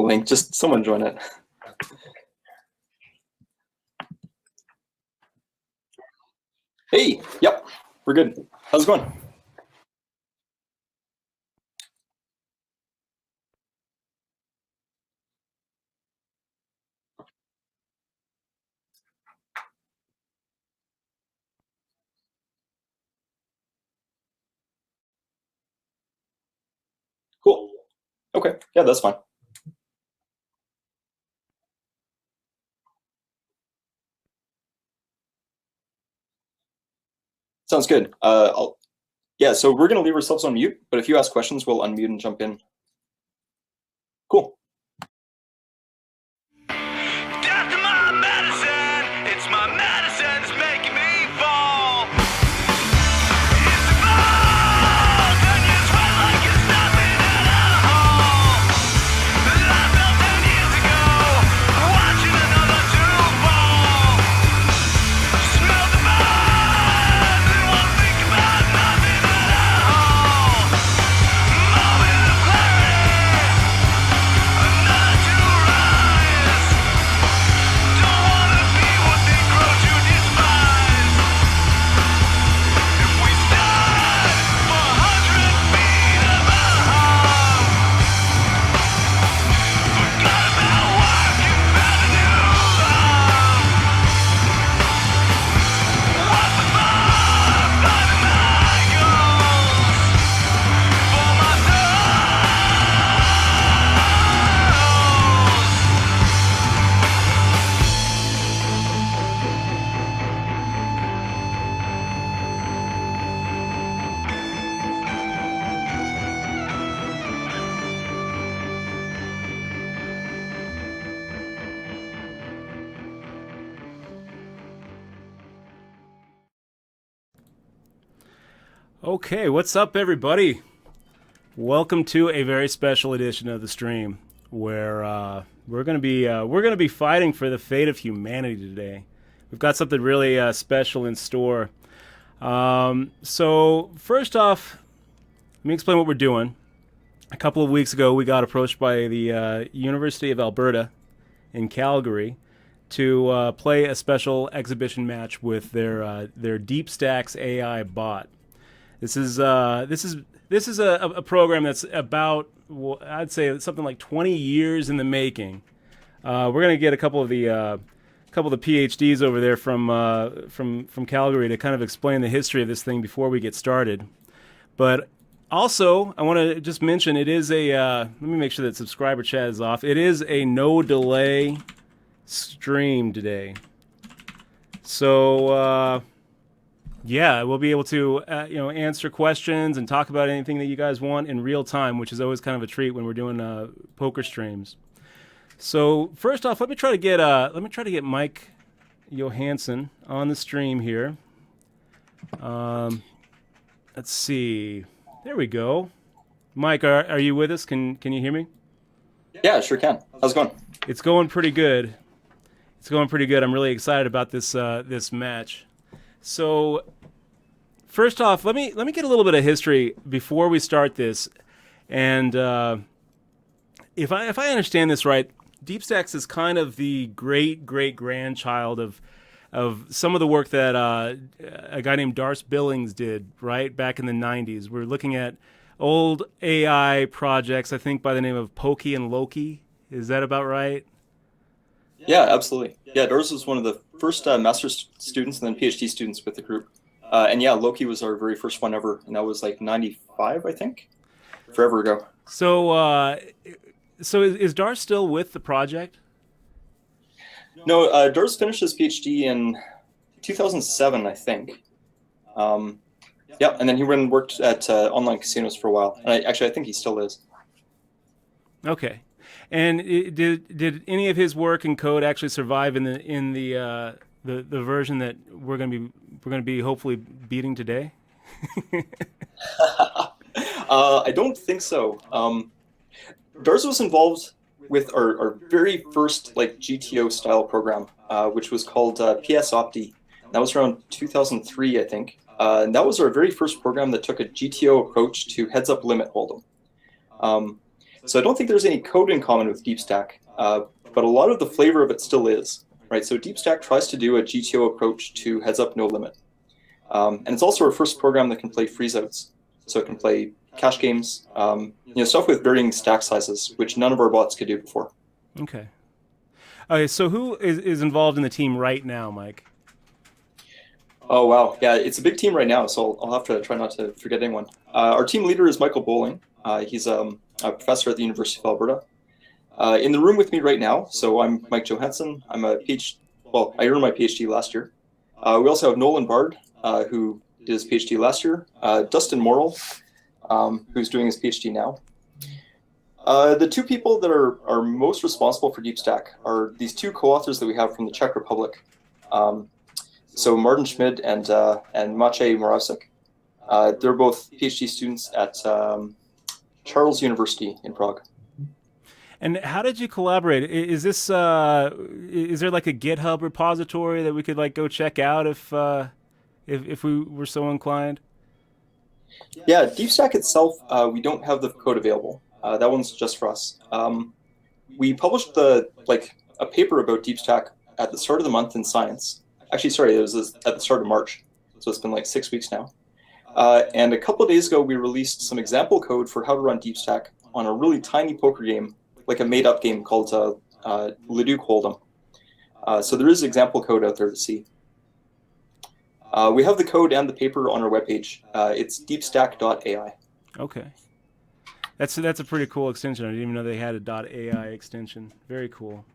link. Just someone join it. Hey, yep, we're good. How's it going? Cool. Okay, yeah, that's fine. Sounds good. Yeah, so we're gonna leave ourselves on mute, but if you ask questions, we'll unmute and jump in. Cool. Death to my medicine, it's my medicine that's making me fall. It's the fault, and you sweat like it's nothing at all. I felt 10 years ago, watching another tube fall. Smell the blood, and won't think about nothing at all. Moment of clarity, another to rise. Don't wanna be what they grow to despise. If we stand for 100 feet above, forgot about work and found a new love. What's the fun finding my goals for my souls? Okay, what's up, everybody? Welcome to a very special edition of the stream, where we're gonna be fighting for the fate of humanity today. We've got something really special in store. So first off, let me explain what we're doing. A couple of weeks ago, we got approached by the University of Alberta in Calgary to play a special exhibition match with their Deepstack AI bot. This is a program that's about, well, I'd say something like 20 years in the making. We're gonna get a couple of the PhDs over there from Calgary to kind of explain the history of this thing before we get started. But also, I want to just mention it is let me make sure that subscriber chat is off. It is a no delay stream today, so. Yeah, we'll be able to answer questions and talk about anything that you guys want in real time, which is always kind of a treat when we're doing poker streams. So first off, let me try to get Mike Johansson on the stream here. Let's see. There we go. Mike, are you with us? Can you hear me? Yeah, sure can. How's it going? It's going pretty good. I'm really excited about this match. So, first off, let me get a little bit of history before we start this, and if I understand this right, Deepstack is kind of the great grandchild of some of the work that a guy named Darce Billings did right back in the 90s. We're looking at old AI projects, I think by the name of Pokey and Loki. Is that about right? Yeah, absolutely. Yeah, Doris was one of the first master's students and then PhD students with the group. And yeah, Loki was our very first one ever, and that was like 95, I think, forever ago. So, is Darce still with the project? No, Doris finished his PhD in 2007, I think. Yeah, and then he went and worked at online casinos for a while. And I think he still is. Okay. And did any of his work and code actually survive in the version that we're gonna be hopefully beating today? I don't think so. Darz was involved with our very first like GTO style program, which was called PS Opti. That was around 2003, I think. And that was our very first program that took a GTO approach to heads-up limit hold'em. So I don't think there's any code in common with Deepstack, but a lot of the flavor of it still is, right? So Deepstack tries to do a GTO approach to heads up, no limit. And it's also our first program that can play freeze-outs. So it can play cache games, stuff with varying stack sizes, which none of our bots could do before. Okay. Okay, so who is involved in the team right now, Mike? Oh, wow. Yeah, it's a big team right now, so I'll have to try not to forget anyone. Our team leader is Michael Bowling. He's a professor at the University of Alberta. In the room with me right now, so I'm Mike Johansson. I'm a PhD, well, I earned my PhD last year. We also have Nolan Bard, who did his PhD last year. Dustin Morrill, who's doing his PhD now. The two people that are most responsible for Deepstack are these two co-authors that we have from the Czech Republic. So Martin Schmid and Maciej Moravsik. They're both PhD students at Charles University in Prague. And how did you collaborate? Is this is there like a GitHub repository that we could like go check out if we were so inclined? Yeah, Deepstack itself, we don't have the code available. That one's just for us. We published a paper about Deepstack at the start of the month in Science. Actually, sorry, it was at the start of March, so it's been like 6 weeks now. And a couple of days ago, we released some example code for how to run Deepstack on a really tiny poker game, like a made-up game called Leduc Hold'em. So there is example code out there to see. We have the code and the paper on our webpage. It's deepstack.ai. Okay. That's a pretty cool extension. I didn't even know they had a .ai extension. Very cool.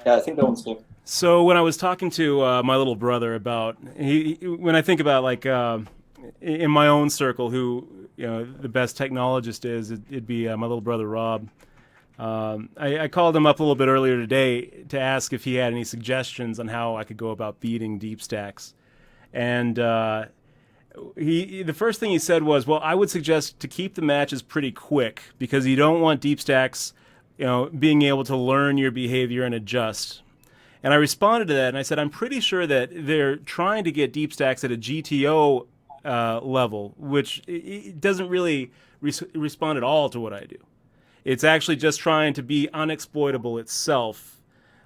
Yeah, I think that one's new. So when I was talking to my little brother about, when I think about like in my own circle who the best technologist is, it'd be my little brother Rob. I called him up a little bit earlier today to ask if he had any suggestions on how I could go about beating Deepstacks. And the first thing he said was, well, I would suggest to keep the matches pretty quick because you don't want Deepstacks, being able to learn your behavior and adjust. And I responded to that and I said, I'm pretty sure that they're trying to get Deepstacks at a GTO level, which it doesn't really respond at all to what I do. It's actually just trying to be unexploitable itself.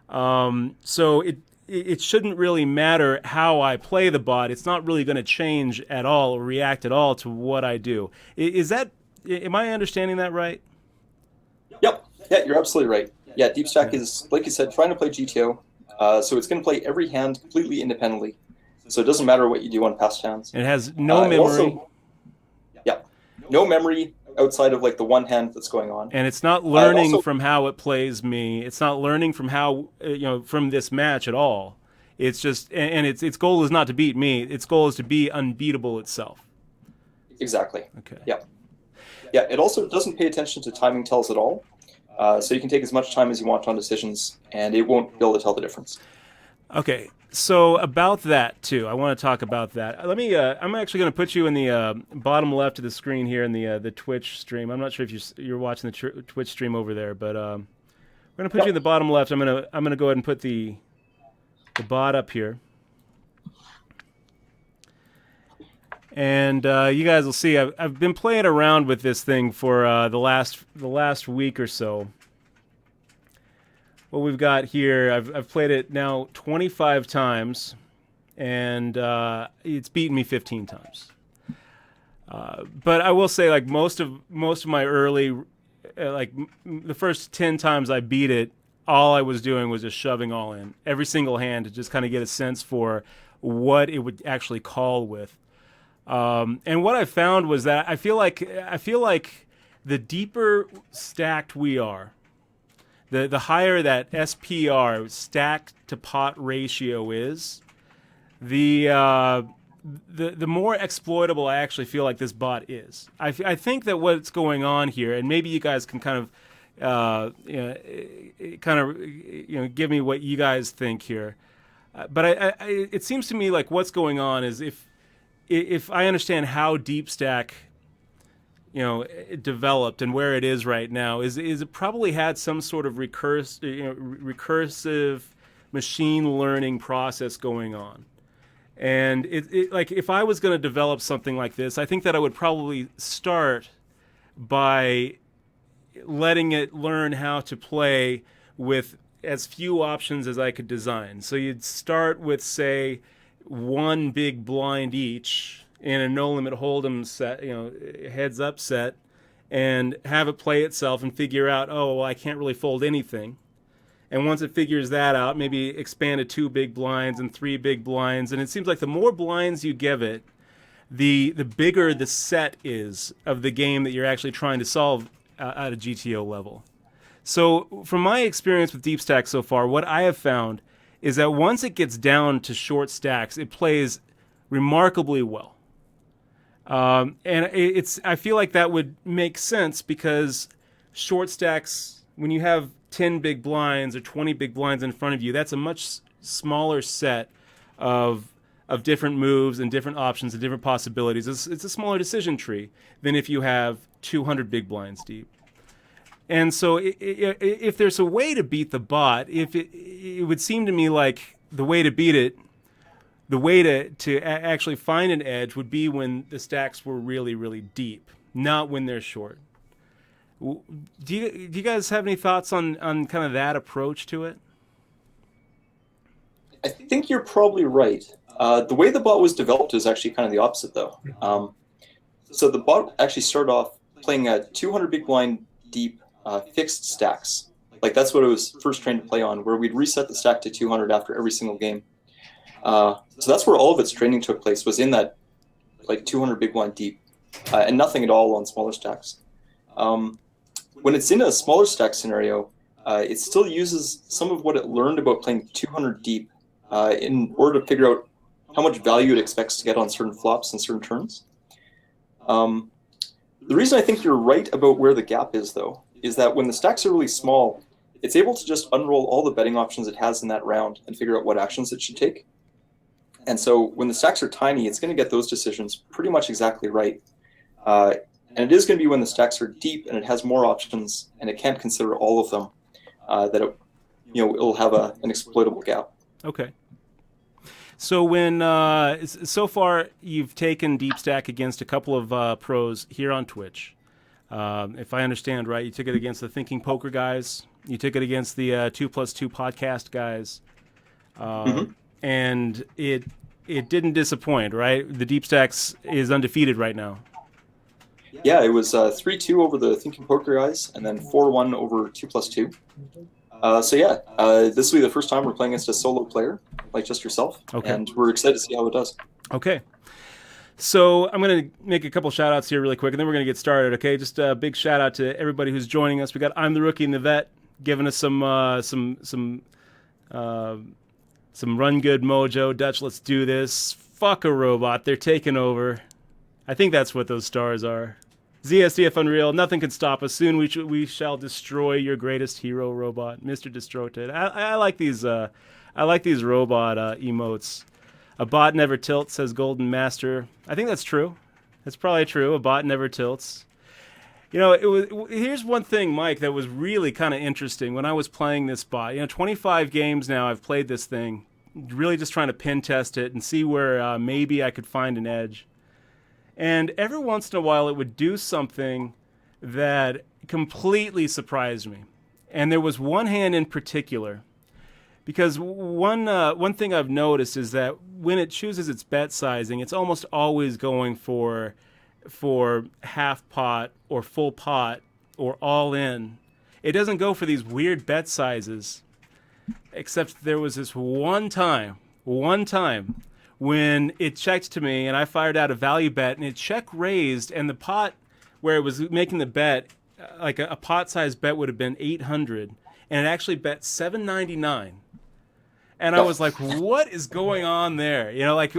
So it shouldn't really matter how I play the bot. It's not really going to change at all or react at all to what I do. Am I understanding that right? Yep. Yeah, you're absolutely right. Yeah, Deepstack is, like you said, trying to play GTO. So it's going to play every hand completely independently. So it doesn't matter what you do on past hands. It has no memory. Also, yeah, no memory outside of like the one hand that's going on. And it's not learning from how it plays me. It's not learning from how from this match at all. It's just and its goal is not to beat me. Its goal is to be unbeatable itself. Exactly. Okay. Yeah. Yeah. It also doesn't pay attention to timing tells at all. So you can take as much time as you want on decisions, and it won't be able to tell the difference. Okay. So about that too, I want to talk about that. Let me. I'm actually going to put you in the bottom left of the screen here in the Twitch stream. I'm not sure if you're watching the Twitch stream over there, but we're going to put you in the bottom left. I'm gonna go ahead and put the bot up here, and you guys will see. I've been playing around with this thing for the last week or so. What we've got here, I've played it now 25 times, and it's beaten me 15 times. But I will say, like most of my early, the first 10 times I beat it, all I was doing was just shoving all in, every single hand, to just kind of get a sense for what it would actually call with. And what I found was that I feel like the deeper stacked we are, the higher that SPR, stack to pot ratio, is, the more exploitable I actually feel like this bot is. I think that what's going on here, and maybe you guys can kind of give me what you guys think here. But it seems to me like what's going on is if I understand how Deepstack it developed and where it is right now, is it probably had some sort of recursive machine learning process going on. And it like if I was going to develop something like this, I think that I would probably start by letting it learn how to play with as few options as I could design. So you'd start with, say, one big blind each in a no limit hold'em set, heads up set, and have it play itself and figure out, oh, well, I can't really fold anything. And once it figures that out, maybe expand to 2 big blinds and 3 big blinds. And it seems like the more blinds you give it, the bigger the set is of the game that you're actually trying to solve at a GTO level. So from my experience with Deepstack so far, what I have found is that once it gets down to short stacks, it plays remarkably well. And I feel like that would make sense because short stacks, when you have 10 big blinds or 20 big blinds in front of you, that's a much smaller set of different moves and different options and different possibilities. It's a smaller decision tree than if you have 200 big blinds deep. And so if there's a way to beat the bot, it would seem to me like the way to beat it, the way to actually find an edge would be when the stacks were really, really deep, not when they're short. Do you guys have any thoughts on kind of that approach to it? I think you're probably right. The way the bot was developed is actually kind of the opposite, though. So the bot actually started off playing a 200 big blind deep fixed stacks. Like that's what it was first trained to play on, where we'd reset the stack to 200 after every single game. So that's where all of its training took place, was in that like 200 big blind deep, and nothing at all on smaller stacks. When it's in a smaller stack scenario, it still uses some of what it learned about playing 200 deep in order to figure out how much value it expects to get on certain flops and certain turns. The reason I think you're right about where the gap is, though, is that when the stacks are really small, it's able to just unroll all the betting options it has in that round and figure out what actions it should take. And so when the stacks are tiny, it's going to get those decisions pretty much exactly right. And it is going to be when the stacks are deep and it has more options and it can't consider all of them that it'll have an exploitable gap. Okay. So when so far you've taken Deepstack against a couple of pros here on Twitch. If I understand right, you took it against the Thinking Poker guys. You took it against the 2+2 podcast guys. And it didn't disappoint, right? The Deepstacks is undefeated right now. Yeah, it was 3-2 over the Thinking Poker guys, and then 4-1 over 2+2. This will be the first time we're playing against a solo player, like just yourself, and we're excited to see how it does. Okay. So I'm going to make a couple shout-outs here really quick, and then we're going to get started, okay? Just a big shout-out to everybody who's joining us. We got I'm the Rookie and the Vet giving us some run good mojo. Dutch, let's do this. Fuck a robot. They're taking over. I think that's what those stars are. ZSDF Unreal, nothing can stop us. Soon we shall destroy your greatest hero robot, Mr. Destroyed. I like these robot emotes. A bot never tilts, says Golden Master. I think that's true. That's probably true. A bot never tilts. Here's one thing, Mike, that was really kind of interesting when I was playing this bot. 25 games now I've played this thing, really just trying to pen test it and see where maybe I could find an edge. And every once in a while, it would do something that completely surprised me. And there was one hand in particular, because one thing I've noticed is that when it chooses its bet sizing, it's almost always going for half pot or full pot or all in. It doesn't go for these weird bet sizes, except there was this one time when it checked to me and I fired out a value bet and it check raised, and the pot where it was making the bet, like a pot size bet would have been 800, and it actually bet 799. And I was like, what is going on there? Like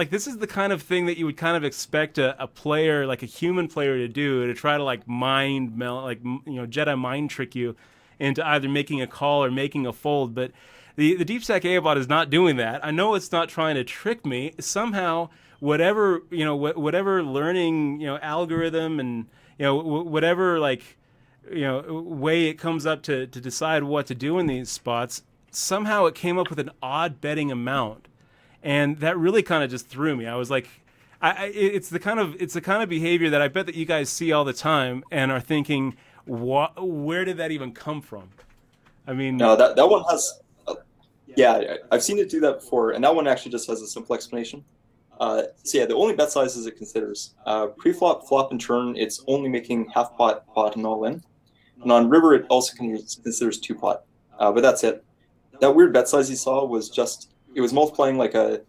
this is the kind of thing that you would kind of expect a player, like a human player, to do, to try to Jedi mind trick you into either making a call or making a fold. But the Deepstack AI bot is not doing that. I know it's not trying to trick me. Somehow, whatever learning algorithm and whatever way it comes up to decide what to do in these spots, somehow it came up with an odd betting amount, and that really kind of just threw me. I was like, it's the kind of behavior that I bet that you guys see all the time and are thinking, Where did that even come from? I mean, No, that one has, yeah, I've seen it do that before, and that one actually just has a simple explanation. So yeah, the only bet sizes it considers pre-flop, flop, and turn. It's only making half pot, pot, and all in. And on river, it also considers two pot, but that's it. That weird bet size you saw was just it was multiplying like a it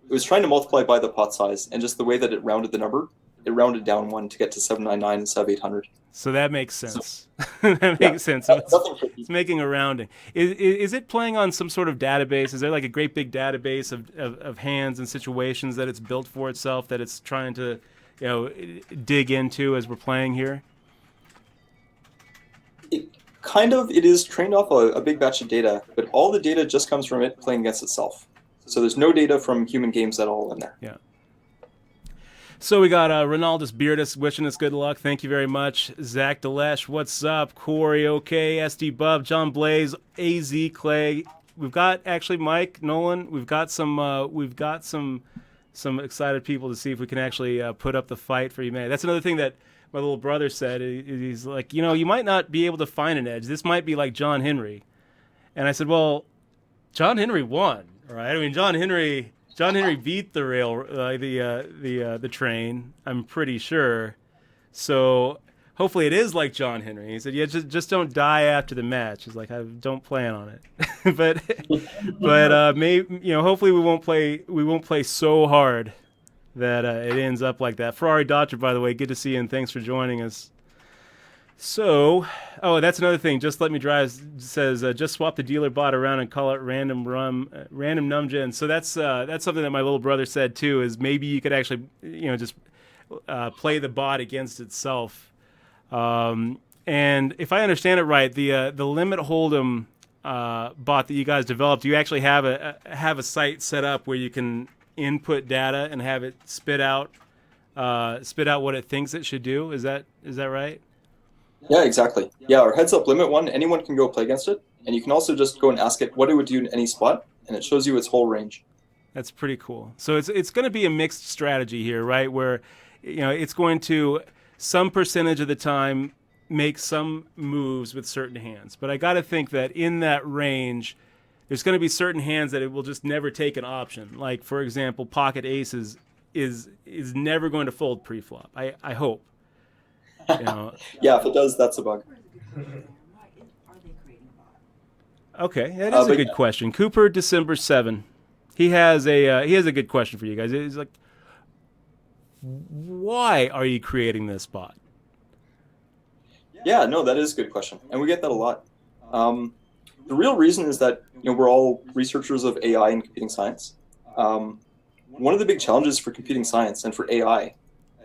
was trying to multiply by the pot size, and just the way that it rounded the number, it rounded down one to get to 799 instead of 800. so that makes So sense. That yeah, makes sense. So nothing tricky. it's making a rounding. Is it playing on some sort of database? Is there like a great big database of hands and situations that it's built for itself that it's trying to, dig into as we're playing here? It kind of it is trained off a big batch of data, but all the data just comes from it playing against itself. So there's no data from human games at all in there. Yeah. So we got Ronaldus Beardus wishing us good luck. Thank you very much. Zach Delesh, what's up? Corey, okay. SD Bub, John Blaze, AZ Clay. We've got actually Mike Nolan. We've got some excited people to see if we can actually put up the fight for humanity. That's another thing that my little brother said. He's like, you might not be able to find an edge. This might be like John Henry. And I said, well, John Henry won, right? I mean, John Henry beat the the train. I'm pretty sure. So hopefully it is like John Henry. He said, "Yeah, just don't die after the match." He's like, "I don't plan on it." but maybe hopefully we won't play so hard that it ends up like that. Ferrari Doctor, by the way, good to see you and thanks for joining us. So, that's another thing. Just let me drive says just swap the dealer bot around and call it random numgen. So that's something that my little brother said too. Is maybe you could actually just play the bot against itself. And if I understand it right, the limit hold'em bot that you guys developed, you actually have a site set up where you can input data and have it spit out what it thinks it should do. Is that right? Yeah, exactly. Yeah, our heads up limit one, anyone can go play against it, and you can also just go and ask it what it would do in any spot, and it shows you its whole range. That's pretty cool. So it's going to be a mixed strategy here, right? Where it's going to some percentage of the time make some moves with certain hands, but I got to think that in that range, there's going to be certain hands that it will just never take an option. Like for example, pocket aces is never going to fold pre-flop. I hope. Yeah, if it does, that's a bug. Okay, that is a good question. Cooper December 7. He has a good question for you guys. He's like, why are you creating this bot? Yeah, no, that is a good question, and we get that a lot. The real reason is that we're all researchers of AI and computing science. One of the big challenges for computing science and for AI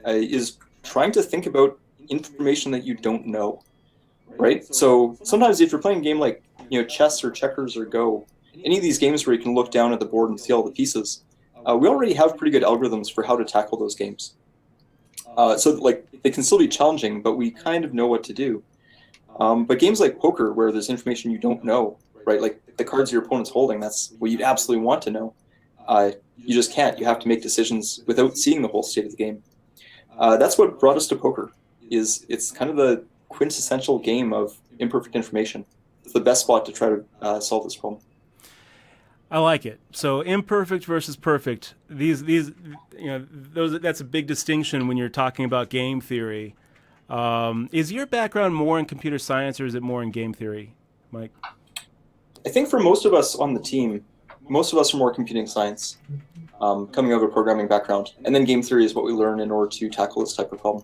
is trying to think about information that you don't know, right? So sometimes if you're playing a game like chess or checkers or Go, any of these games where you can look down at the board and see all the pieces, we already have pretty good algorithms for how to tackle those games. So like they can still be challenging, but we kind of know what to do. But games like poker, where there's information you don't know, right? Like the cards your opponent's holding, that's what you'd absolutely want to know. You just can't. You have to make decisions without seeing the whole state of the game. That's what brought us to poker. It's kind of the quintessential game of imperfect information. It's the best spot to try to solve this problem. I like it. So imperfect versus perfect. Those that's a big distinction when you're talking about game theory. Is your background more in computer science or is it more in game theory, Mike? I think for most of us on the team, most of us are more computing science, coming out of a programming background, and then game theory is what we learn in order to tackle this type of problem.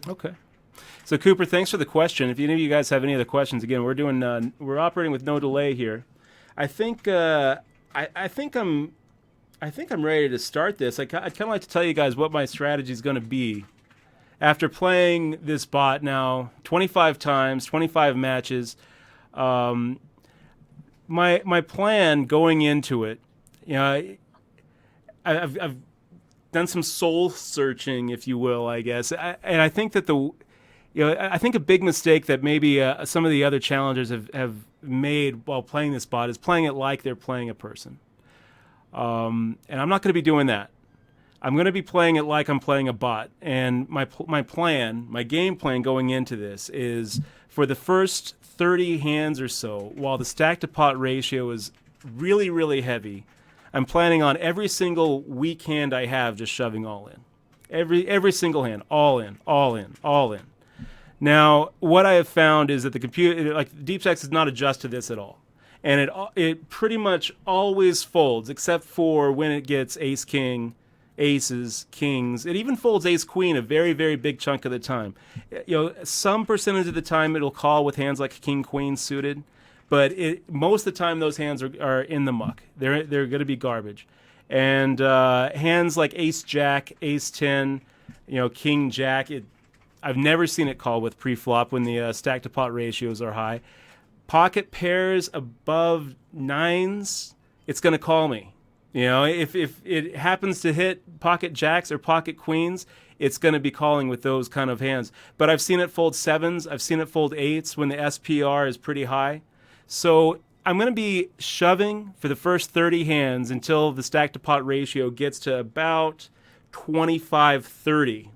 Okay. So Cooper, thanks for the question. If any of you guys have any other questions, again, we're operating with no delay here. I think I'm ready to start this. I'd kind of like to tell you guys what my strategy is going to be. After playing this bot now 25 times, 25 matches, my plan going into it, I've done some soul searching, if you will, I guess, and I think that I think a big mistake that maybe some of the other challengers have made while playing this bot is playing it like they're playing a person, and I'm not going to be doing that. I'm going to be playing it like I'm playing a bot. And my game plan going into this is for the first 30 hands or so, while the stack to pot ratio is really, really heavy, I'm planning on every single weak hand I have just shoving all in. Every single hand, all in, all in, all in. Now, what I have found is that the computer, like Deepstack, does not adjust to this at all. And it pretty much always folds, except for when it gets ace king, aces, kings. It even folds ace queen a very, very big chunk of the time. Some percentage of the time it'll call with hands like king queen suited, but most of the time those hands are in the muck. They're going to be garbage. And hands like ace jack, ace 10, king jack, I've never seen it call with pre-flop when the stack to pot ratios are high. Pocket pairs above nines, it's going to call me. If it happens to hit pocket jacks or pocket queens, it's going to be calling with those kind of hands. But I've seen it fold sevens. I've seen it fold eights when the SPR is pretty high. So I'm going to be shoving for the first 30 hands until the stack to pot ratio gets to about 25-30.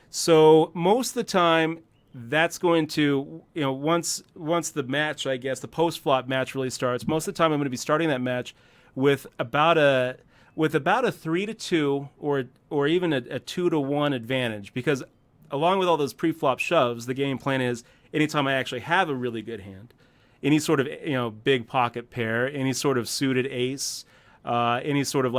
So most of the time, that's going to, once the match, I guess, the post-flop match really starts, most of the time I'm going to be starting that match with about a 3-2 or even a 2-1 advantage, because along with all those pre-flop shoves, the game plan is anytime I actually have a really good hand, any sort of big pocket pair, any sort of suited ace, any sort of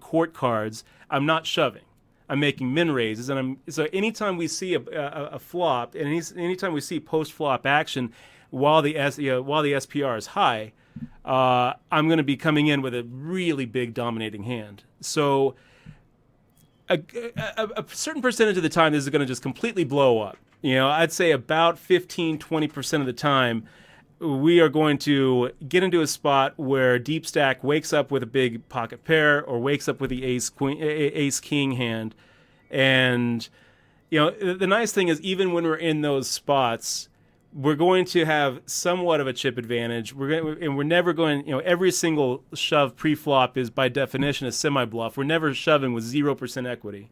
court cards, I'm not shoving. I'm making min raises, and so anytime we see a flop, and anytime we see post flop action, while the SPR is high, I'm going to be coming in with a really big dominating hand. So a certain percentage of the time, this is going to just completely blow up. I'd say about 15-20% of the time, we are going to get into a spot where Deepstack wakes up with a big pocket pair or wakes up with the ace king hand. And, the nice thing is even when we're in those spots, we're going to have somewhat of a chip advantage. We're never going, every single shove pre-flop is by definition a semi-bluff. We're never shoving with 0% equity.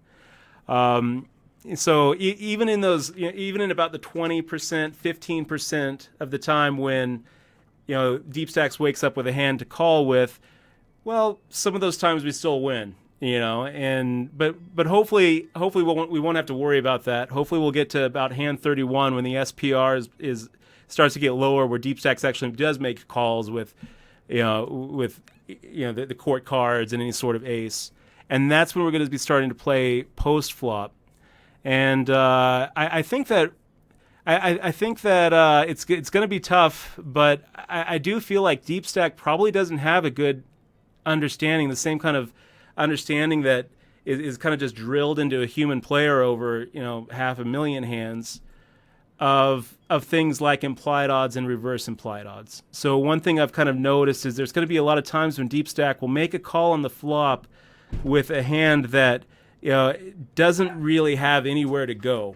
So even in those, even in about the 20%, 15% of the time when, Deepstacks wakes up with a hand to call with, well, some of those times we still win, but hopefully we won't have to worry about that. Hopefully we'll get to about hand 31 when the SPR starts to get lower, where Deepstacks actually does make calls with, the court cards and any sort of ace, and that's when we're going to be starting to play post flop. And I think that it's going to be tough, but I do feel like Deepstack probably doesn't have a good understanding, the same kind of understanding that is kind of just drilled into a human player over 500,000 hands of things like implied odds and reverse implied odds. So one thing I've kind of noticed is there's going to be a lot of times when Deepstack will make a call on the flop with a hand that doesn't really have anywhere to go,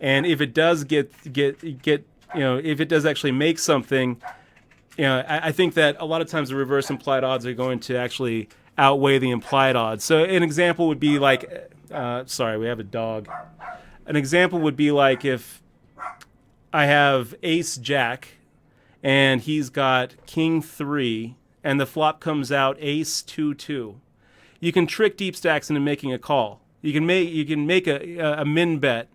and if it does get if it does actually make something, I think that a lot of times the reverse implied odds are going to actually outweigh the implied odds. So an example would be like, sorry, we have a dog. An example would be like if I have ace jack, and he's got king 3, and the flop comes out ace 2-2. You can trick Deepstacks into making a call. You can make a min bet,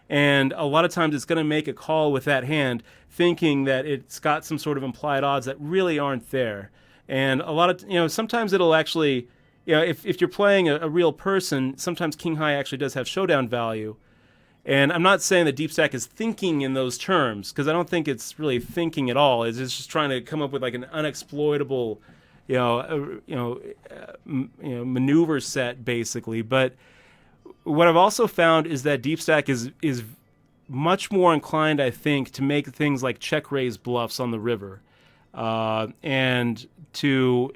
and a lot of times it's going to make a call with that hand, thinking that it's got some sort of implied odds that really aren't there. And a lot of sometimes it'll actually, if you're playing a real person, sometimes king high actually does have showdown value. And I'm not saying that Deepstack is thinking in those terms, because I don't think it's really thinking at all. It's just trying to come up with like an unexploitable, maneuver set basically. But what I've also found is that Deepstack is much more inclined, I think, to make things like check raise bluffs on the river, and so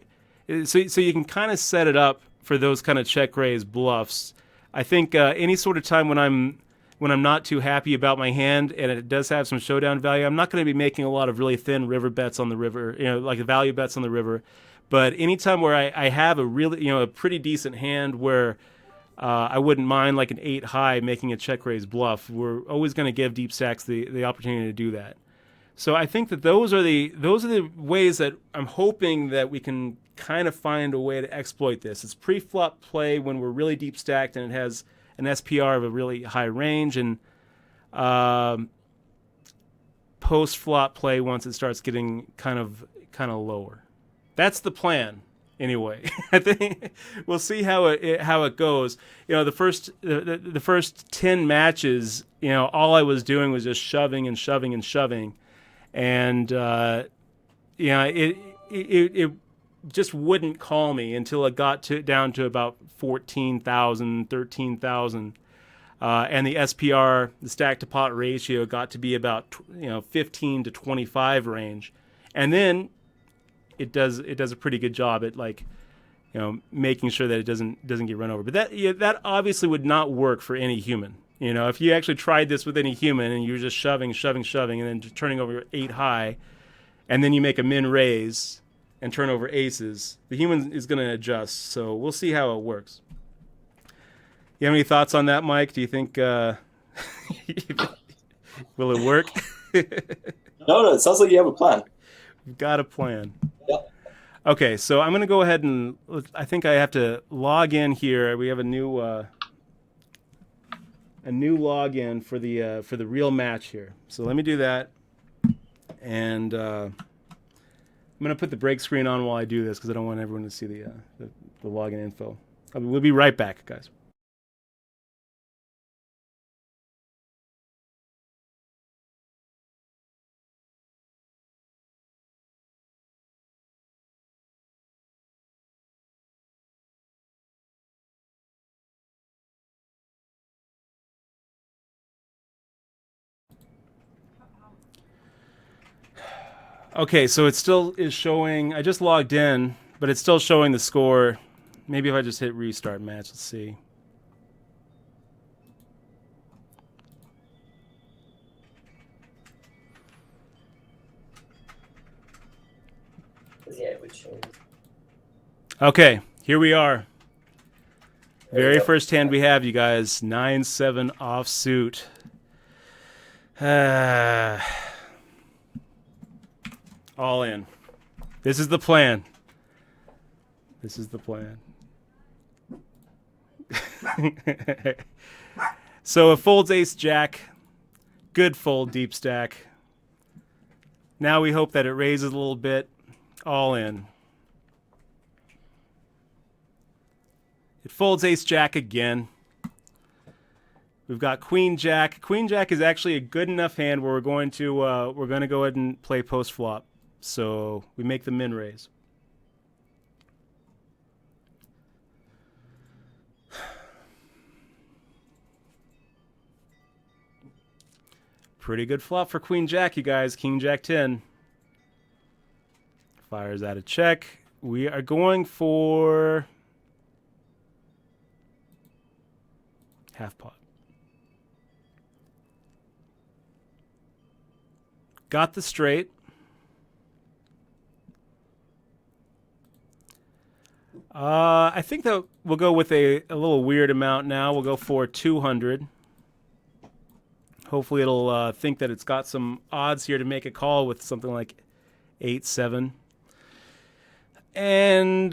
you can kind of set it up for those kind of check raise bluffs. I think any sort of time when I'm not too happy about my hand and it does have some showdown value, I'm not going to be making a lot of really thin river bets on the river, like value bets on the river. But anytime where I have a really, a pretty decent hand where I wouldn't mind like an 8 high making a check raise bluff. We're always going to give deep stacks the opportunity to do that. So I think that those are the ways that I'm hoping that we can kind of find a way to exploit this. It's pre-flop play when we're really deep stacked and it has an SPR of a really high range, and post-flop play once it starts getting kind of lower. That's the plan. Anyway, I think we'll see how it goes. The first 10 matches, all I was doing was just shoving and shoving and shoving, and it just wouldn't call me until it got down to about 14,000, 13,000, and the SPR, the stack to pot ratio, got to be about 15 to 25 range, and then it does a pretty good job at making sure that it doesn't get run over. But that obviously would not work for any human. If you actually tried this with any human and you were just shoving, and then just turning over 8 high, and then you make a min raise and turn over aces, the human is going to adjust. So we'll see how it works. You have any thoughts on that, Mike? Do you think will it work? No, it sounds like you have a plan. We've got a plan. Yep. Okay, so I'm going to go ahead and I think I have to log in here. We have a new login for the real match here. So let me do that, and I'm going to put the break screen on while I do this because I don't want everyone to see the login info. We'll be right back, guys. Okay, so it still is showing. I just logged in, but it's still showing the score. Maybe if I just hit restart match, let's see. Yeah, it would show. Okay, here we are. Very first hand we have, you guys. 9-7 offsuit. All in. This is the plan. So it folds ace jack. Good fold, deep stack. Now we hope that it raises a little bit. All in. It folds ace jack again. We've got queen jack. Queen jack is actually a good enough hand where we're going to go ahead and play post flop. So we make the min raise. Pretty good flop for queen jack, you guys. King jack 10. Fires out a check. We are going for half pot. Got the straight. I think that we'll go with a little weird amount now. We'll go for 200. Hopefully it'll think that it's got some odds here to make a call with something like 8-7. And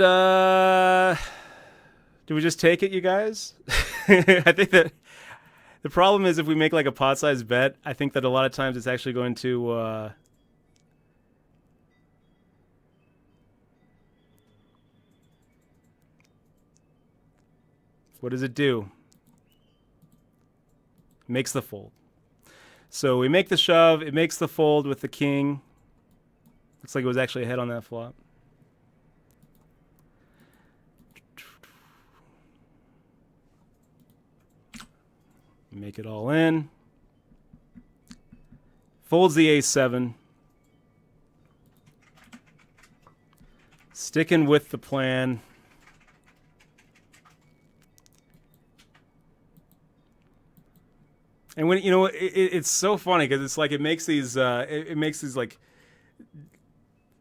do we just take it, you guys? I think that the problem is if we make like a pot-sized bet, I think that a lot of times it's actually going to what does it do? Makes the fold. So we make the shove. It makes the fold with the king. Looks like it was actually ahead on that flop. Make it all in. Folds the ace-7. Sticking with the plan. And when it's so funny because it's like it makes these like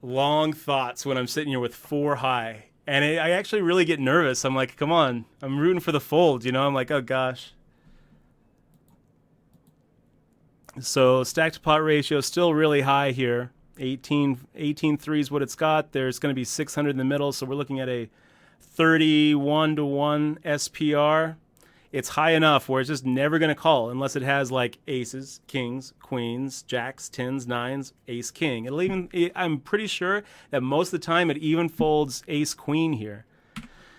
long thoughts when I'm sitting here with 4 high, And I actually really get nervous. I'm like, come on, I'm rooting for the fold, you know? I'm like, oh gosh. So stack to pot ratio still really high here. 18.3 is what it's got. There's going to be 600 in the middle, so we're looking at a 31 to 1 SPR. It's high enough where it's just never going to call unless it has like aces, kings, queens, jacks, tens, nines, ace, king. It'll even, I'm pretty sure that most of the time it even folds ace, queen here.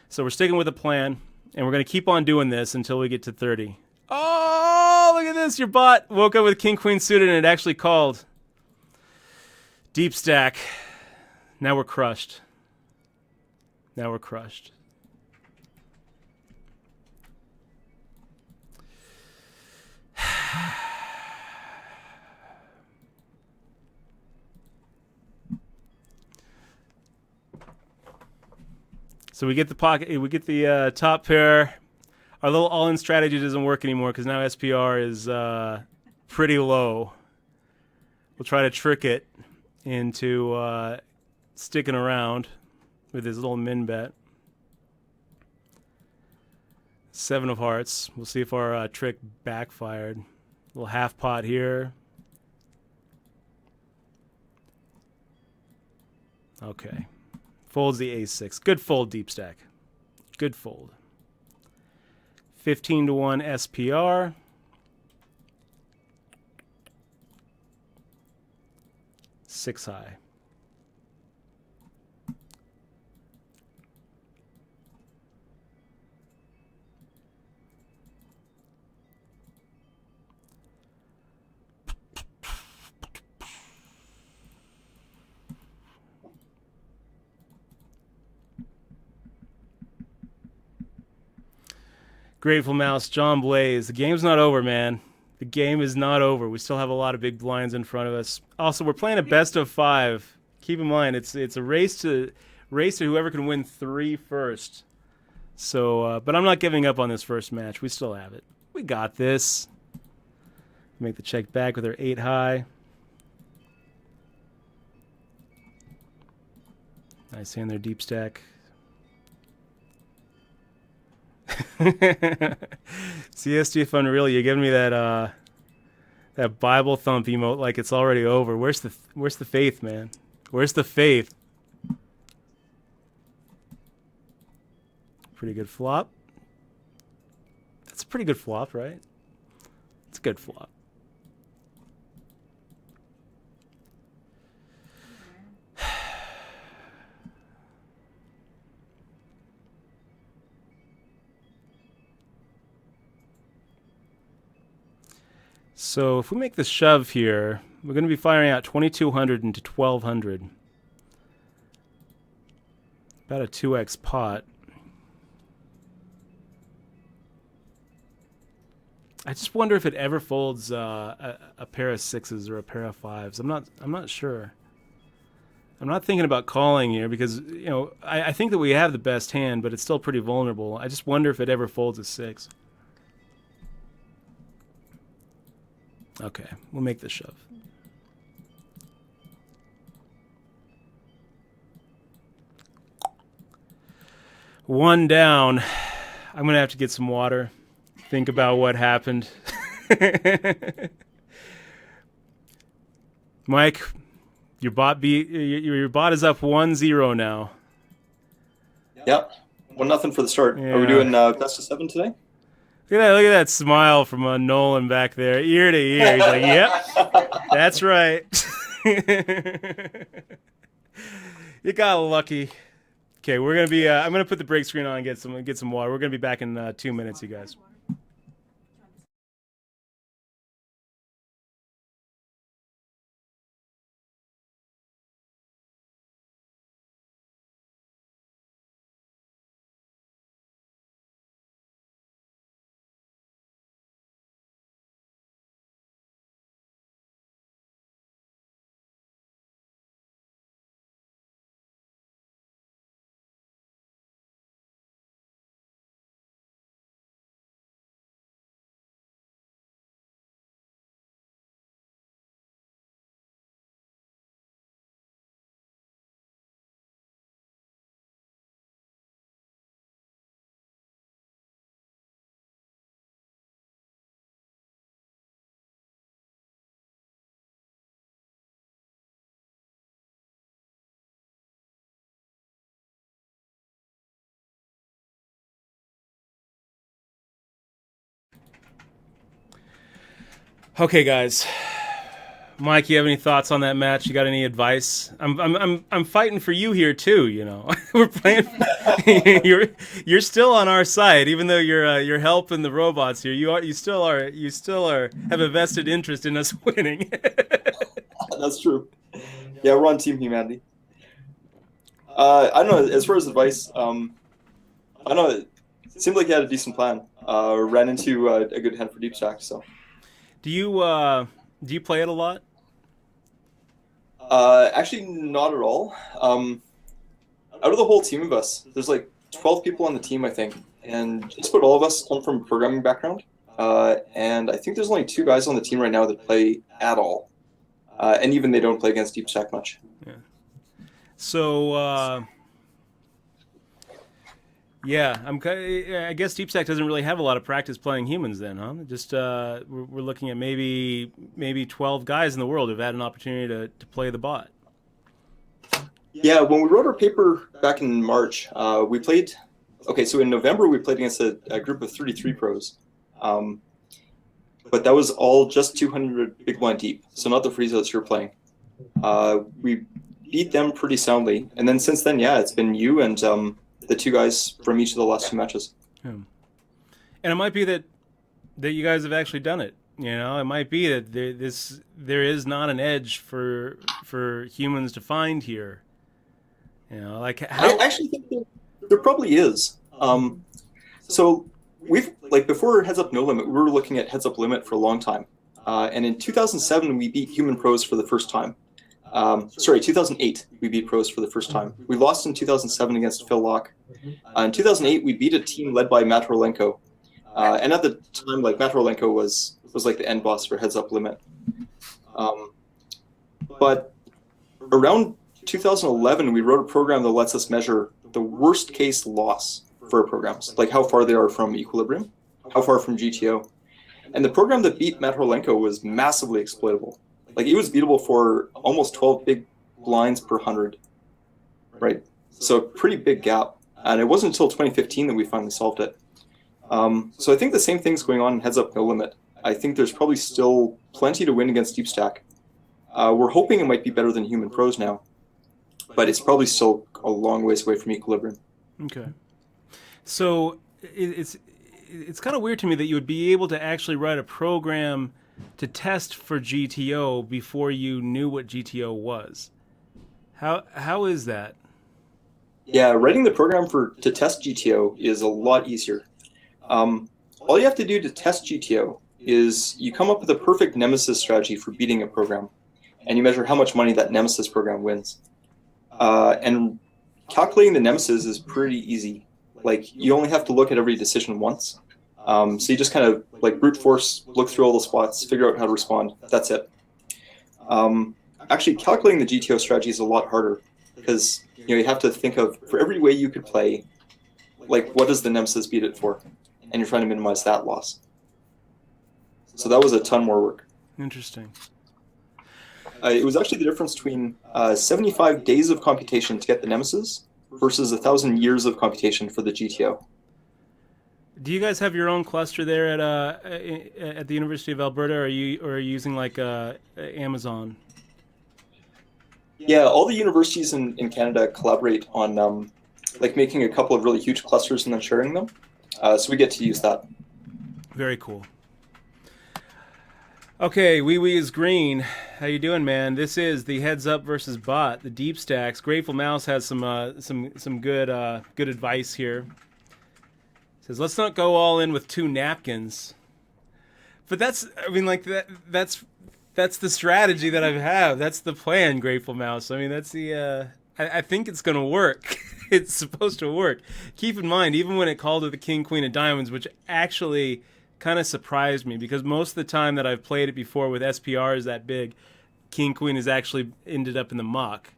So we're sticking with the plan, and we're going to keep on doing this until we get to 30. Oh, look at this. Your bot woke up with king, queen suited, and it actually called. Deep stack. Now we're crushed. Now we're crushed. So we get the pocket. We get the top pair. Our little all-in strategy doesn't work anymore because now SPR is pretty low. We'll try to trick it into sticking around with his little min bet. 7 of hearts. We'll see if our trick backfired. Little half pot here. Okay. Folds the ace-6. Good fold, deep stack. Good fold. 15 to 1 SPR. Six high. Grateful Mouse, John Blaze. The game's not over, man. The game is not over. We still have a lot of big blinds in front of us. Also, we're playing a best of 5. Keep in mind, it's a race to whoever can win 3 first. So, but I'm not giving up on this first match. We still have it. We got this. Make the check back with our 8 high. Nice hand there, deep stack. CSGF Unreal, you're giving me that that Bible thump emote like it's already over. Where's the faith, man? Where's the faith? Pretty good flop. That's a pretty good flop, right? It's a good flop. So if we make the shove here, we're going to be firing out 2,200 into 1,200. About a 2x pot. I just wonder if it ever folds a pair of 6s or a pair of 5s. I'm not sure. I'm not thinking about calling here because, you know, I think that we have the best hand, but it's still pretty vulnerable. I just wonder if it ever folds a 6. Okay, we'll make the shove. One down. I'm going to have to get some water. Think about what happened. Mike, your bot is up 1-0 now. Yep. 1-0 for the start. Yeah. Are we doing best of 7 today? Look at that smile from Nolan back there, ear to ear. He's like, "Yep, that's right." You got lucky. Okay, we're gonna be. I'm gonna put the break screen on and get some water. We're gonna be back in 2 minutes, you guys. Okay, guys. Mike, you have any thoughts on that match? You got any advice? I'm fighting for you here too. You know, we're playing. You're still on our side, even though you're helping the robots here. You still are have a vested interest in us winning. That's true. Yeah, we're on Team Humanity. I don't know. As far as advice, I don't know. It seemed like you had a decent plan. Ran into a good hand for Deepstack. So, Do you play it a lot? actually, not at all. Out of the whole team of us, there's like 12 people on the team, I think, and just about all of us come from a programming background. And I think there's only two guys on the team right now that play at all, and even they don't play against Deepstack much. Yeah. So yeah, I guess Deepstack doesn't really have a lot of practice playing humans, then, huh? Just we're looking at maybe 12 guys in the world who've had an opportunity to play the bot. Yeah, when we wrote our paper back in March, we played. Okay, so in November we played against a group of 33 pros, but that was all just 200 big blind deep, so not the freezouts you're playing. We beat them pretty soundly, and then since then, yeah, it's been you and the two guys from each of the last two matches. Yeah. And it might be that you guys have actually done it. You know, it might be that there is not an edge for humans to find here. You know, like how I actually think there probably is. So we've like before Heads Up No Limit, we were looking at Heads Up Limit for a long time, and in 2007 we beat human pros for the first time. Sorry, 2008 we beat pros for the first time. We lost in 2007 against Phil Locke. In 2008 we beat a team led by Matt Rolenko, and at the time like Matt Rolenko was like the end boss for Heads Up Limit. But around 2011 we wrote a program that lets us measure the worst case loss for our programs, like how far they are from equilibrium, how far from GTO. And the program that beat Matt Rolenko was massively exploitable. Like it was beatable for almost 12 big blinds per 100, right? So a pretty big gap. And it wasn't until 2015 that we finally solved it. So I think the same thing's going on in Heads Up No Limit. I think there's probably still plenty to win against Deepstack. We're hoping it might be better than human pros now, but it's probably still a long ways away from equilibrium. Okay. So it's kind of weird to me that you would be able to actually write a program to test for GTO before you knew what GTO was. How is that? Yeah, writing the program to test GTO is a lot easier. All you have to do to test GTO is you come up with a perfect nemesis strategy for beating a program, and you measure how much money that nemesis program wins. And calculating the nemesis is pretty easy. Like you only have to look at every decision once. So you just kind of like brute force, look through all the spots, figure out how to respond. That's it. Actually, calculating the GTO strategy is a lot harder because you have to think of for every way you could play, like what does the nemesis beat it for, and you're trying to minimize that loss. So that was a ton more work. Interesting. It was actually the difference between 75 days of computation to get the nemesis versus 1,000 years of computation for the GTO. Do you guys have your own cluster there at the University of Alberta, or are you using like Amazon? Yeah, all the universities in Canada collaborate on like making a couple of really huge clusters and then sharing them. So we get to use that. Very cool. Okay, Wee is green. How you doing, man? This is the Heads Up versus Bot, the Deepstacks. Grateful Mouse has some good advice here. Says, let's not go all in with two napkins. But that's the strategy that I have. That's the plan, Grateful Mouse. I mean, that's the. I think it's gonna work. It's supposed to work. Keep in mind, even when it called it the King Queen of Diamonds, which actually kind of surprised me because most of the time that I've played it before with SPRs that big, King Queen has actually ended up in the muck.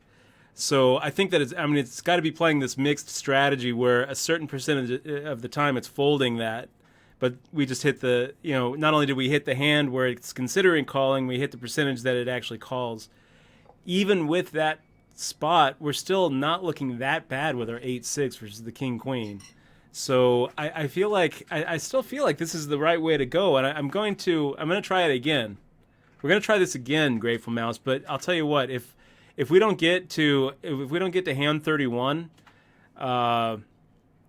So I think that it's got to be playing this mixed strategy where a certain percentage of the time it's folding that, but we just hit not only did we hit the hand where it's considering calling, we hit the percentage that it actually calls. Even with that spot, we're still not looking that bad with our 8-6 versus the King Queen. So I feel like I still feel like this is the right way to go, and I'm going to try it again. We're gonna try this again, Grateful Mouse. But I'll tell you what, if we don't get to hand 31,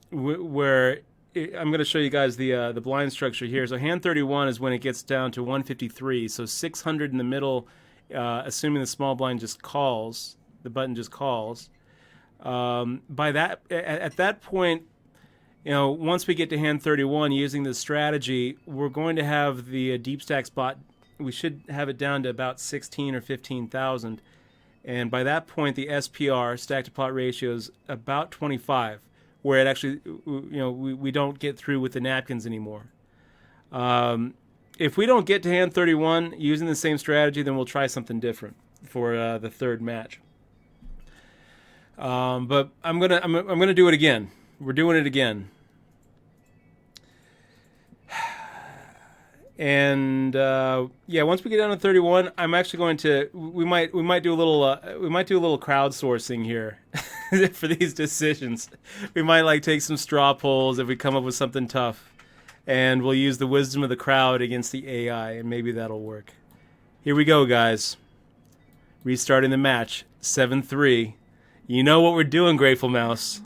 where I'm going to show you guys the blind structure here. So hand 31 is when it gets down to 153. So 600 in the middle, assuming the small blind just calls, the button just calls. By that, at that point, once we get to hand 31, using this strategy, we're going to have the Deepstack spot. We should have it down to about 16 or 15,000, and by that point, the SPR, stack to pot ratio, is about 25. Where it actually, we don't get through with the napkins anymore. If we don't get to hand 31 using the same strategy, then we'll try something different for the third match. But I'm gonna do it again. We're doing it again. And once we get down to 31, I'm actually going to we might do a little crowdsourcing here for these decisions. We might take some straw polls if we come up with something tough, and we'll use the wisdom of the crowd against the AI, and maybe that'll work. Here we go, guys. Restarting the match, 7-3. You know what we're doing, Grateful Mouse.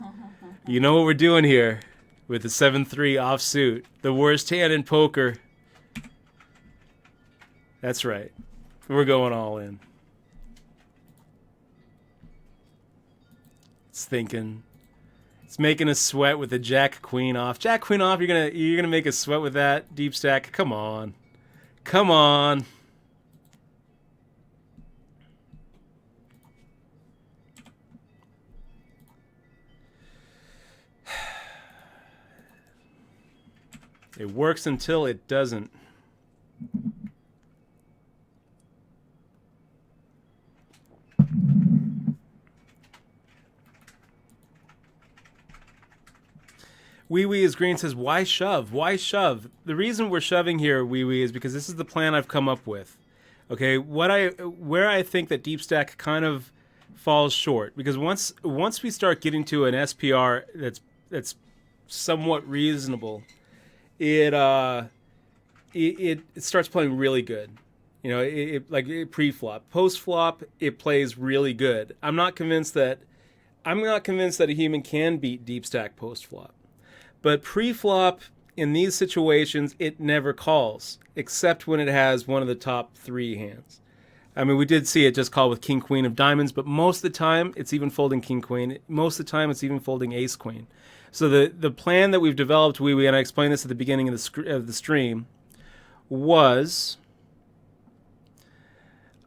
You know what we're doing here with the 7-3 offsuit, the worst hand in poker. That's right. We're going all in. It's thinking. It's making us sweat with the Jack Queen off. Jack Queen off, you're gonna make us sweat with that? Deepstack, come on. Come on. It works until it doesn't. Wee Wee is Green says, why shove? Why shove? The reason we're shoving here, Wee Wee, is because this is the plan I've come up with. Okay, where I think that Deepstack kind of falls short, because once we start getting to an SPR that's somewhat reasonable, it starts playing really good. It pre-flop, post-flop, it plays really good. I'm not convinced that a human can beat Deepstack post-flop. But pre-flop, in these situations, it never calls, except when it has one of the top 3 hands. I mean, we did see it just call with King Queen of Diamonds, but most of the time, it's even folding King Queen. Most of the time, it's even folding Ace Queen. So the plan that we've developed, Wee Wee, and I explained this at the beginning of the stream, was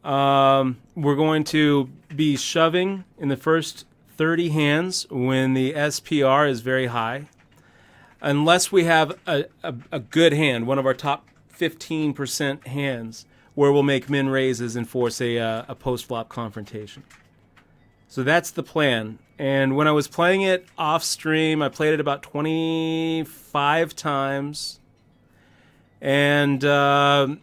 we're going to be shoving in the first 30 hands when the SPR is very high. Unless we have a good hand, one of our top 15% hands, where we'll make min raises and force a post-flop confrontation. So that's the plan. And when I was playing it off stream, I played it about 25 times. And I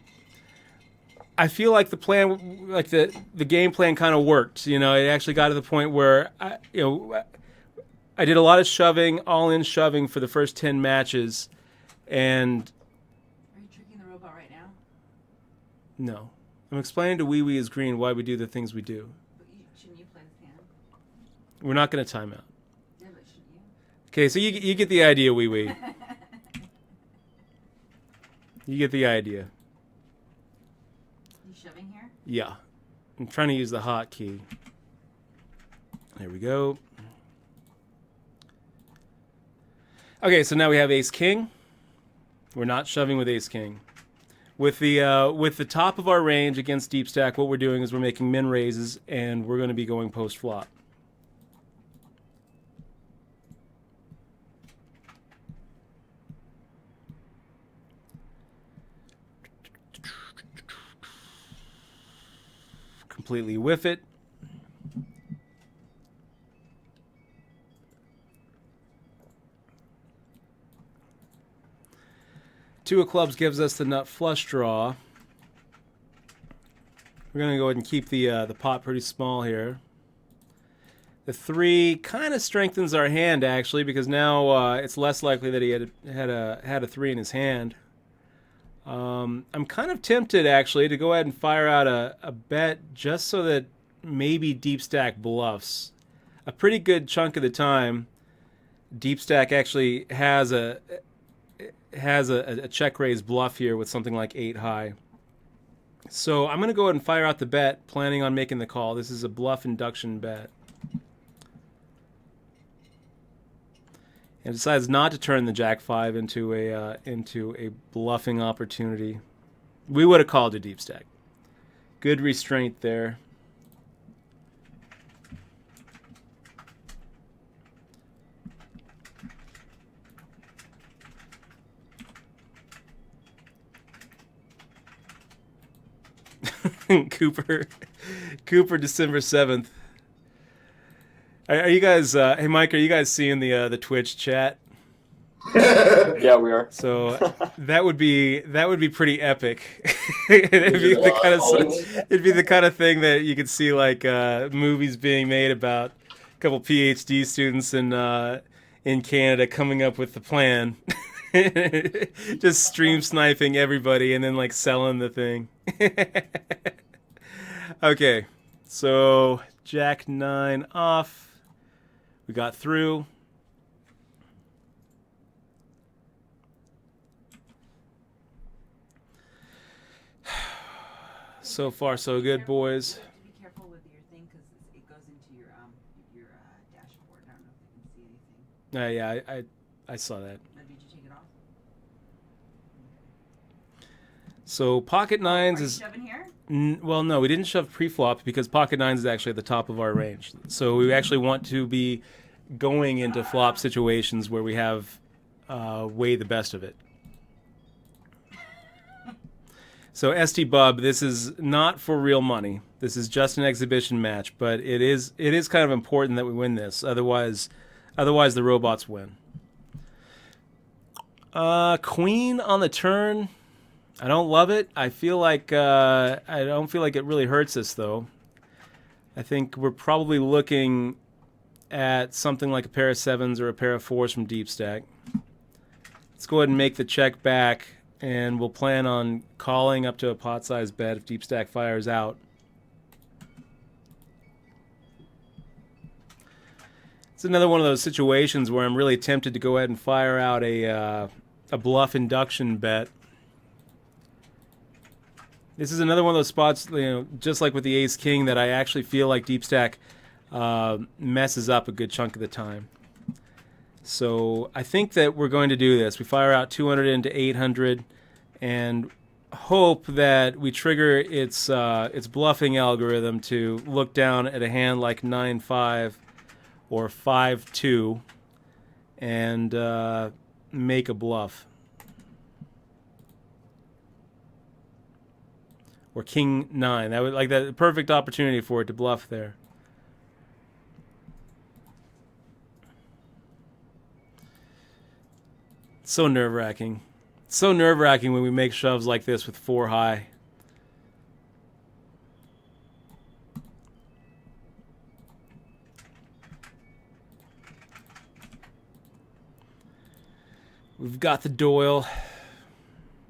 feel like the plan, like the game plan kind of worked. It actually got to the point where I did a lot of shoving, all-in shoving for the first 10 matches, and... Are you tricking the robot right now? No. I'm explaining to Wee Wee is Green why we do the things we do. But shouldn't you play this hand? We're not going to time out. Yeah, but shouldn't you? Okay, so you get the idea, Wee Wee. You get the idea. You shoving here? Yeah. I'm trying to use the hotkey. There we go. Okay, so now we have Ace King. We're not shoving with Ace King. With the top of our range against Deepstack, what we're doing is we're making min raises, and we're going to be going post flop. Completely whiff it. Two of clubs gives us the nut flush draw. We're going to go ahead and keep the pot pretty small here. The 3 kind of strengthens our hand, actually, because now it's less likely that he had a 3 in his hand. I'm kind of tempted, actually, to go ahead and fire out a bet just so that maybe Deepstack bluffs. A pretty good chunk of the time, Deepstack actually has a check raise bluff here with something like 8 high. So I'm going to go ahead and fire out the bet, planning on making the call. This is a bluff induction bet. And decides not to turn the Jack 5 into a bluffing opportunity. We would have called a Deepstack. Good restraint there. Cooper, December 7th. Are you guys? Hey, Mike, are you guys seeing the Twitch chat? Yeah, we are. So that would be pretty epic. It'd be the kind of thing that you could see like movies being made about a couple PhD students in Canada coming up with the plan. Just stream sniping everybody and then like selling the thing. Okay, so Jack 9 off. We got through. So far, so good, boys. You have to be careful with your thing because it goes into your dashboard. I don't know if you can see anything. Yeah, I saw that. Did you take it off? So pocket nines Are you is shoving here? well, no, we didn't shove pre-flop because pocket nines is actually at the top of our range. So we actually want to be going into flop situations where we have way the best of it. So ST Bub, this is not for real money. This is just an exhibition match, but it is kind of important that we win this. Otherwise the robots win. Queen on the turn. I don't love it. I feel like I don't feel like it really hurts us though. I think we're probably looking at something like a pair of sevens or a pair of fours from Deepstack. Let's go ahead and make the check back, and we'll plan on calling up to a pot-sized bet if Deepstack fires out. It's another one of those situations where I'm really tempted to go ahead and fire out a bluff induction bet. This is another one of those spots, just like with the ace-king, that I actually feel like Deepstack messes up a good chunk of the time. So I think that we're going to do this. We fire out 200 into 800 and hope that we trigger its bluffing algorithm to look down at a hand like 9-5 or 5-2 and make a bluff. Or King 9. That would like that perfect opportunity for it to bluff there. So nerve-wracking. So nerve-wracking when we make shoves like this with 4 high. We've got the Doyle.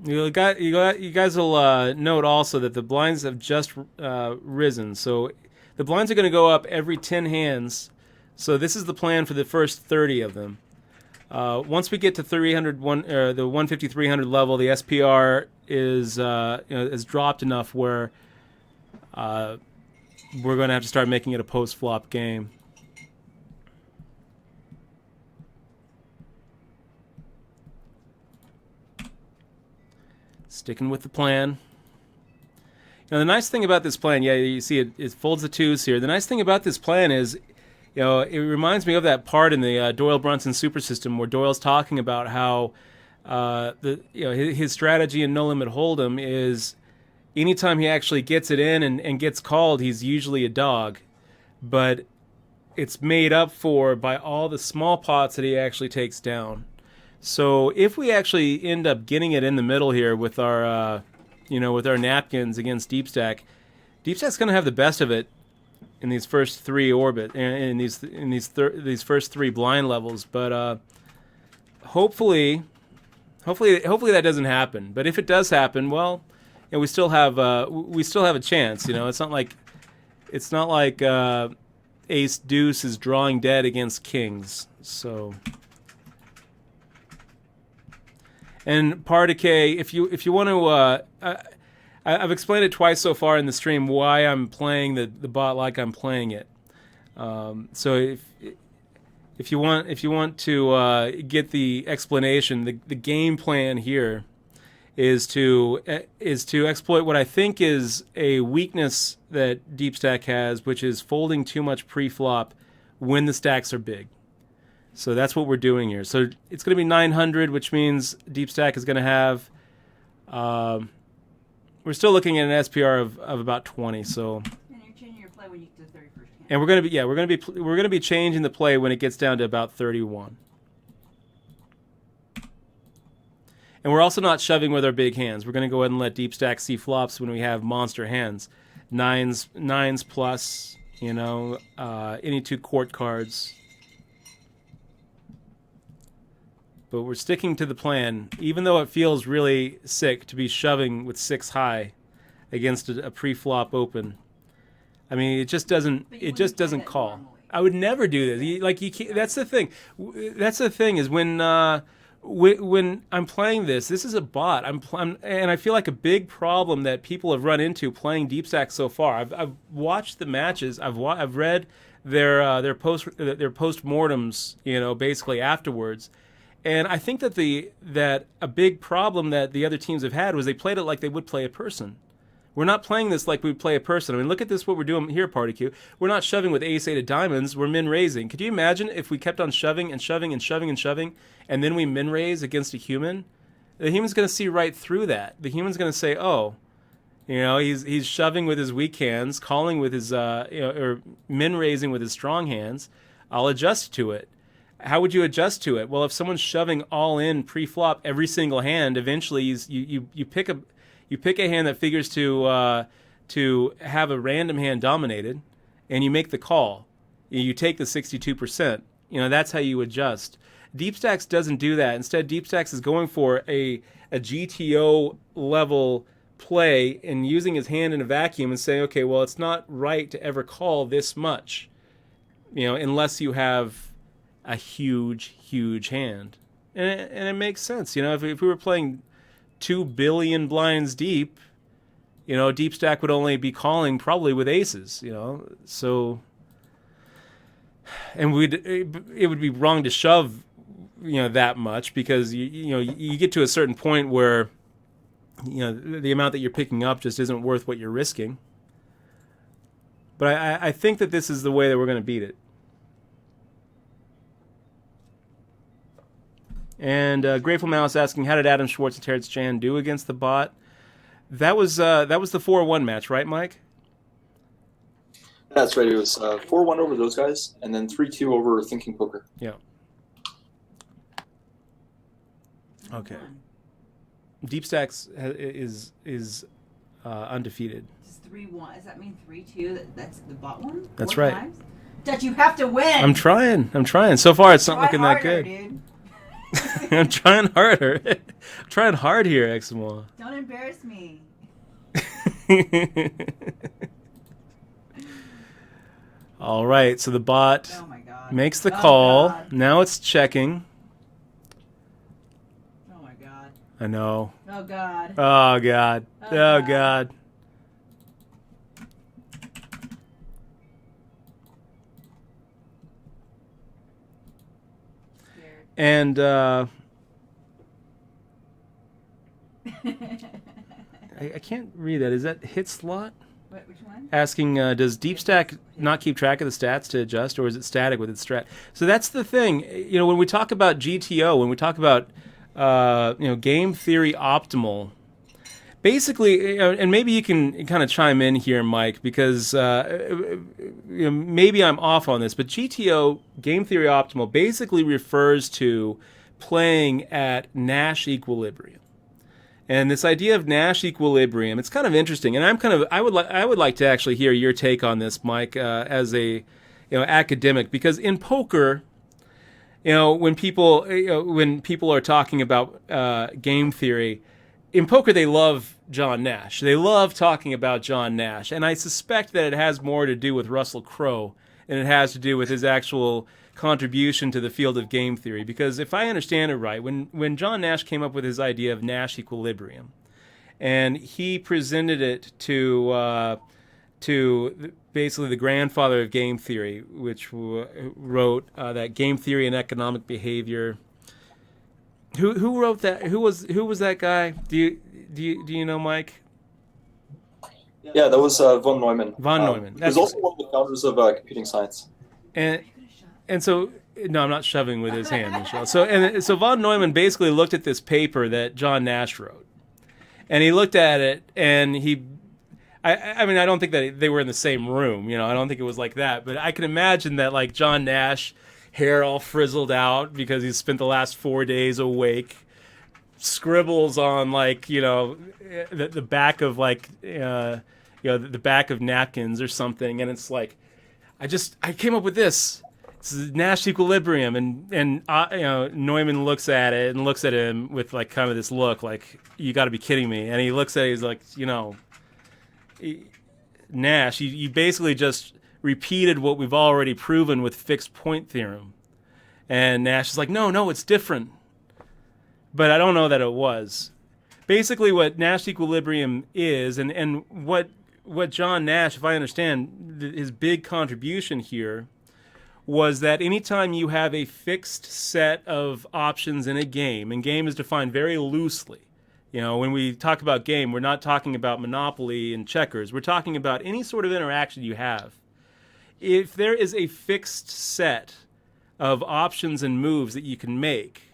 You guys will note also that the blinds have just risen. So the blinds are going to go up every 10 hands. So this is the plan for the first 30 of them. Once we get to 300, the 150-300 level, the SPR is dropped enough where we're going to have to start making it a post-flop game. Sticking with the plan. The nice thing about this plan, you see it folds the twos here. The nice thing about this plan is, it reminds me of that part in the Doyle Brunson Super System where Doyle's talking about how his strategy in No Limit Hold'em is anytime he actually gets it in and gets called, he's usually a dog. But it's made up for by all the small pots that he actually takes down. So if we actually end up getting it in the middle here with our, with our napkins against Deepstack's going to have the best of it in these first 3 in these first 3 blind levels. But hopefully Hopefully that doesn't happen. But if it does happen, well, you know, we still have a chance. You know, it's not like Ace Deuce is drawing dead against kings. So, and Particay, if you want to, I've explained it twice so far in the stream why I'm playing the bot like I'm playing it. So if you want to get the explanation, the game plan here is to exploit what I think is a weakness that Deepstack has, which is folding too much pre-flop when the stacks are big. So that's what we're doing here. So it's going to be 900, which means Deepstack is going to have. We're still looking at an SPR of about 20. So. And you're changing your play when you get to the 31st hand. And we're going to be changing the play when it gets down to about 31. And we're also not shoving with our big hands. We're going to go ahead and let Deepstack see flops when we have monster hands, nines plus, you know, any two court cards. But we're sticking to the plan, even though it feels really sick to be shoving with 6 high against a pre-flop open. I mean, it just doesn't. It just doesn't call. Normally. I would never do this. Like you can't, that's the thing. That's the thing is when I'm playing this. This is a bot. And I feel like a big problem that people have run into playing Deepstack so far. I've watched the matches. I've read their post-mortems. You know, basically afterwards. And I think that a big problem that the other teams have had was they played it like they would play a person. We're not playing this like we would play a person. I mean, look at this, what we're doing here, Party Q. We're not shoving with ace-8 of diamonds. We're min-raising. Could you imagine if we kept on shoving and shoving and shoving and shoving, and then we min-raise against a human? The human's going to see right through that. The human's going to say, oh, you know, he's shoving with his weak hands, calling with his, or min-raising with his strong hands. I'll adjust to it. How would you adjust to it? Well, if someone's shoving all in pre-flop every single hand, eventually you pick a hand that figures to have a random hand dominated, and you make the call. You take the 62%. You know, that's how you adjust. Deepstacks doesn't do that. Instead, Deepstacks is going for a GTO level play and using his hand in a vacuum and saying, okay, well, it's not right to ever call this much, you know, unless you have a huge hand. And it makes sense. You know, if we were playing 2 billion blinds deep, you know, Deepstack would only be calling probably with aces, you know. So, and it would be wrong to shove, you know, that much because you get to a certain point where, you know, the amount that you're picking up just isn't worth what you're risking. But I think that this is the way that we're going to beat it. And Grateful Mouse asking, how did Adam Schwartz and Terrence Chan do against the bot? That was the 4-1 match, right, Mike? That's right. It was 4-1 over those guys, and then 3-2 over Thinking Poker. Yeah. Okay. Deepstacks is undefeated. It's 3-1. Does that mean 3-2? That's the bot one? That's 4 right. times? Dutch, you have to win. I'm trying. So far, it's not Try looking harder, that good. Dude. I'm trying harder. I'm trying hard here, Exmo. Don't embarrass me. All right, so the bot Oh my god. makes the Oh call. God. Now it's checking. Oh my god. I know. Oh god. Oh god. Oh, Oh God. god. Scared. And I can't read that. Is that hit slot? What, which one? Asking, does Deepstack not keep track of the stats to adjust, or is it static with its strat? So that's the thing. You know, when we talk about GTO, when we talk about game theory optimal, basically, and maybe you can kind of chime in here, Mike, because maybe I'm off on this, but GTO, game theory optimal, basically refers to playing at Nash equilibrium. And this idea of Nash equilibrium, it's kind of interesting, and I would like to actually hear your take on this, Mike, as a academic, because in poker, When people are talking about game theory in poker, they love John Nash. They love talking about John Nash, and I suspect that it has more to do with Russell Crowe than it has to do with his actual contribution to the field of game theory. Because if I understand it right, when John Nash came up with his idea of Nash equilibrium, and he presented it to basically the grandfather of game theory, which wrote that Game Theory and Economic Behavior. Who wrote that? Who was that guy? Do you know, Mike? Yeah, that was von Neumann. Von Neumann. He was also one of the founders of computing science. And so no, I'm not shoving with his hand, Michelle. So von Neumann basically looked at this paper that John Nash wrote, and he looked at it, and I mean, I don't think that they were in the same room. I don't think it was like that. But I can imagine that, like, John Nash, hair all frizzled out because he's spent the last 4 days awake, scribbles on, like, the back of, like, the back of napkins or something. And it's like, I came up with this. It's Nash equilibrium. And Neumann looks at it and looks at him with, like, kind of this look like, you got to be kidding me. And he looks at it, he's like, Nash, you basically just repeated what we've already proven with fixed point theorem. And Nash is like, no, it's different. But I don't know that it was. Basically what Nash equilibrium is, and what John Nash, if I understand, his big contribution here was that anytime you have a fixed set of options in a game, and game is defined very loosely. When we talk about game, we're not talking about Monopoly and checkers. We're talking about any sort of interaction you have. If there is a fixed set of options and moves that you can make,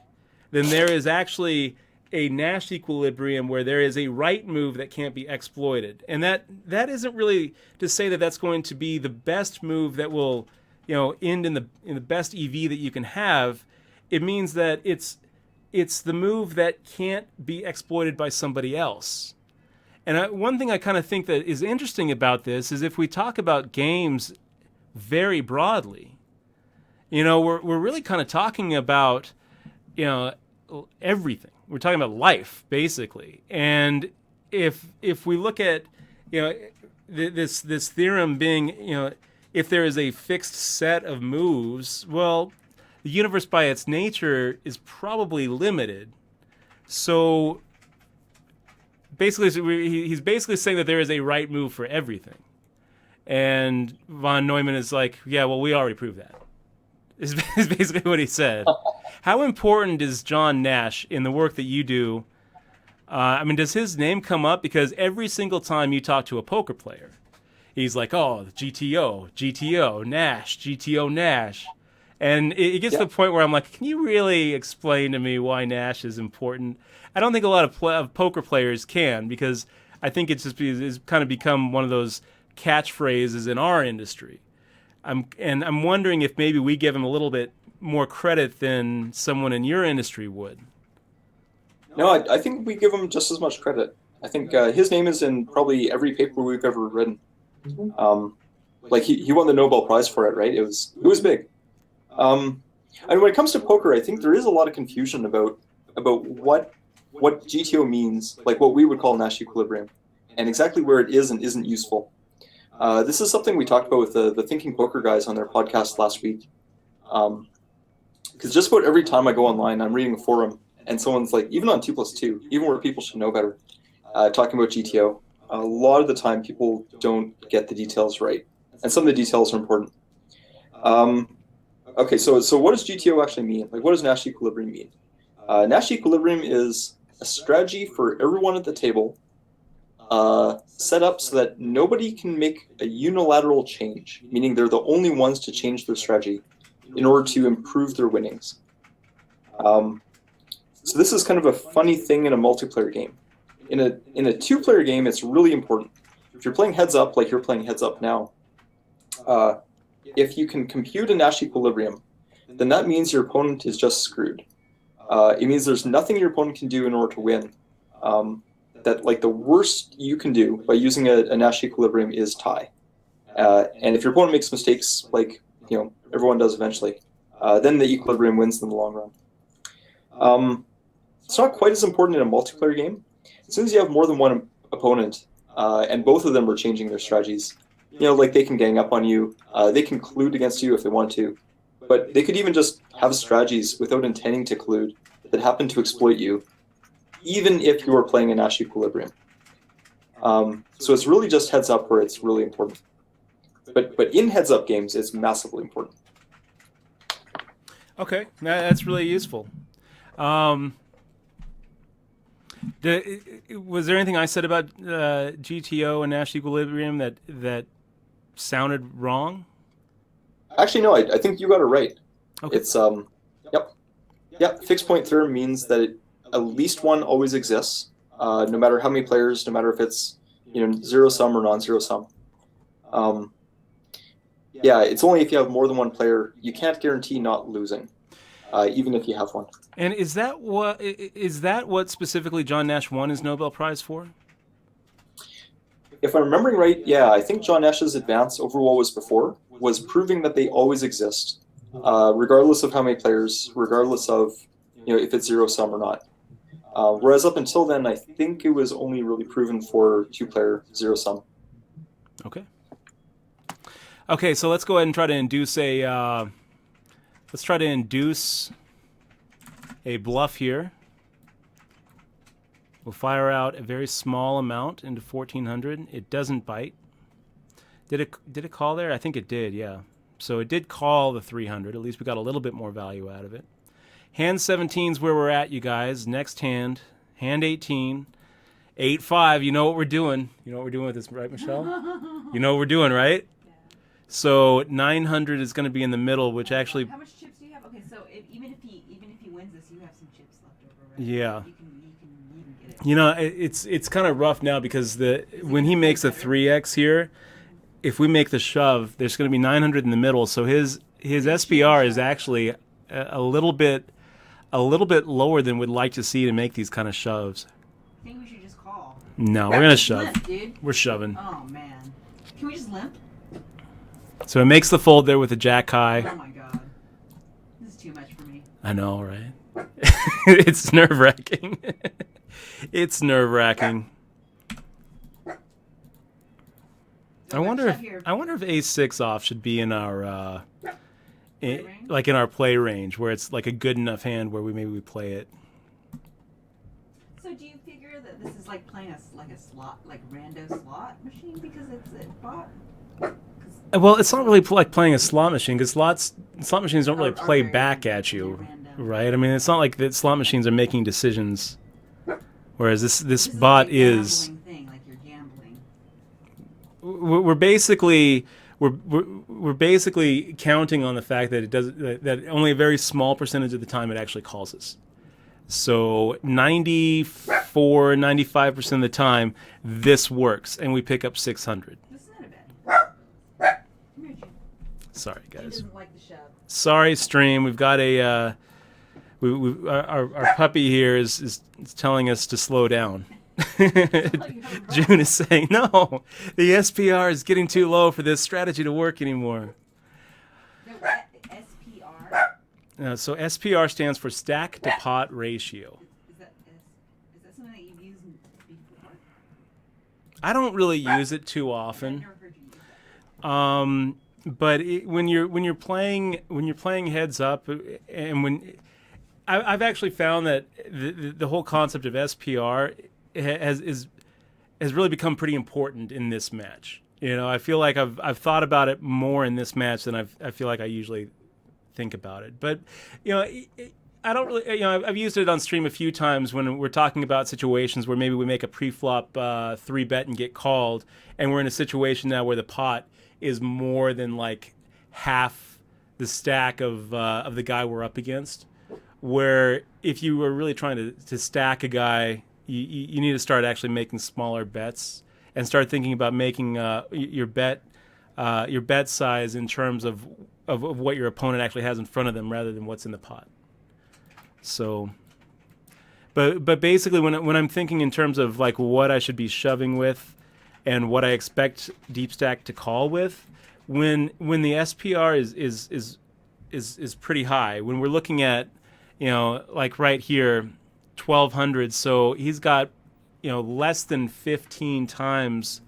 then there is actually a Nash equilibrium where there is a right move that can't be exploited. And that isn't really to say that that's going to be the best move that will, end in the best EV that you can have. It means that it's the move that can't be exploited by somebody else. And one thing I kind of think that is interesting about this is if we talk about games very broadly, we're really kind of talking about, everything. We're talking about life, basically. And if we look at, this theorem being, if there is a fixed set of moves, well, the universe by its nature is probably limited. So basically, he's basically saying that there is a right move for everything. And von Neumann is like, yeah, well, we already proved that. Is basically what he said. How important is John Nash in the work that you do? Does his name come up? Because every single time you talk to a poker player, he's like, oh, GTO, Nash, GTO, Nash. And it gets to the point where I'm like, can you really explain to me why Nash is important? I don't think a lot of poker players can, because I think it's kind of become one of those catchphrases in our industry. I'm wondering if maybe we give him a little bit more credit than someone in your industry would. No, I think we give him just as much credit. I think his name is in probably every paper we've ever written. Like he won the Nobel Prize for it, right? It was big. And when it comes to poker, I think there is a lot of confusion about what GTO means, like what we would call Nash equilibrium, and exactly where it is and isn't useful. This is something we talked about with the Thinking Poker guys on their podcast last week. Because just about every time I go online, I'm reading a forum, and someone's like, even on 2+2, even where people should know better, talking about GTO. A lot of the time, people don't get the details right, and some of the details are important. Okay, so what does GTO actually mean? Like, what does Nash equilibrium mean? Nash equilibrium is a strategy for everyone at the table, set up so that nobody can make a unilateral change, meaning they're the only ones to change their strategy in order to improve their winnings. So this is kind of a funny thing in a multiplayer game. In a two-player game, it's really important. If you're playing heads up, like you're playing heads up now, if you can compute a Nash equilibrium, then that means your opponent is just screwed. It means there's nothing your opponent can do in order to win. That like the worst you can do by using a Nash equilibrium is tie. And if your opponent makes mistakes, like everyone does eventually, then the equilibrium wins in the long run. It's not quite as important in a multiplayer game. As soon as you have more than one opponent, and both of them are changing their strategies, like they can gang up on you, they can collude against you if they want to, but they could even just have strategies without intending to collude that happen to exploit you, even if you are playing in Nash equilibrium. So it's really just heads up where it's really important. But in heads up games, it's massively important. Okay, that's really useful. Was there anything I said about GTO and Nash equilibrium that sounded wrong? Actually, no, I think you got it right. Okay. It's yep. Fixed point theorem means that at least one always exists, no matter how many players, no matter if it's zero sum or non-zero sum. Yeah, it's only if you have more than one player. You can't guarantee not losing, even if you have one. And is that what specifically John Nash won his Nobel Prize for? If I'm remembering right, yeah, I think John Nash's advance over what was before was proving that they always exist, regardless of how many players, regardless of if it's zero sum or not. Whereas up until then, I think it was only really proven for two-player zero sum. Okay. Okay, so let's go ahead and try to induce a bluff here. We'll fire out a very small amount into 1400. It doesn't bite. Did it call there? I think it did, yeah. So it did call the 300. At least we got a little bit more value out of it. Hand 17 is where we're at, you guys. Next hand 18. 8-5. You know what we're doing. You know what we're doing with this, right, Michelle? You know what we're doing, right? So 900 is going to be in the middle, which actually. How much chips do you have? Okay, so even if he wins this, you have some chips left over, right? Yeah. You can get it. It's kind of rough now because when he makes a 3x here, if we make the shove, there's going to be 900 in the middle. So his SPR is actually a little bit lower than we'd like to see to make these kind of shoves. I think we should just call. No, we're gonna shove. Limp, dude. We're shoving. Oh man, can we just limp? So it makes the fold there with the jack high. Oh my god, this is too much for me. I know, right? It's nerve-wracking. It's nerve-wracking. I wonder if A6 off should be in our in our play range, where it's like a good enough hand where we play it. So do you figure that this is like playing a slot, like rando slot machine because it's a bot? Well, it's not really like playing a slot machine because slot machines don't really play very back random, at you, random. right? I mean, it's not like that slot machines are making decisions, whereas this This bot like a is. gambling thing, like you're gambling. We're basically we're basically counting on the fact that that only a very small percentage of the time it actually calls us. So 95% of the time this works and we pick up 600. This is not a bad. Come here, Jim. Sorry He guys. doesn't like the shove. Sorry stream. We've got a our puppy here is telling us to slow down. June is saying, no, the SPR is getting too low for this strategy to work anymore. No, SPR. So SPR stands for stack to pot ratio. Is that something that you've used before? I don't really use it too I've often. never heard you use that. But when you're playing heads up, and when I've actually found that the whole concept of SPR has really become pretty important in this match. I feel like I've thought about it more in this match than I feel like I usually think about it. But I don't really. I've used it on stream a few times when we're talking about situations where maybe we make a pre-flop 3-bet and get called, and we're in a situation now where the pot is more than like half the stack of the guy we're up against. Where if you were really trying to stack a guy, you need to start actually making smaller bets and start thinking about making your bet size in terms of what your opponent actually has in front of them rather than what's in the pot. So, but basically when I'm thinking in terms of like what I should be shoving with and what I expect Deepstack to call with, when the SPR is is pretty high. When we're looking at, like right here, 1200. So he's got, less than 15 times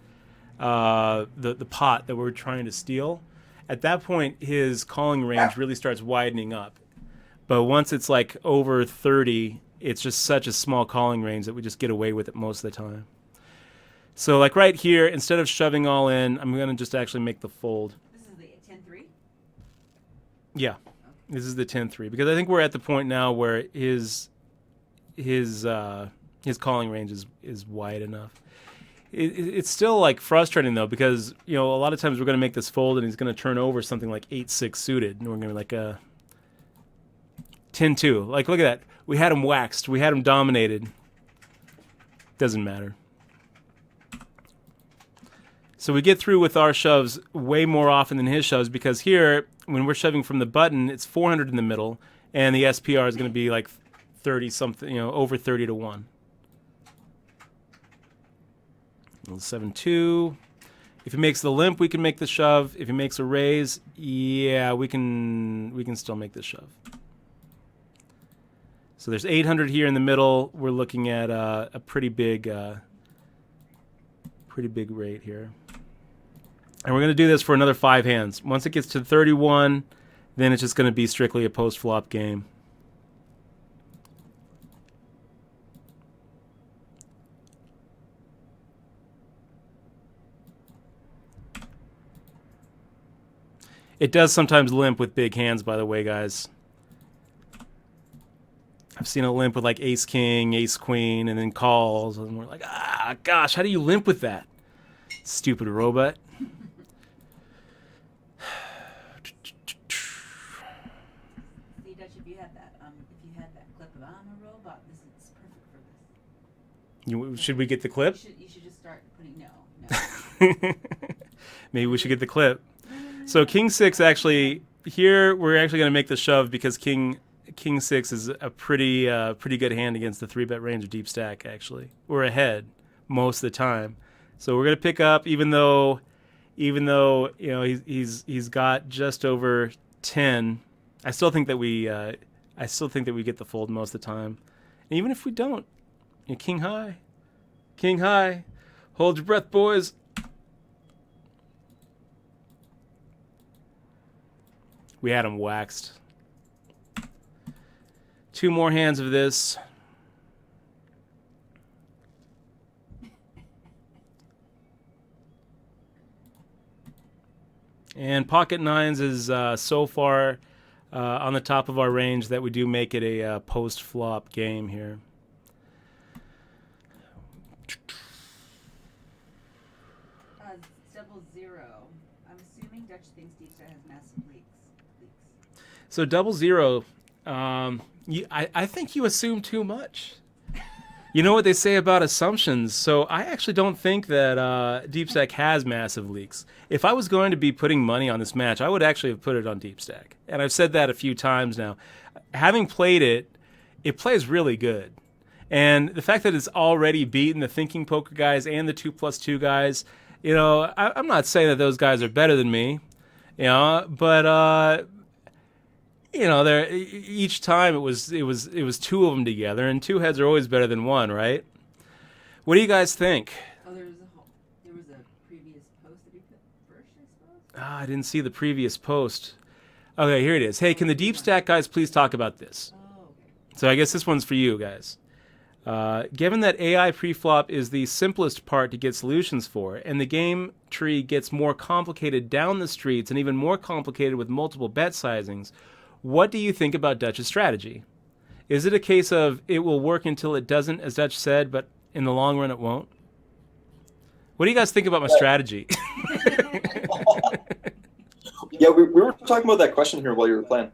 the pot that we're trying to steal. At that point, his calling range really starts widening up. But once it's like over 30, it's just such a small calling range that we just get away with it most of the time. So like right here, instead of shoving all in, I'm going to just actually make the fold. This is the 10-3? Yeah, this is the 10-3 because I think we're at the point now where his calling range is wide enough. It's still like frustrating though because a lot of times we're going to make this fold and he's going to turn over something like 8-6 suited and we're going to be like a 10-2. Like look at that, we had him waxed, we had him dominated. Doesn't matter. So we get through with our shoves way more often than his shoves because here when we're shoving from the button it's 400 in the middle and the SPR is going to be like 30 something, over 30 to 1. 7-2. If he makes the limp, we can make the shove. If he makes a raise, yeah, we can still make the shove. So there's 800 here in the middle. We're looking at a pretty big rate here. And we're going to do this for another 5 hands. Once it gets to 31, then it's just going to be strictly a post-flop game. It does sometimes limp with big hands, by the way, guys. I've seen it limp with like ace king, ace queen, and then calls, and we're like, gosh, how do you limp with that? Stupid robot. See, Dutch, if you had that clip of I'm a robot, this is perfect for this. Should we get the clip? You should just start putting no. Maybe we should get the clip. So King 6 actually, here we're actually going to make the shove because King 6 is a pretty good hand against the 3-bet range of deep stack, actually. We're ahead most of the time. So we're going to pick up even though he's got just over 10. I still think that we get the fold most of the time. And even if we don't, King high. Hold your breath, boys. We had him waxed. 2 more hands of this. And pocket nines is so far on the top of our range that we do make it a post-flop game here. Double zero. I'm assuming Dutch thinks Deepstack has massive leaks. So 00, I think you assume too much. You know what they say about assumptions. So I actually don't think that Deepstack has massive leaks. If I was going to be putting money on this match, I would actually have put it on Deepstack. And I've said that a few times now. Having played it, it plays really good. And the fact that it's already beaten the Thinking Poker guys and the 2+2 guys, I'm not saying that those guys are better than me, but there each time it was 2 of them together, and 2 heads are always better than 1, right? What do you guys think? Oh, there was a previous post that he put first, I suppose. I didn't see the previous post. Okay, here it is. Hey, can the Deepstack guys please talk about this? Oh, okay. So I guess this one's for you guys. Given that AI preflop is the simplest part to get solutions for, and the game tree gets more complicated down the streets and even more complicated with multiple bet sizings, what do you think about Dutch's strategy? Is it a case of it will work until it doesn't, as Dutch said, but in the long run it won't? What do you guys think about my strategy? Yeah, we were talking about that question here while you were playing.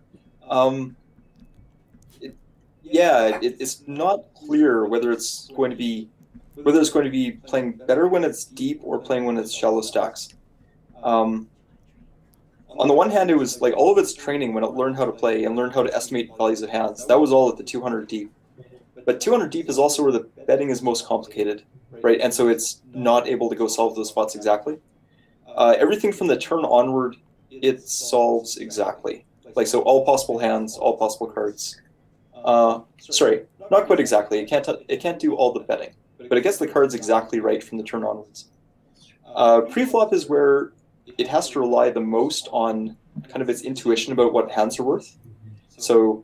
It's not clear whether it's going to be playing better when it's deep or playing when it's shallow stacks. On the one hand, it was like all of its training when it learned how to play and learned how to estimate values of hands. That was all at the 200 deep. But 200 deep is also where the betting is most complicated, right? And so it's not able to go solve those spots exactly. Everything from the turn onward, it solves exactly. Like, so all possible hands, all possible cards. Sorry, not quite exactly. It can't do all the betting, but it gets the cards exactly right from the turn onwards. Pre-flop is where it has to rely the most on kind of its intuition about what hands are worth. So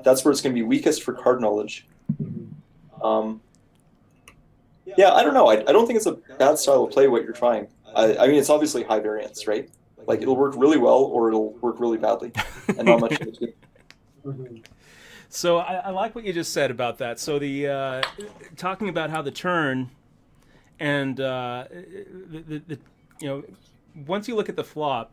that's where it's going to be weakest for card knowledge. Yeah, I don't know. I don't think it's a bad style of play what you're trying. I mean, it's obviously high variance, right? Like, it'll work really well or it'll work really badly, and not much in between. So I like what you just said about that. So the talking about how the turn and you know, once you look at the flop,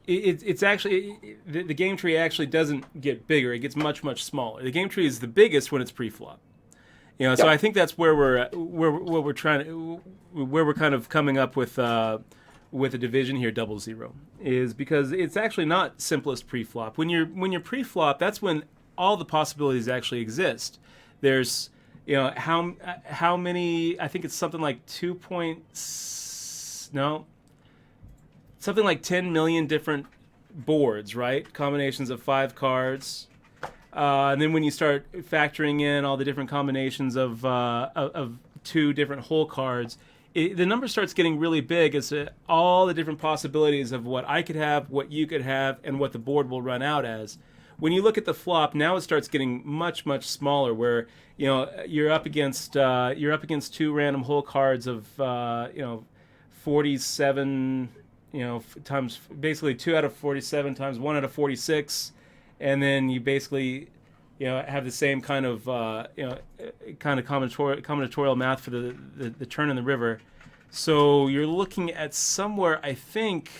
it's actually the game tree actually doesn't get bigger. It gets much smaller. The game tree is the biggest when it's pre-flop. You know, so I think that's where we're kind of coming up with a division here, 00, is because it's actually not simplest pre-flop. When you're pre-flop, that's when all the possibilities actually exist. There's, you know, how many? I think it's something like something like 10 million different boards, right? Combinations of 5 cards. And then when you start factoring in all the different combinations of 2 different hole cards, the number starts getting really big as to all the different possibilities of what I could have, what you could have, and what the board will run out as. When you look at the flop, now it starts getting much smaller, where, you know, you're up against 2 random hole cards of 47, you know, times basically 2 out of 47 times 1 out of 46. And then you basically, you know, have the same kind of combinatorial math for the turn in the river. So you're looking at somewhere, I think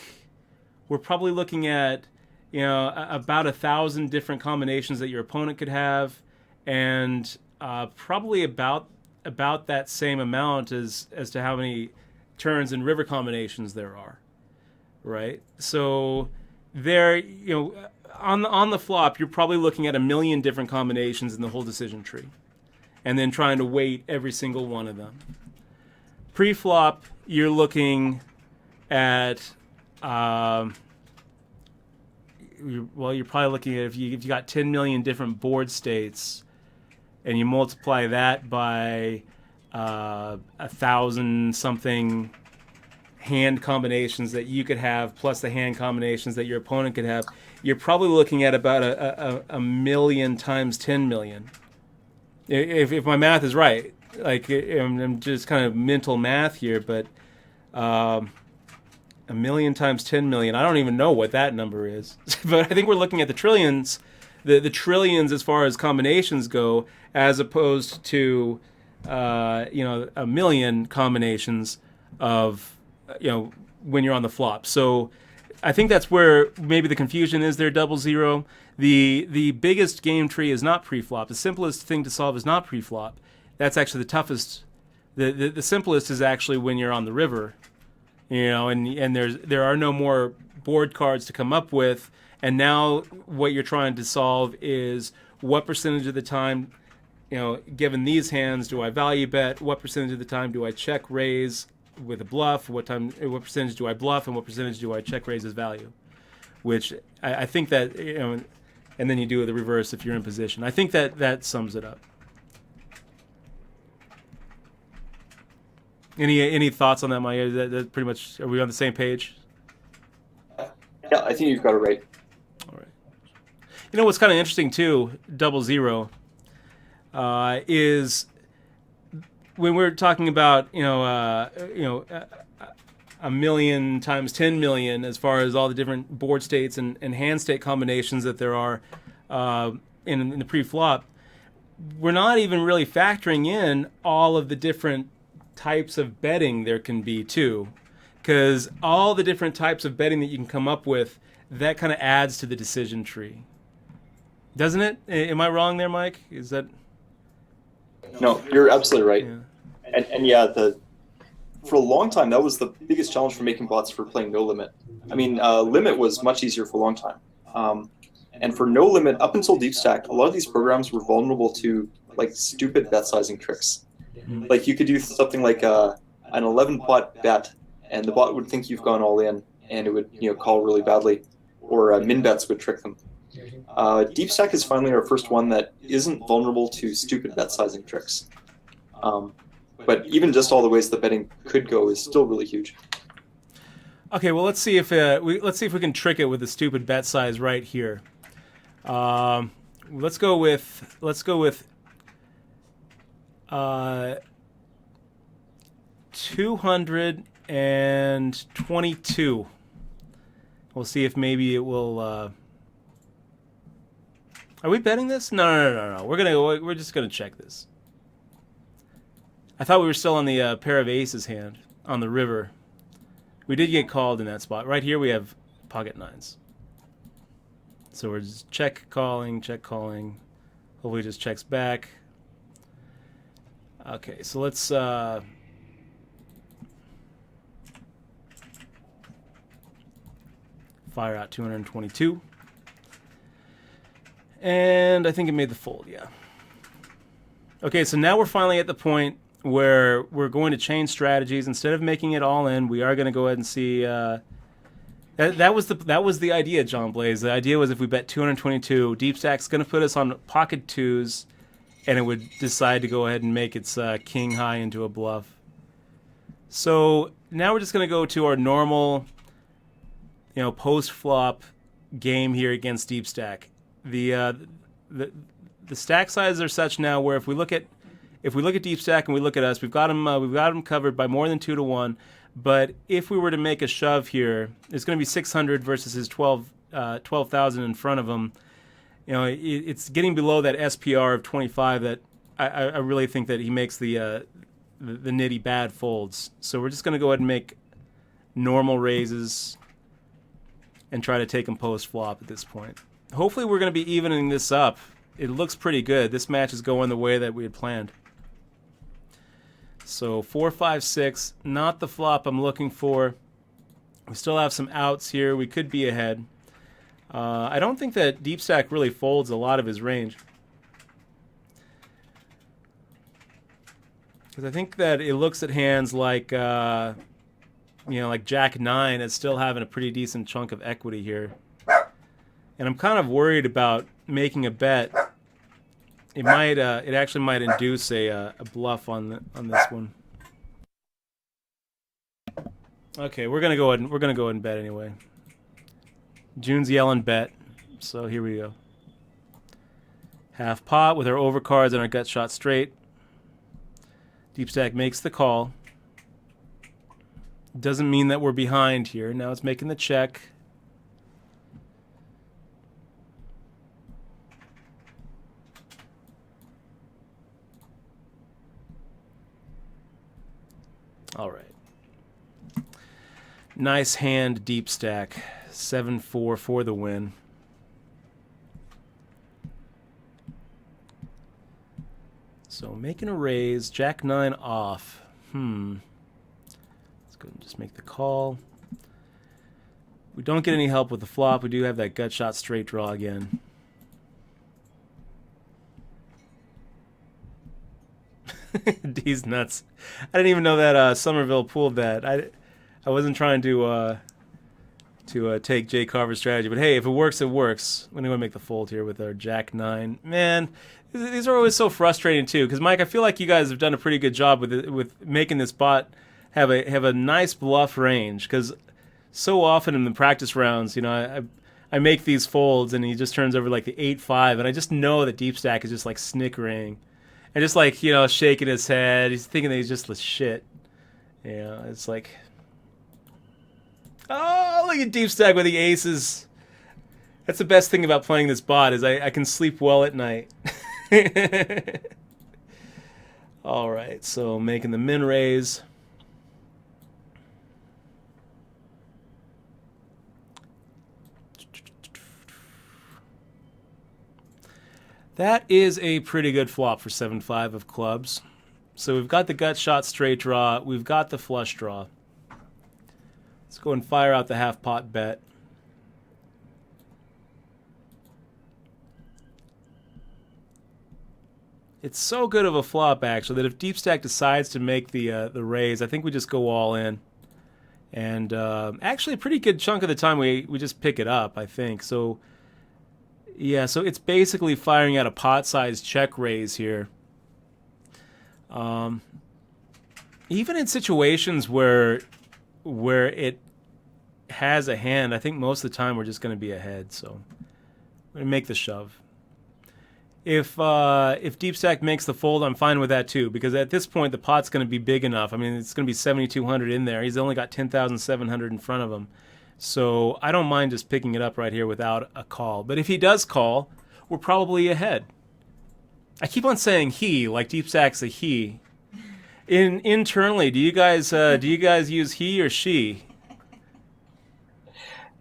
we're probably looking at, you know, about 1,000 different combinations that your opponent could have, and probably about that same amount as to how many turns and river combinations there are, right? So there, you know, on the flop, you're probably looking at 1 million different combinations in the whole decision tree, and then trying to weight every single one of them. Pre-flop, you're looking at, you're probably looking at if you got 10 million different board states, and you multiply that by 1,000 something hand combinations that you could have, plus the hand combinations that your opponent could have, you're probably looking at about a million times 10 million. If my math is right, like, I'm just kind of mental math here, but 1 million times 10 million, I don't even know what that number is. But I think we're looking at the trillions, the trillions as far as combinations go, as opposed to 1 million combinations of, you know, when you're on the flop. So I think that's where maybe the confusion is there, 00. The biggest game tree is not pre-flop. The simplest thing to solve is not pre-flop. That's actually the toughest. The simplest is actually when you're on the river, you know, and there are no more board cards to come up with. And now what you're trying to solve is what percentage of the time, you know, given these hands, do I value bet? What percentage of the time do I check raise with a bluff? What percentage do I bluff, and what percentage do I check raise as value? Which I think that, you know, and then you do the reverse if you're in position. I think that sums it up. Any thoughts on that, Maya? That pretty much, are we on the same page? Yeah, I think you've got it right. All right. You know what's kind of interesting too, 00, is when we're talking about, you know, 1 million times 10 million as far as all the different board states and hand state combinations that there are in the pre-flop, we're not even really factoring in all of the different types of betting there can be too, because all the different types of betting that you can come up with, that kind of adds to the decision tree, doesn't it? Am I wrong there, Mike? Is that? No, you're absolutely right. Yeah. And yeah, for a long time, that was the biggest challenge for making bots for playing no limit. I mean, limit was much easier for a long time. And for no limit, up until Deepstack, a lot of these programs were vulnerable to like stupid bet sizing tricks. Like, you could do something like an 11 pot bet, and the bot would think you've gone all in, and it would, you know, call really badly. or min bets would trick them. Deep Stack is finally our first one that isn't vulnerable to stupid bet sizing tricks. But even just all the ways the betting could go is still really huge. Okay, well let's see if we can trick it with the stupid bet size right here. Let's go with 222. We'll see if maybe it will. Are we betting this? No. We're just gonna check this. I thought we were still on the pair of aces hand on the river. We did get called in that spot. Right here we have pocket nines. So we're just check calling. Hopefully it just checks back. Okay, so let's fire out 222. And I think it made the fold, yeah. Okay, so now we're finally at the point where we're going to change strategies. Instead of making it all in, we are going to go ahead and see. That was the idea, John Blaze. The idea was if we bet 222, Deep Stack's going to put us on pocket twos, and it would decide to go ahead and make its king high into a bluff. So now we're just going to go to our normal, post flop game here against Deep Stack. The stack sizes are such now where if we look at Deep Stack and we look at us, we've got them covered by more than 2-1. But if we were to make a shove here, it's going to be 600 versus his 12,000 in front of him. It's getting below that SPR of 25 that I really think that he makes the nitty bad folds. So we're just going to go ahead and make normal raises and try to take him post flop at this point. Hopefully we're going to be evening this up. It looks pretty good. This match is going the way that we had planned. So 4, 5, 6, not the flop I'm looking for. We still have some outs here. We could be ahead. I don't think that Deep Stack really folds a lot of his range. Because I think that it looks at hands like, like Jack 9 as still having a pretty decent chunk of equity here. And I'm kind of worried about making a bet. It actually might induce a bluff on this one. Okay, we're gonna go ahead and bet anyway. June's yelling bet, so here we go. Half pot with our overcards and our gut shot straight. Deep Stack makes the call. Doesn't mean that we're behind here. Now it's making the check. All right. Nice hand, Deep Stack. 7-4 for the win. So making a raise. Jack 9 off. Let's go and just make the call. We don't get any help with the flop. We do have that gut shot straight draw again. D's nuts. I didn't even know that Somerville pulled that. I wasn't trying to take Jay Carver's strategy, but hey, if it works, it works. We're gonna make the fold here with our Jack 9. Man, these are always so frustrating too. Because Mike, I feel like you guys have done a pretty good job with making this bot have a nice bluff range. Because so often in the practice rounds, I make these folds and he just turns over like the 8-5, and I just know that Deep Stack is just like snickering. And just like, shaking his head. He's thinking that he's just the shit. It's like... Oh, look at Deep Stack with the aces. That's the best thing about playing this bot is I can sleep well at night. All right, so making the min raise. That is a pretty good flop for 7-5 of clubs. So we've got the gut shot straight draw. We've got the flush draw. Let's go and fire out the half pot bet. It's so good of a flop, actually, that if Deep Stack decides to make the raise, I think we just go all in. And actually a pretty good chunk of the time we just pick it up, I think. So yeah, so it's basically firing out a pot-sized check raise here. Even in situations where it has a hand, I think most of the time we're just going to be ahead. So I'm going to make the shove. If Deepstack makes the fold, I'm fine with that too, because at this point the pot's going to be big enough. I mean, it's going to be 7,200 in there. He's only got 10,700 in front of him. So I don't mind just picking it up right here without a call. But if he does call, we're probably ahead. I keep on saying he, like Deepstack's a he. Internally, do you guys use he or she?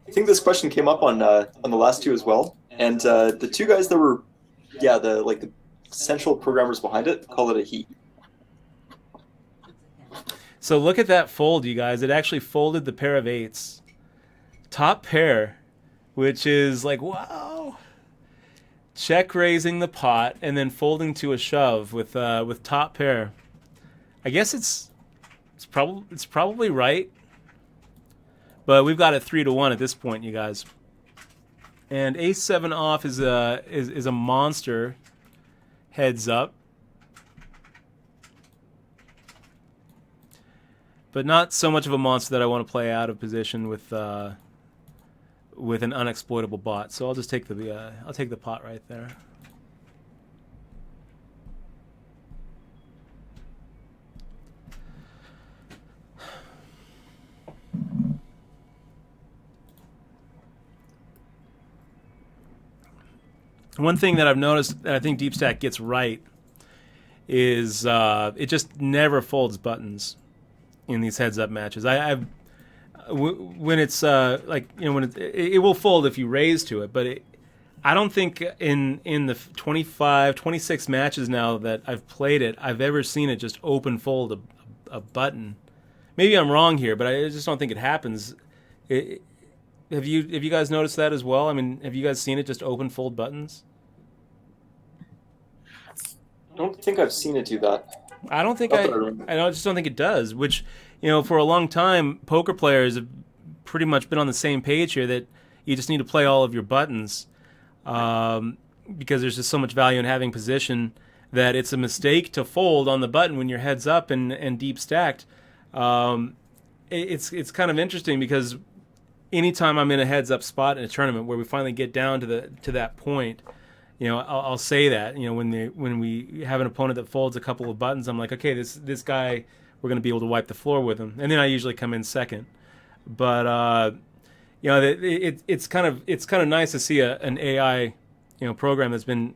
I think this question came up on the last two as well, and the two guys that were, the central programmers behind it call it a he. So look at that fold, you guys. It actually folded the pair of eights. Top pair, which is like, wow. Check raising the pot and then folding to a shove with top pair. I guess it's probably right. But we've got it 3-1 at this point, you guys. And ace-7 off is a monster heads up. But not so much of a monster that I want to play out of position with an unexploitable bot. So I'll just take the pot right there. One thing that I've noticed that I think Deepstack gets right is it just never folds buttons in these heads-up matches. When it's when it will fold if you raise to it, but I don't think in the 25, 26 matches now that I've played it, I've ever seen it just open fold a button. Maybe I'm wrong here, but I just don't think it happens. Have you guys noticed that as well? I mean, have you guys seen it just open fold buttons? I don't think I've seen it do that. I don't think Not that I remember. I just don't think it does. Which, for a long time, poker players have pretty much been on the same page here that you just need to play all of your buttons, because there's just so much value in having position that it's a mistake to fold on the button when your head's up and deep stacked. It's kind of interesting because anytime I'm in a heads up spot in a tournament where we finally get down to that point, I'll say that when we have an opponent that folds a couple of buttons, I'm like, okay, this guy, we're going to be able to wipe the floor with him, and then I usually come in second. But it's kind of nice to see an AI program that's been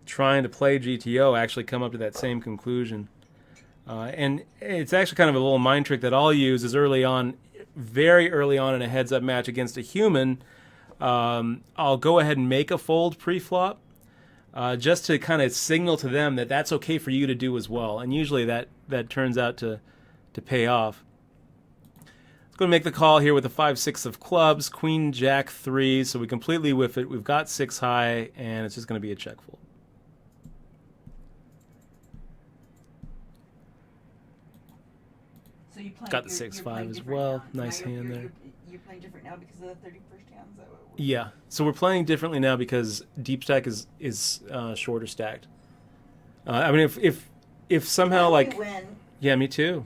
trying to play GTO actually come up to that same conclusion. And it's actually kind of a little mind trick that I'll use is very early on in a heads-up match against a human, I'll go ahead and make a fold pre-flop, just to kind of signal to them that that's okay for you to do as well. And usually that turns out to pay off. Let's go and make the call here with the 5-6 of clubs, Queen Jack 3, so we completely whiff it. We've got 6 high, and it's just going to be a check fold. So you Got the 6-5 as well. Nice hand there. You're playing different now because of the 31st hand. Is that what Yeah, so we're playing differently now because Deepstack is shorter stacked. I mean, if somehow we like win. yeah, me too.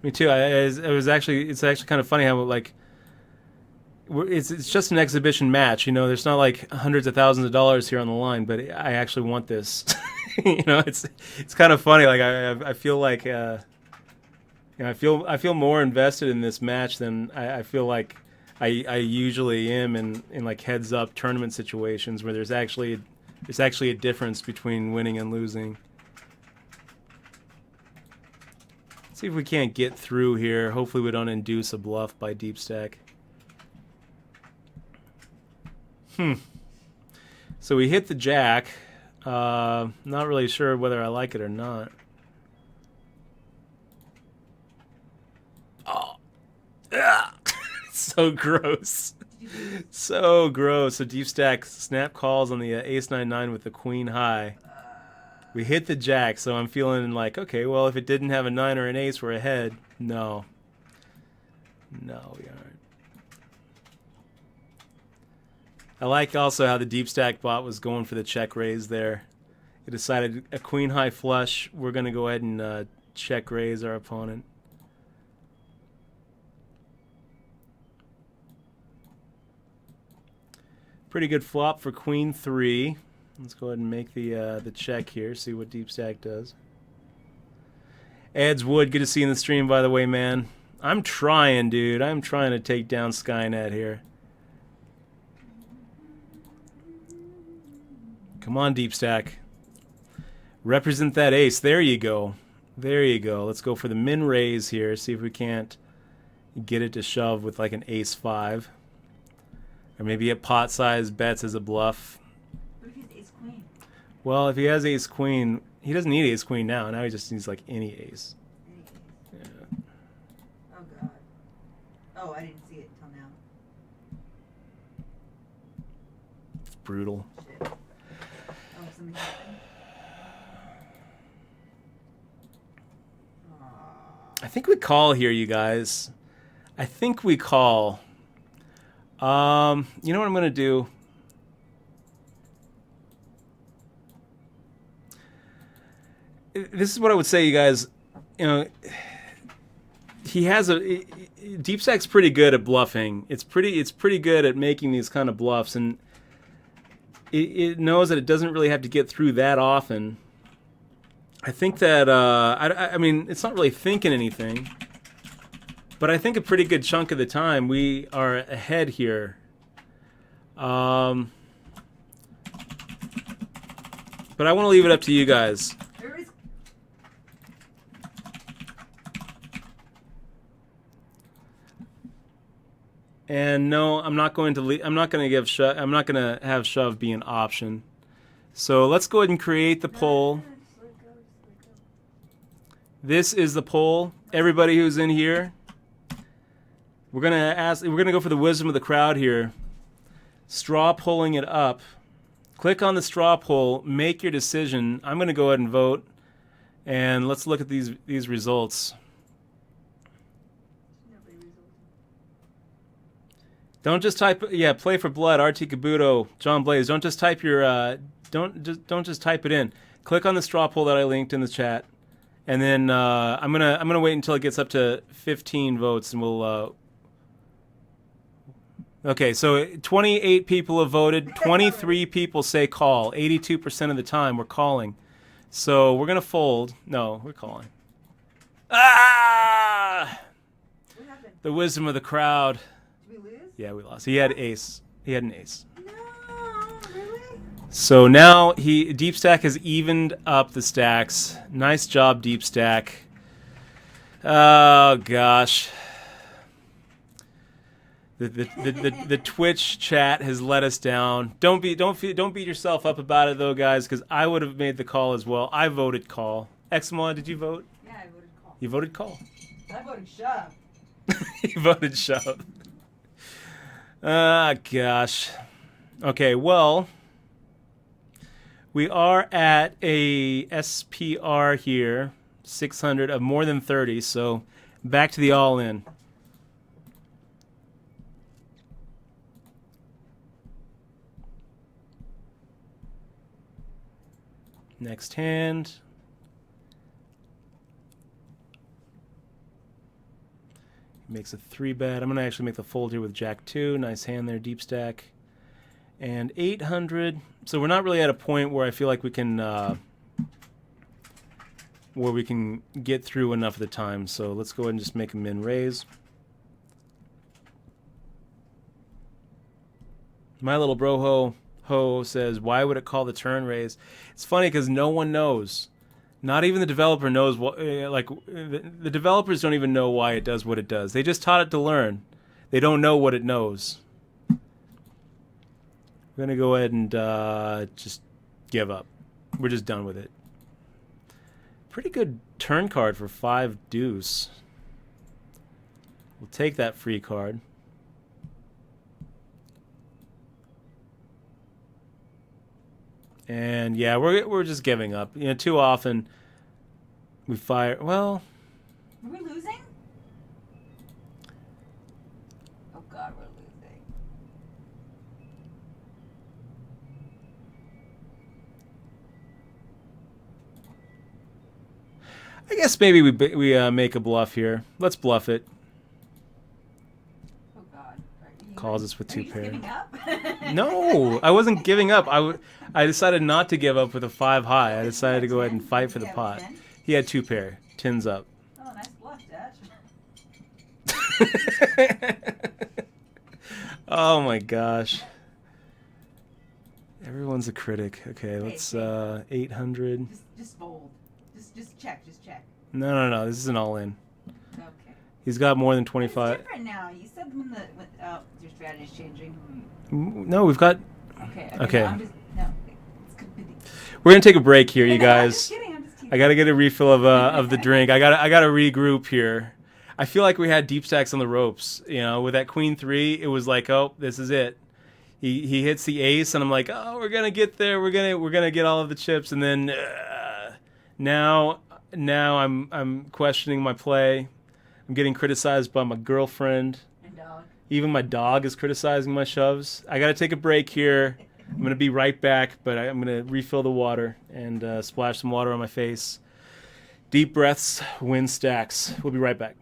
It's actually kind of funny how it's just an exhibition match. There's not like hundreds of thousands of dollars here on the line, but I actually want this. It's kind of funny. Like I feel like I feel more invested in this match than I feel like I usually am in like heads up tournament situations where there's actually a difference between winning and losing. See if we can't get through here. Hopefully we don't induce a bluff by Deepstack. So we hit the jack. Not really sure whether I like it or not. Oh. So gross. So gross. So Deepstack snap calls on the ace 9-9 with the queen high. We hit the jack, so I'm feeling like, okay, well, if it didn't have a 9 or an ace, we're ahead. No. No, we aren't. I like also how the deep stack bot was going for the check raise there. It decided a queen high flush. We're going to go ahead and check raise our opponent. Pretty good flop for queen 3. Let's go ahead and make the check here, see what deep stack does. Eds Wood, good to see you in the stream, by the way, man. I'm trying, dude. I'm trying to take down Skynet here. Come on, deep stack. Represent that ace. There you go. There you go. Let's go for the min raise here. See if we can't get it to shove with like an ace 5. Or maybe a pot size bets as a bluff. What if he's ace queen? Well, if he has ace queen, he doesn't need ace queen now. Now he just needs like any ace. Any ace. Yeah. Oh god. Oh, I didn't see it until now. It's brutal. Shit. Oh, something happened. I think we call here, you guys. I think we call. You know what I'm gonna do? This is what I would say, you guys. You know, he has a deep stack's pretty good at bluffing. It's pretty good at making these kind of bluffs, and it knows that it doesn't really have to get through that often. I think that I mean, it's not really thinking anything, but I think a pretty good chunk of the time we are ahead here. But I want to leave it up to you guys. And no, I'm not going to I'm not going to have shove be an option. So let's go ahead and create the poll. This is the poll. Everybody who's in here, we're gonna go for the wisdom of the crowd here. Straw polling it up. Click on the straw poll, make your decision. I'm gonna go ahead and vote, and let's look at these results. Don't just type play for blood, RT Kabuto, John Blaze. Don't just type your don't just type it in. Click on the straw poll that I linked in the chat. And then I'm gonna wait until it gets up to 15 votes, and we'll. Okay, so 28 people have voted. 23 people say call. 82% of the time we're calling. So we're gonna fold. No, we're calling. Ah! What happened? The wisdom of the crowd. Did we lose? Yeah, we lost. He had ace. He had an ace. No, really? So now Deep Stack has evened up the stacks. Nice job, Deep Stack. Oh gosh. The Twitch chat has let us down. Don't beat yourself up about it though, guys, because I would have made the call as well. I voted call. Exmoa, did you vote? Yeah, I voted call. You voted call. I voted shove. You voted shove. Ah, gosh. Okay, well. We are at a SPR here, 600 of more than 30, so back to the all-in. Next hand. Makes a 3-bet. I'm going to actually make the fold here with Jack 2. Nice hand there, deep stack. And 800. So we're not really at a point where I feel like we can get through enough of the time. So let's go ahead and just make a min raise. My little bro ho says, why would it call the turn raise? It's funny because no one knows. Not even the developer knows what. The developers don't even know why it does what it does. They just taught it to learn. They don't know what it knows. We're going to go ahead and just give up. We're just done with it. Pretty good turn card for 5 deuce. We'll take that free card. And yeah, we're just giving up. You know, too often we fire. Well, Are we losing? I guess maybe we make a bluff here. Let's bluff it. Oh God. Calls us with two Are you pair. giving up? No, I wasn't giving up. I decided not to give up with a 5 high. I decided to go ahead and fight for the Yeah, pot. 10. He had 2 pair. 10's up. Oh, nice bluff, Dutch. Oh my gosh. Everyone's a critic. Okay, let's 800. Just fold. Just check. Just check. No. This is an all-in. Okay. He's got more than It's 25. different now. You said your strategy's changing. No, we've got. Okay. Okay. No, I'm just it's good. We're gonna take a break here, you I'm guys. just kidding. I'm just teasing. I gotta get a refill of the drink. I gotta regroup here. I feel like we had deep stacks on the ropes. You know, with that Queen 3, it was like, oh, this is it. He hits the ace, and I'm like, oh, we're gonna get there. We're gonna get all of the chips, and then now I'm questioning my play. I'm getting criticized by my girlfriend. And dog. Even my dog is criticizing my shoves. I gotta take a break here. I'm gonna be right back, but I'm gonna refill the water and splash some water on my face. Deep breaths, win stacks. We'll be right back.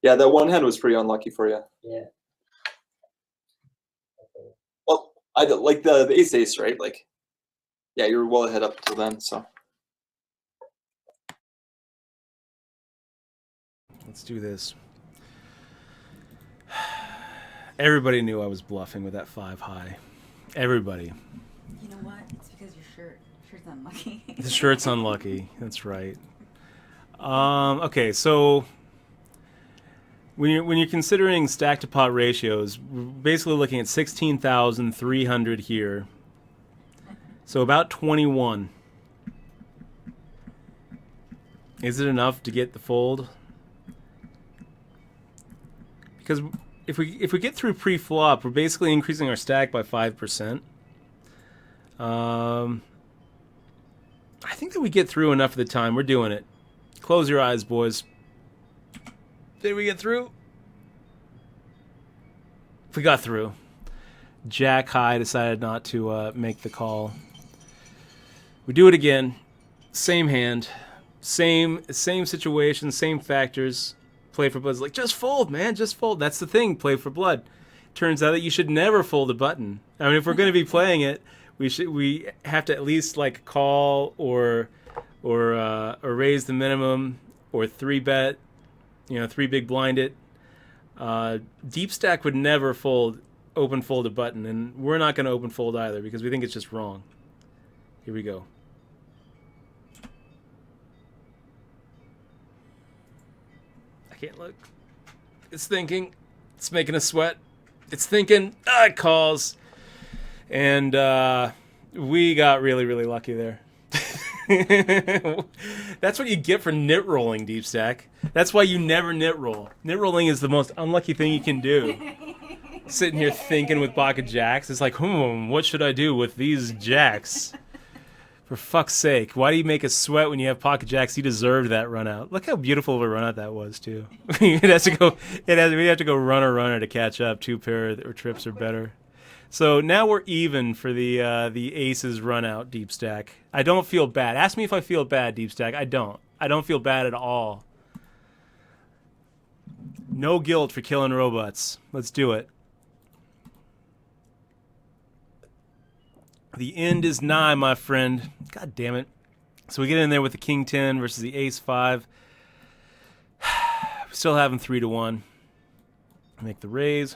Yeah, that one hand was pretty unlucky for you. Yeah. Well, I like the ace ace, right? Like, yeah, you were well ahead up until then. So Let's do this. Everybody knew I was bluffing with that 5 high. Everybody. You know what? It's because shirt's unlucky. The shirt's unlucky. That's right. Okay, so when you're considering stack to pot ratios, we're basically looking at 16,300 here. So about 21. Is it enough to get the fold? Because if we get through pre-flop, we're basically increasing our stack by 5%. I think that we get through enough of the time. We're doing it. Close your eyes, boys. Did we get through? We got through. Jack high decided not to make the call. We do it again. Same hand. Same situation, same factors. Play for blood's like, just fold, man, just fold. That's the thing, play for blood. Turns out that you should never fold a button. I mean, if we're going to be playing it, we have to at least like call or raise the minimum or 3-bet, 3 big blind it. Deep stack would never open fold a button, and we're not going to open fold either because we think it's just wrong. Here we go. I can't look. It's thinking. It's making us sweat. It's thinking. It calls. And we got really, really lucky there. That's what you get for nit rolling, Deep Stack. That's why you never nit roll. Nit rolling is the most unlucky thing you can do. Sitting here thinking with pocket jacks. It's like, what should I do with these jacks? For fuck's sake, why do you make us sweat when you have pocket jacks? You deserved that run out. Look how beautiful of a run out that was, too. We have to go runner to catch up. 2 pair or trips are better. So now we're even for the aces run out, Deep Stack. I don't feel bad. Ask me if I feel bad, Deep Stack. I don't. I don't feel bad at all. No guilt for killing robots. Let's do it. The end is nigh, my friend. God damn it. So we get in there with the King 10 versus the Ace 5. We still have him 3-1. Make the raise.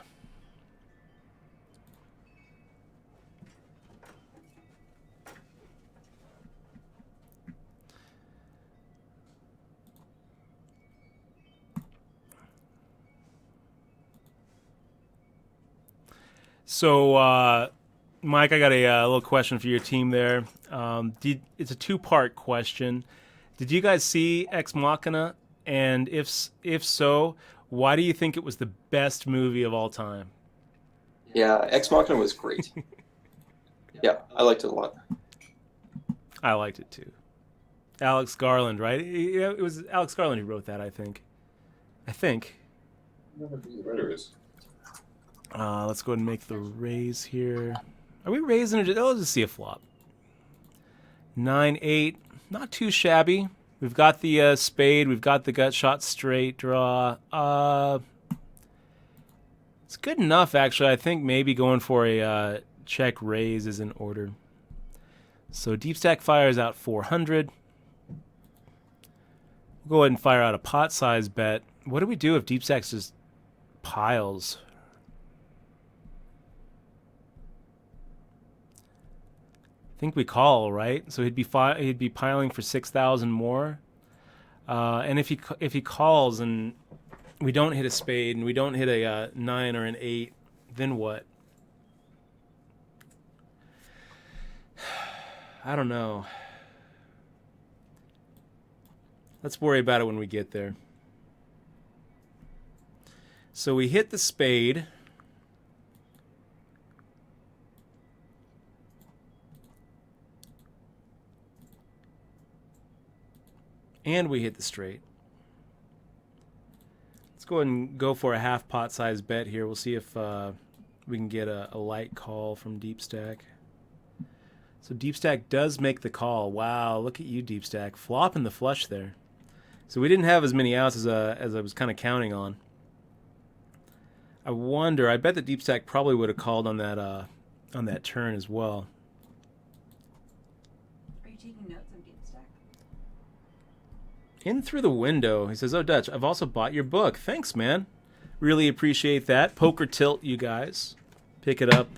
So, Mike, I got a little question for your team there. It's a two-part question. Did you guys see Ex Machina? And if so, why do you think it was the best movie of all time? Yeah, Ex Machina was great. Yeah, I liked it a lot. I liked it too. Alex Garland, right? Yeah, it was Alex Garland who wrote that, I think. I think. Writers. Let's go ahead and make the raise here. Are we raising it? Oh, let's just see a flop. 9-8, not too shabby. We've got the spade. We've got the gut shot straight draw. It's good enough, actually. I think maybe going for a check raise is in order. So Deepstack fires out 400. We'll go ahead and fire out a pot size bet. What do we do if Deepstack just piles? I think we call, right? So he'd be piling for 6,000 more. And if he calls and we don't hit a spade and we don't hit a 9 or an 8, then what? I don't know. Let's worry about it when we get there. So we hit the spade. And we hit the straight. Let's go ahead and go for a half pot size bet here. We'll see if we can get a light call from Deepstack. So Deepstack does make the call. Wow, look at you, Deepstack. Flopping the flush there. So we didn't have as many outs as I was kind of counting on. I wonder, I bet that Deepstack probably would have called on that turn as well. Are you taking notes on Deepstack? In through the window. He says, "Oh, Dutch, I've also bought your book. Thanks, man. Really appreciate that. Poker Tilt, you guys. Pick it up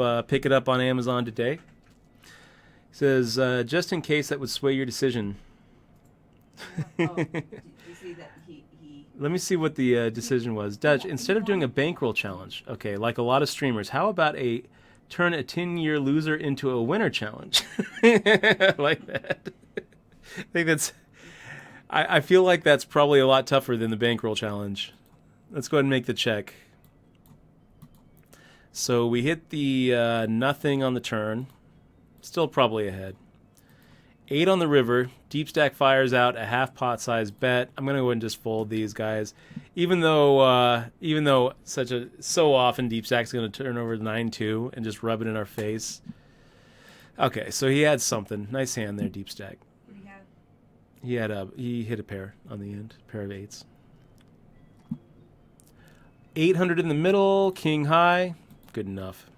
on Amazon today." He says, "Just in case that would sway your decision." Did you see that he Let me see what the decision was. Dutch, instead of doing a bankroll challenge, okay, like a lot of streamers, how about turn a 10-year loser into a winner challenge? I like that. I feel like that's probably a lot tougher than the bankroll challenge. Let's go ahead and make the check. So we hit the nothing on the turn. Still probably ahead. 8 on the river. Deepstack fires out a half pot size bet. I'm gonna go ahead and just fold these guys, even though so often Deepstack's gonna turn over 9-2 and just rub it in our face. Okay, so he had something. Nice hand there, Deepstack. what do you have? He hit a pair on the end, pair of 8s. 800 in the middle, king high, good enough.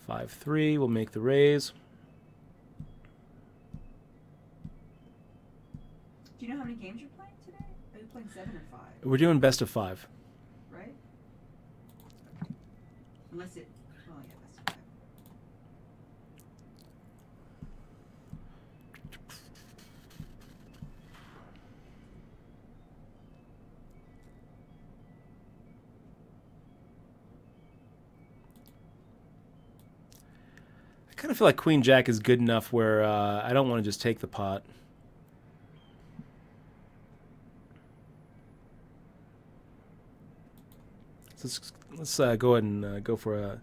5-3, we'll make the raise. Do you know how many games you're playing today? Are you playing 7 or 5? We're doing best of 5. Right? Unless it. Oh yeah, best of 5. I kind of feel like Queen Jack is good enough where I don't want to just take the pot. So let's go ahead and go for a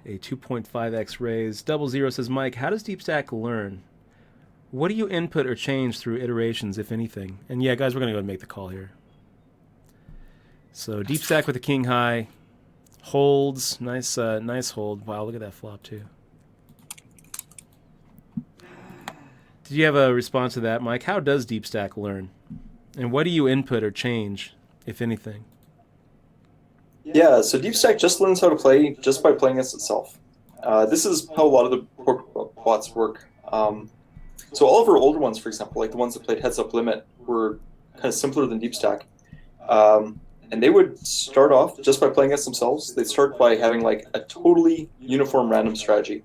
2.5x raise. 00 says, Mike, how does Deepstack learn? What do you input or change through iterations, if anything? And yeah, guys, we're going to go and make the call here. So Deepstack with the king high. Holds. Nice hold. Wow, look at that flop, too. Did you have a response to that, Mike? How does Deepstack learn? And what do you input or change, if anything? Yeah, so Deepstack just learns how to play just by playing against itself. This is how a lot of the poker bots work. So all of our older ones, for example, like the ones that played Heads Up Limit, were kind of simpler than Deepstack. And they would start off just by playing against themselves. They'd start by having like a totally uniform random strategy.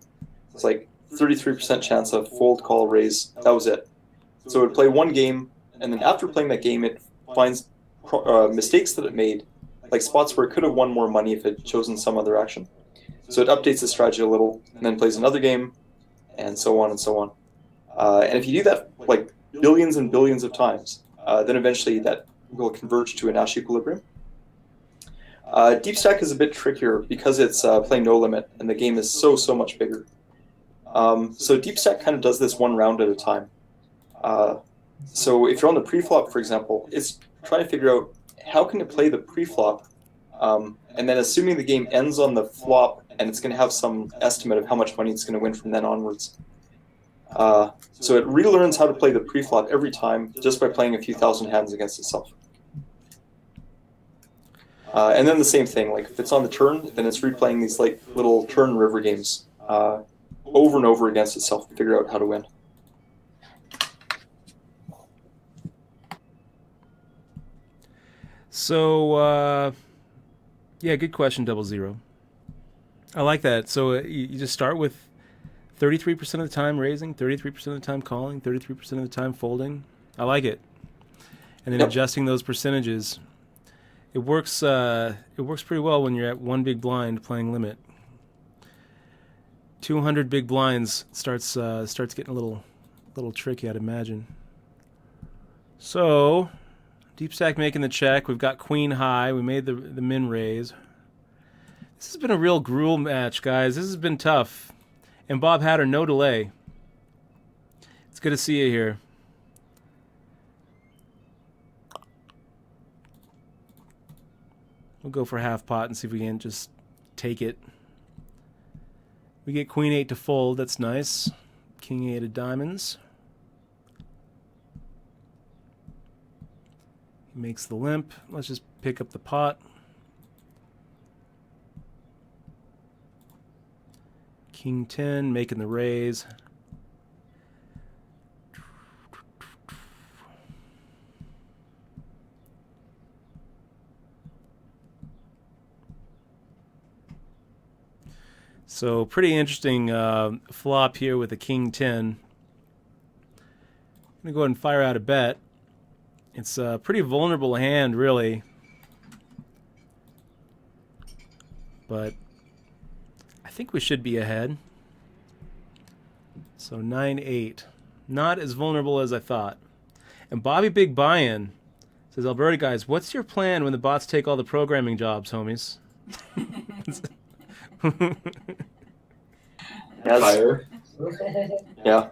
It's like 33% chance of fold, call, raise. That was it. So it would play one game, and then after playing that game, it finds mistakes that it made, like spots where it could have won more money if it had chosen some other action. So it updates the strategy a little, and then plays another game, and so on and so on. And if you do that like billions and billions of times, then eventually that will converge to a Nash equilibrium. Deepstack is a bit trickier because it's playing no limit, and the game is so much bigger. So Deepstack kind of does this one round at a time. So if you're on the preflop, for example, it's trying to figure out how can it play the preflop, and then assuming the game ends on the flop, and it's going to have some estimate of how much money it's going to win from then onwards. So it relearns how to play the preflop every time just by playing a few thousand hands against itself. And then the same thing, like if it's on the turn, then it's replaying these like little turn river games over and over against itself to figure out how to win. So, yeah, good question, 00. I like that. So you just start with 33% of the time raising, 33% of the time calling, 33% of the time folding. I like it. And then adjusting those percentages. It works pretty well when you're at one big blind playing limit. 200 big blinds starts getting a little tricky, I'd imagine. So, Deepstack making the check. We've got queen high. We made the min raise. This has been a real gruel match, guys. This has been tough. And Bob Hatter, no delay. It's good to see you here. We'll go for half pot and see if we can just take it. We get queen 8 to fold. That's nice. King 8 of diamonds. He makes the limp. Let's just pick up the pot. King 10 making the raise. So pretty interesting flop here with the King 10. I'm going to go ahead and fire out a bet. It's a pretty vulnerable hand, really. But I think we should be ahead. So 9-8. Not as vulnerable as I thought. And Bobby Big Buy-In says, Alberta guys, what's your plan when the bots take all the programming jobs, homies? Fire. Yeah.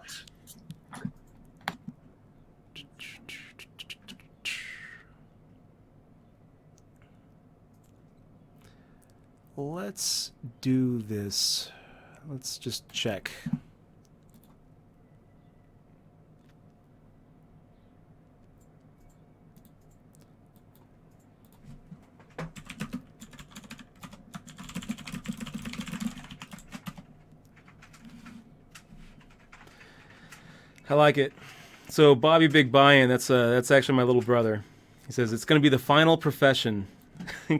Let's do this. Let's just check. I like it. So Bobby Big Buy-In, that's actually my little brother. He says it's going to be the final profession.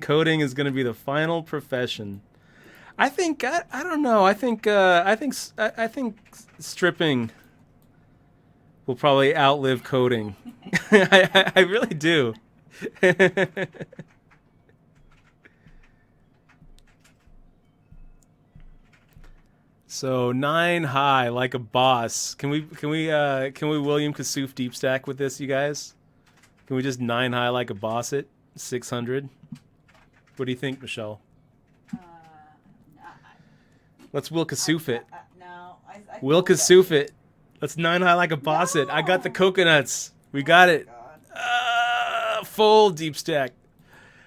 Coding is going to be the final profession. I think I don't know. I think stripping will probably outlive coding. I really do. So 9 high like a boss. Can we William Kassouf Deepstack with this, you guys? Can we just 9 high like a boss it? 600. What do you think, Michelle? Let's Will Kassouf it. No, I Will feel that- Kassouf it. Let's 9 high like a boss it. I got the coconuts. We got it. God. Fold, Deepstack.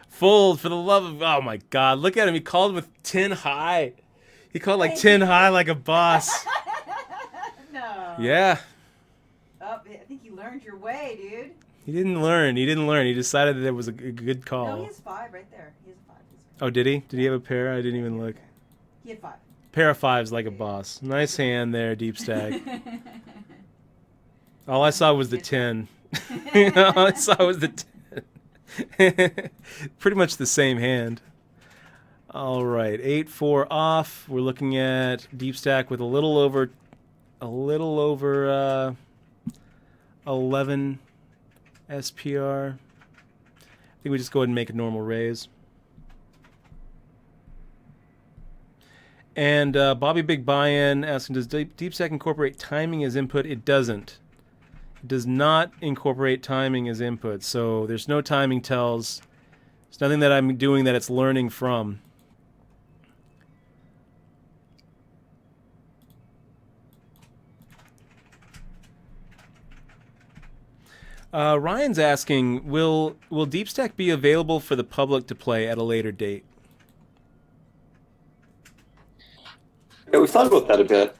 Fold for the love of... Oh, my God. Look at him. He called with 10 high. He called like 10 high like a boss. No. Yeah. Oh, I think you learned your way, dude. He didn't learn. He decided that it was a good call. No, he has 5 right there. He has a 5. Oh, did he? Did he have a pair? I didn't even look. He had 5. Pair of 5s like a boss. Nice hand there, Deepstack. All I saw was the 10. All I saw was the 10. Pretty much the same hand. All right, 8-4 off. We're looking at Deepstack with a little over 11 SPR. I think we just go ahead and make a normal raise. And Bobby Big Buy-In asking, does DeepStack incorporate timing as input? It doesn't. It does not incorporate timing as input. So there's no timing tells. There's nothing that I'm doing that it's learning from. Ryan's asking, will Deepstack be available for the public to play at a later date? Yeah, we've thought about that a bit.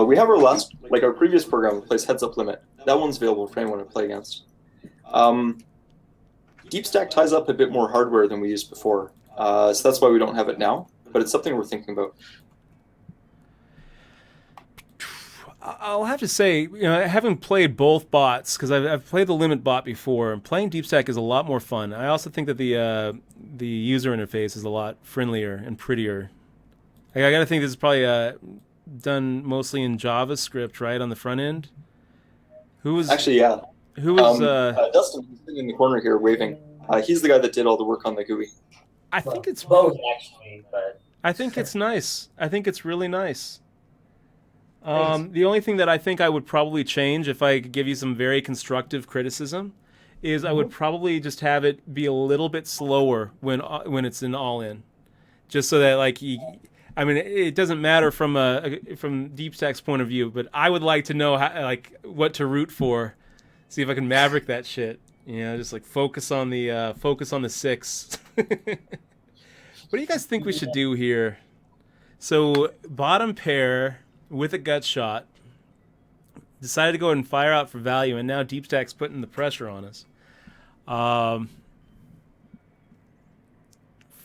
We have our previous program plays Heads Up Limit. That one's available for anyone to play against. Deepstack ties up a bit more hardware than we used before, so that's why we don't have it now. But it's something we're thinking about. I'll have to say, having played both bots, because I've played the Limit bot before, and playing Deepstack is a lot more fun. I also think that the user interface is a lot friendlier and prettier. I got to think this is probably done mostly in JavaScript, right, on the front end. Actually, yeah. Who was Dustin? He's sitting in the corner here waving. He's the guy that did all the work on the GUI. I think it's both actually, but I think it's nice. I think it's really nice. The only thing that I think I would probably change, if I could give you some very constructive criticism, is I would probably just have it be a little bit slower when it's in all-in, just so that it doesn't matter from Deepstack's point of view, but I would like to know what to root for, see if I can maverick that shit. Just focus on the 6. What do you guys think we should do here? So bottom pair with a gut shot, decided to go ahead and fire out for value, and now Deepstack's putting the pressure on us.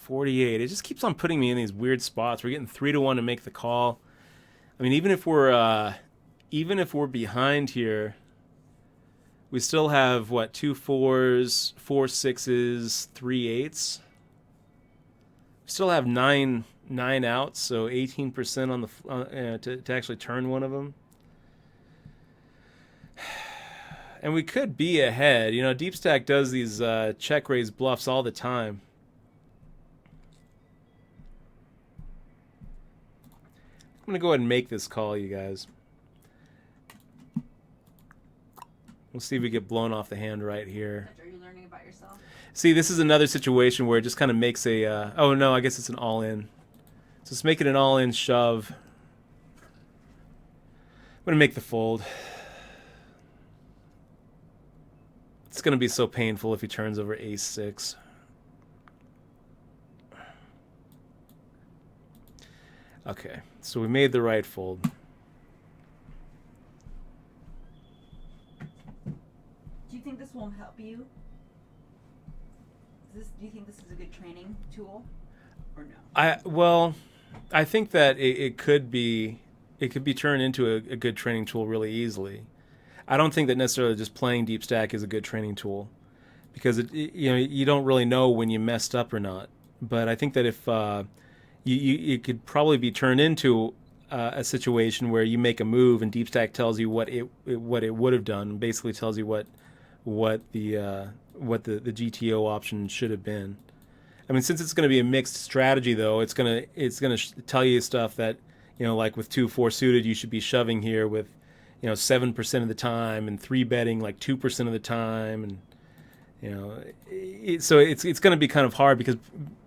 48. It just keeps on putting me in these weird spots. We're getting 3-1 to make the call. I mean, even if we're behind here, we still have 2 4s, 4 6s, 3 8s. We still have nine outs, so 18% on the to actually turn one of them. And we could be ahead. Deepstack does these check raise bluffs all the time. I'm going to go ahead and make this call, you guys. We'll see if we get blown off the hand right here. Are you learning about yourself? See, this is another situation where it just kind of makes a... oh, no, I guess it's an all-in. So let's make it an all-in shove. I'm going to make the fold. It's going to be so painful if he turns over ace-6. Okay, so we made the right fold. Do you think this will help you? Do you think this is a good training tool, or no? I think that it could be turned into a good training tool really easily. I don't think that necessarily just playing Deepstack is a good training tool, because you don't really know when you messed up or not. But I think that if it could probably be turned into a situation where you make a move and Deepstack tells you what it would have done, basically tells you what the GTO option should have been. I mean, since it's going to be a mixed strategy, though, it's gonna tell you stuff that, like with 2-4 suited, you should be shoving here with 7% of the time, and 3-betting 2% of the time, and so it's going to be kind of hard because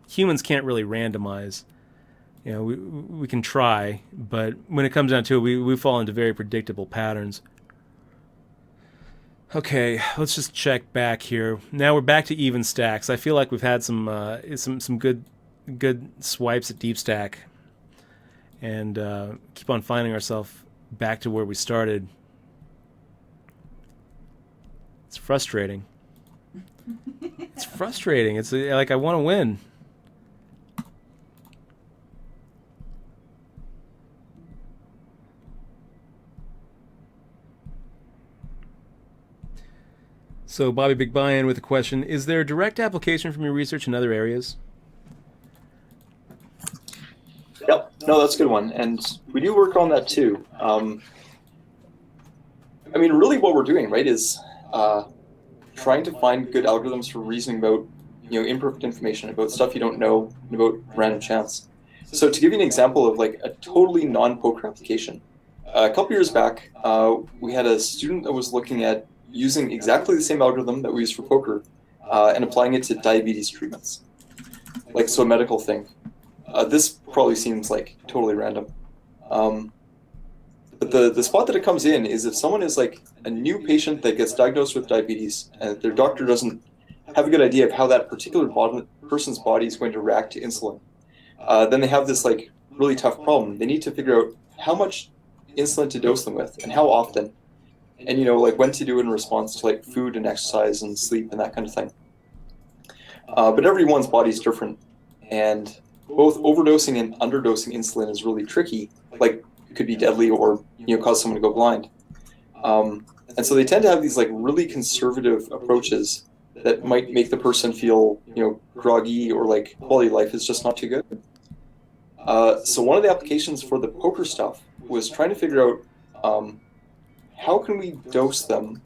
humans can't really randomize. We can try, but when it comes down to it, we fall into very predictable patterns. Okay, let's just check back here. Now we're back to even stacks. I feel like we've had some good swipes at Deepstack, and keep on finding ourselves back to where we started. It's frustrating. It's frustrating. It's like I want to win. So Bobby Big Buy-In with a question: is there a direct application from your research in other areas? Yep. No, that's a good one, and we do work on that too. Really, what we're doing, right, is trying to find good algorithms for reasoning about, imperfect information, about stuff you don't know, and about random chance. So to give you an example of like a totally non-poker application, a couple years back, we had a student that was looking at using exactly the same algorithm that we use for poker and applying it to diabetes treatments, like so a medical thing. This probably seems like totally random. Um, but the spot that it comes in is if someone is like a new patient that gets diagnosed with diabetes and their doctor doesn't have a good idea of how that particular person's body is going to react to insulin, then they have this like really tough problem. They need to figure out how much insulin to dose them with and how often, and like when to do it in response to like food and exercise and sleep and that kind of thing. But everyone's body is different, and both overdosing and underdosing insulin is really tricky. Like it could be deadly or cause someone to go blind. And so they tend to have these like really conservative approaches that might make the person feel groggy or like quality of life is just not too good. So one of the applications for the poker stuff was trying to figure out how can we dose them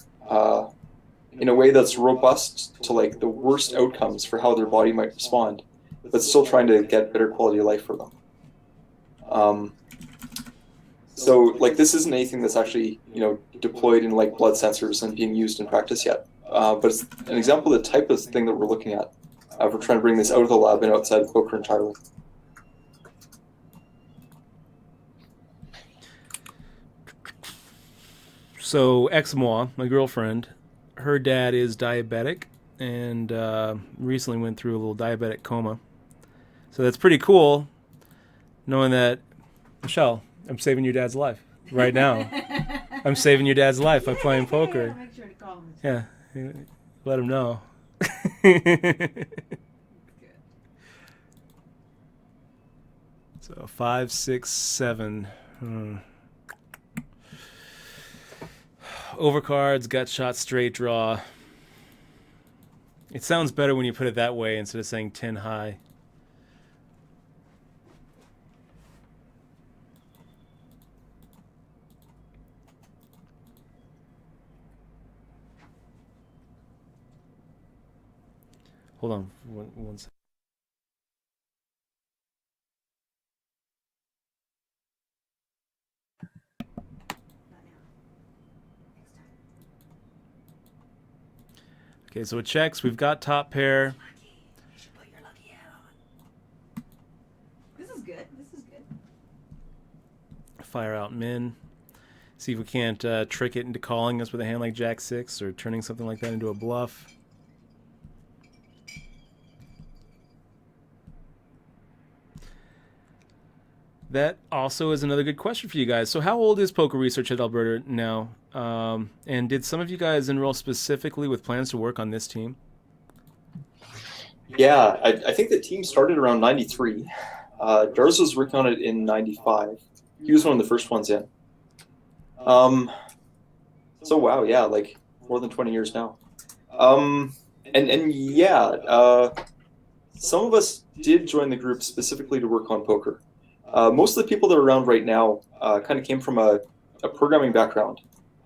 in a way that's robust to like the worst outcomes for how their body might respond, but still trying to get better quality of life for them. So like this isn't anything that's actually deployed in like blood sensors and being used in practice yet, but it's an example of the type of thing that we're looking at. We're trying to bring this out of the lab and outside of poker entirely. So Exmois, my girlfriend, her dad is diabetic and recently went through a little diabetic coma. So that's pretty cool, knowing that, Michelle, I'm saving your dad's life right now. I'm saving your dad's life by playing poker. Make sure to call him. Yeah, let him know. Good. So 5, 6, 7. Overcards, gut shot, straight draw. It sounds better when you put it that way instead of saying 10 high. Hold on one second. Not now. Next time. Okay, so it checks. We've got top pair. Lucky. You should put your lucky hat on. This is good. This is good. Fire out min. See if we can't trick it into calling us with a hand like Jack 6 or turning something like that into a bluff. That also is another good question for you guys. So how old is Poker Research at Alberta now? And did some of you guys enroll specifically with plans to work on this team? Yeah, I think the team started around 93. Dars was working on it in 95. He was one of the first ones in. So wow, yeah, like more than 20 years now. And yeah, some of us did join the group specifically to work on poker. Most of the people that are around right now kind of came from a programming background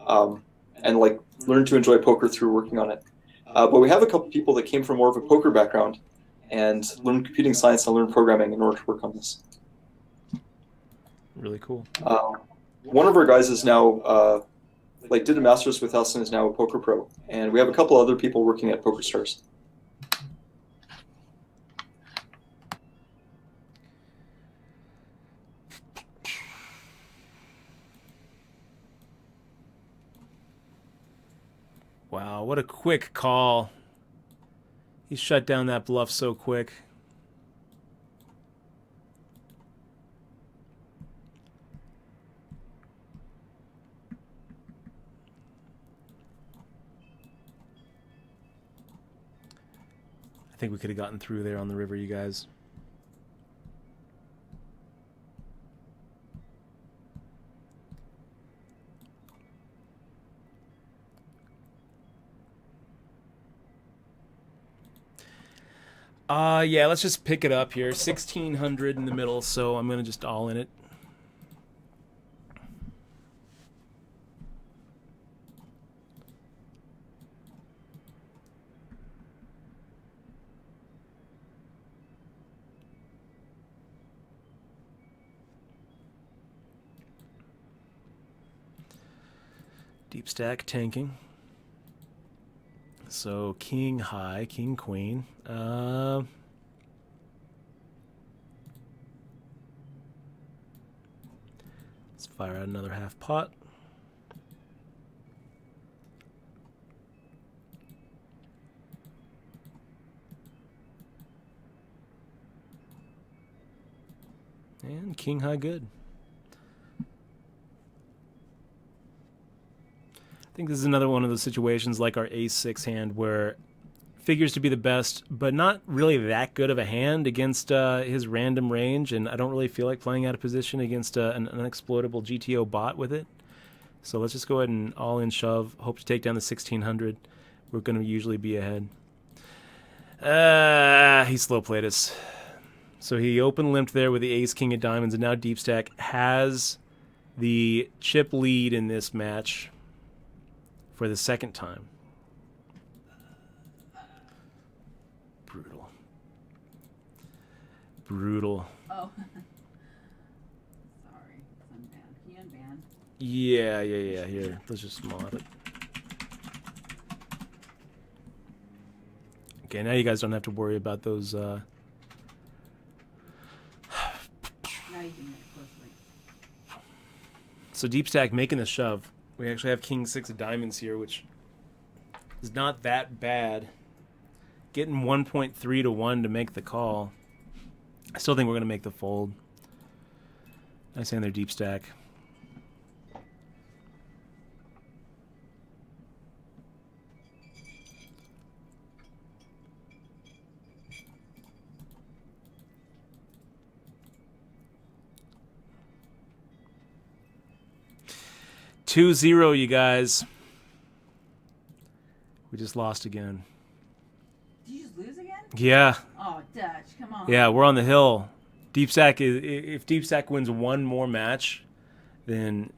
and like learned to enjoy poker through working on it. But we have a couple people that came from more of a poker background and learned computing science and learned programming in order to work on this. Really cool. One of our guys is now like did a master's with us and is now a poker pro, and we have a couple other people working at PokerStars. Wow, what a quick call. He shut down that bluff so quick. I think we could have gotten through there on the river, you guys. Yeah, let's just pick it up here. 1600 in the middle, so I'm going to just all in it. Deep stack tanking. So king high, king queen. Let's fire out another half pot. And king high good. I think this is another one of those situations like our ace-6 hand where figures to be the best, but not really that good of a hand against his random range, and I don't really feel like playing out of position against an unexploitable GTO bot with it. So let's just go ahead and all-in shove, hope to take down the 1600. We're going to usually be ahead. He slow-played us. So he open-limped there with the ace-king of diamonds, and now Deep Stack has the chip lead in this match for the second time. Brutal. Brutal. Oh. Sorry. It's unbanned. Can you unban? Yeah. Here, let's just mod it. Okay, now you guys don't have to worry about those... Now you can make close links. So Deep Stack making the shove. We actually have king 6 of diamonds here, which is not that bad. Getting 1.3 to 1 to make the call. I still think we're going to make the fold. Nice hand there, Deep Stack. Two zero, you guys. We just lost again. Did you just lose again? Yeah. Oh, Dutch, come on. Yeah, we're on the hill. Deep Stack is, if Deep Stack wins one more match, then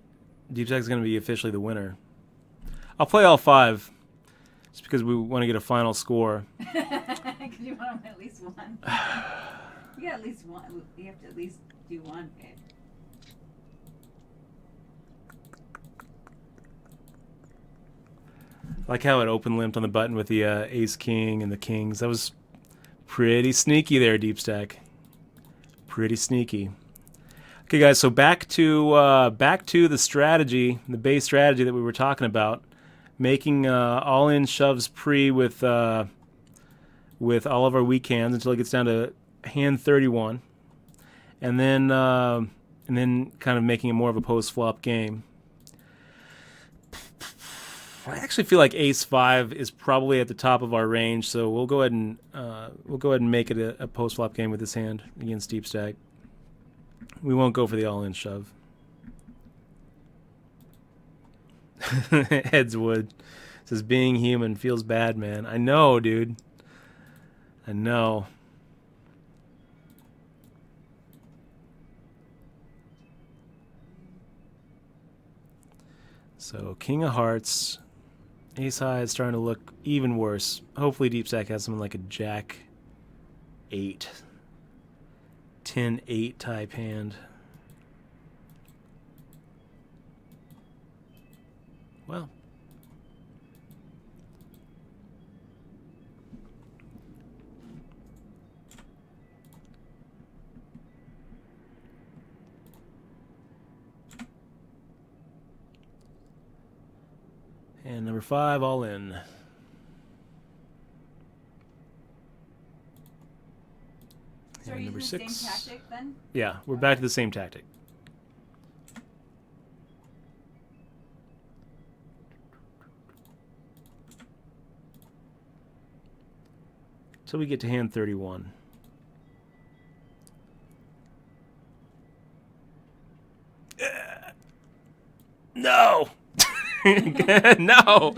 Deep Stack is going to be officially the winner. I'll play all 5, just because we want to get a final score. Because you want to win at least one. You got at least one. You have to at least do one. Okay. I like how it open limped on the button with the ace king and the kings. That was pretty sneaky there, Deep Stack. Pretty sneaky. Okay, guys. So back to the strategy, the base strategy that we were talking about, making all-in shoves pre with all of our weak hands until it gets down to hand 31, and then kind of making it more of a post-flop game. I actually feel like Ace 5 is probably at the top of our range, so we'll go ahead and make it a post flop game with this hand against Deep Stack. We won't go for the all in shove. Heads Wood says being human feels bad, man. I know, dude. I know. So King of Hearts. Ace High is starting to look even worse. Hopefully Deep Stack has something like a Jack 8. 10-8 type hand. Well. And number 5, all in. So are you number using the 6. same tactic then? Yeah, we're back to the same tactic. Till we get to hand 31. No! No! No.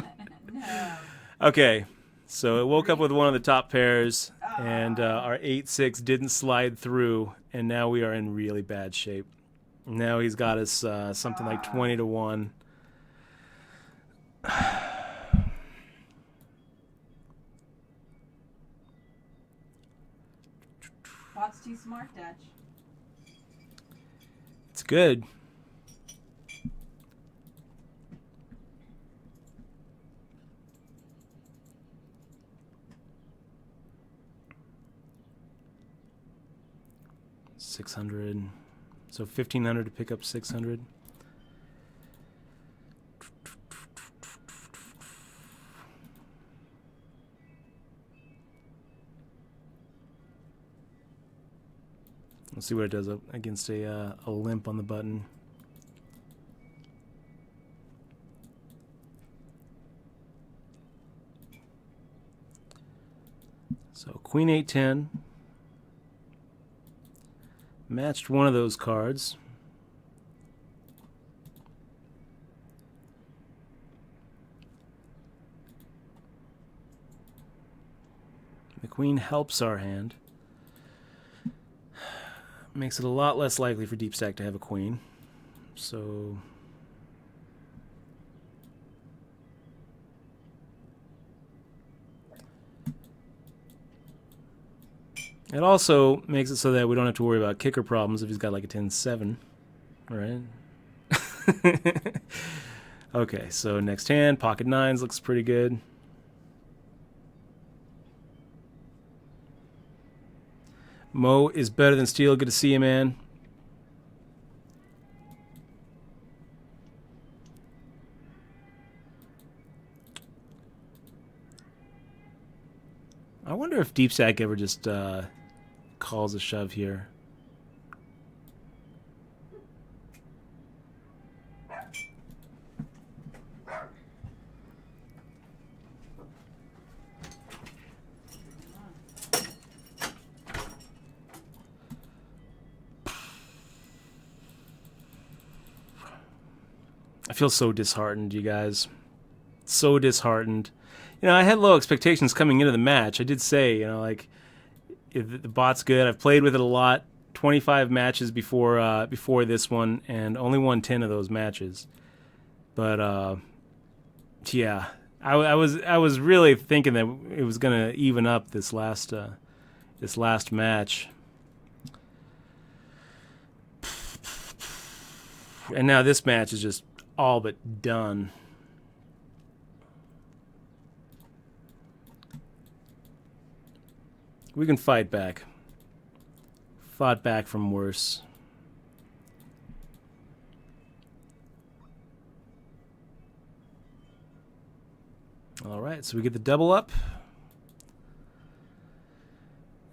Okay, so it woke up with one of the top pairs, and our 8-6 didn't slide through, and now we are in really bad shape. Now he's got us something like 20 to 1. Bot's too smart, Dutch. It's good. 600. So 1,500 to pick up 600. Let's see what it does up against a limp on the button. So Queen 8-10. Matched one of those cards. The Queen helps our hand. Makes it a lot less likely for Deepstack to have a Queen. So it also makes it so that we don't have to worry about kicker problems if he's got like a 10-7. Right? Okay, so next hand, pocket nines looks pretty good. Mo is better than Steel. Good to see you, man. I wonder if Deepstack ever just calls a shove here. I feel so disheartened, you guys. So disheartened. You know, I had low expectations coming into the match. I did say, you know, like, if the bot's good. I've played with it a lot. 25 matches before this one, and only won 10 of those matches. But yeah, I was really thinking that it was gonna even up this last match. And now this match is just all but done. We can fight back. Fought back from worse. All right, so we get the double up.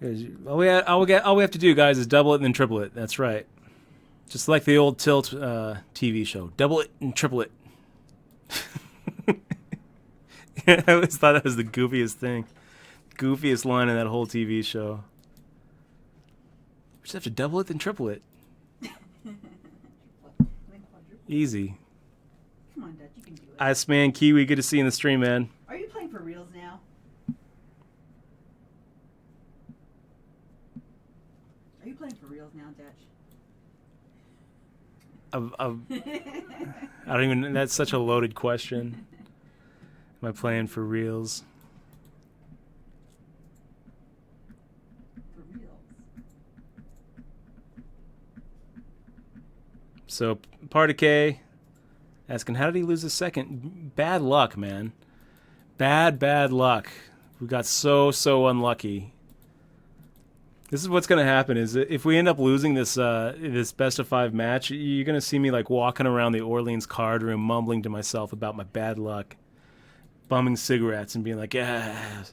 All we have to do, guys, is double it and then triple it. That's right. Just like the old Tilt TV show. Double it and triple it. I always thought that was the goofiest thing. Goofiest line in that whole TV show. We just have to double it then triple it. Easy. Come on, Dutch, you can do it. Iceman Kiwi, good to see you in the stream, man. Are you playing for reals now? Are you playing for reals now, Dutch? I don't even. That's such a loaded question. Am I playing for reals? For reals. So, Part of K asking, how did he lose his second? Bad luck, man. Bad luck. We got so unlucky. This is what's going to happen is if we end up losing this this best of 5 match, you're going to see me like walking around the Orleans card room mumbling to myself about my bad luck, bumming cigarettes and being like, yeah,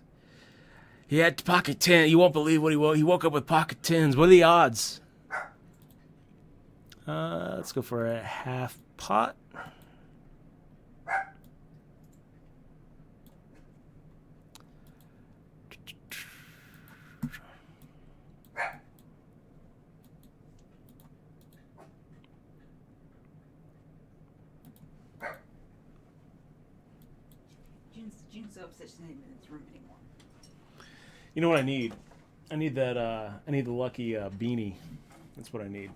he had pocket 10. You won't believe what he woke up with pocket 10s. What are the odds? Let's go for a half pot. June's so upset she's not even in this room anymore. You know what I need? I need that. I need the lucky beanie. That's what I need.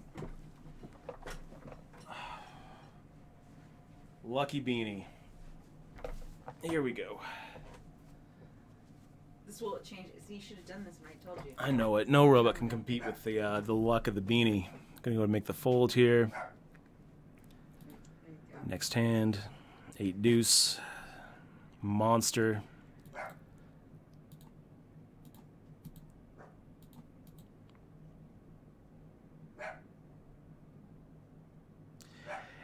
Lucky beanie. Here we go. This will change it. See, you should have done this when I told you. I know it. No robot can compete with the luck of the beanie. Gonna go and make the fold here. There you go. Next hand, 8 deuce, monster.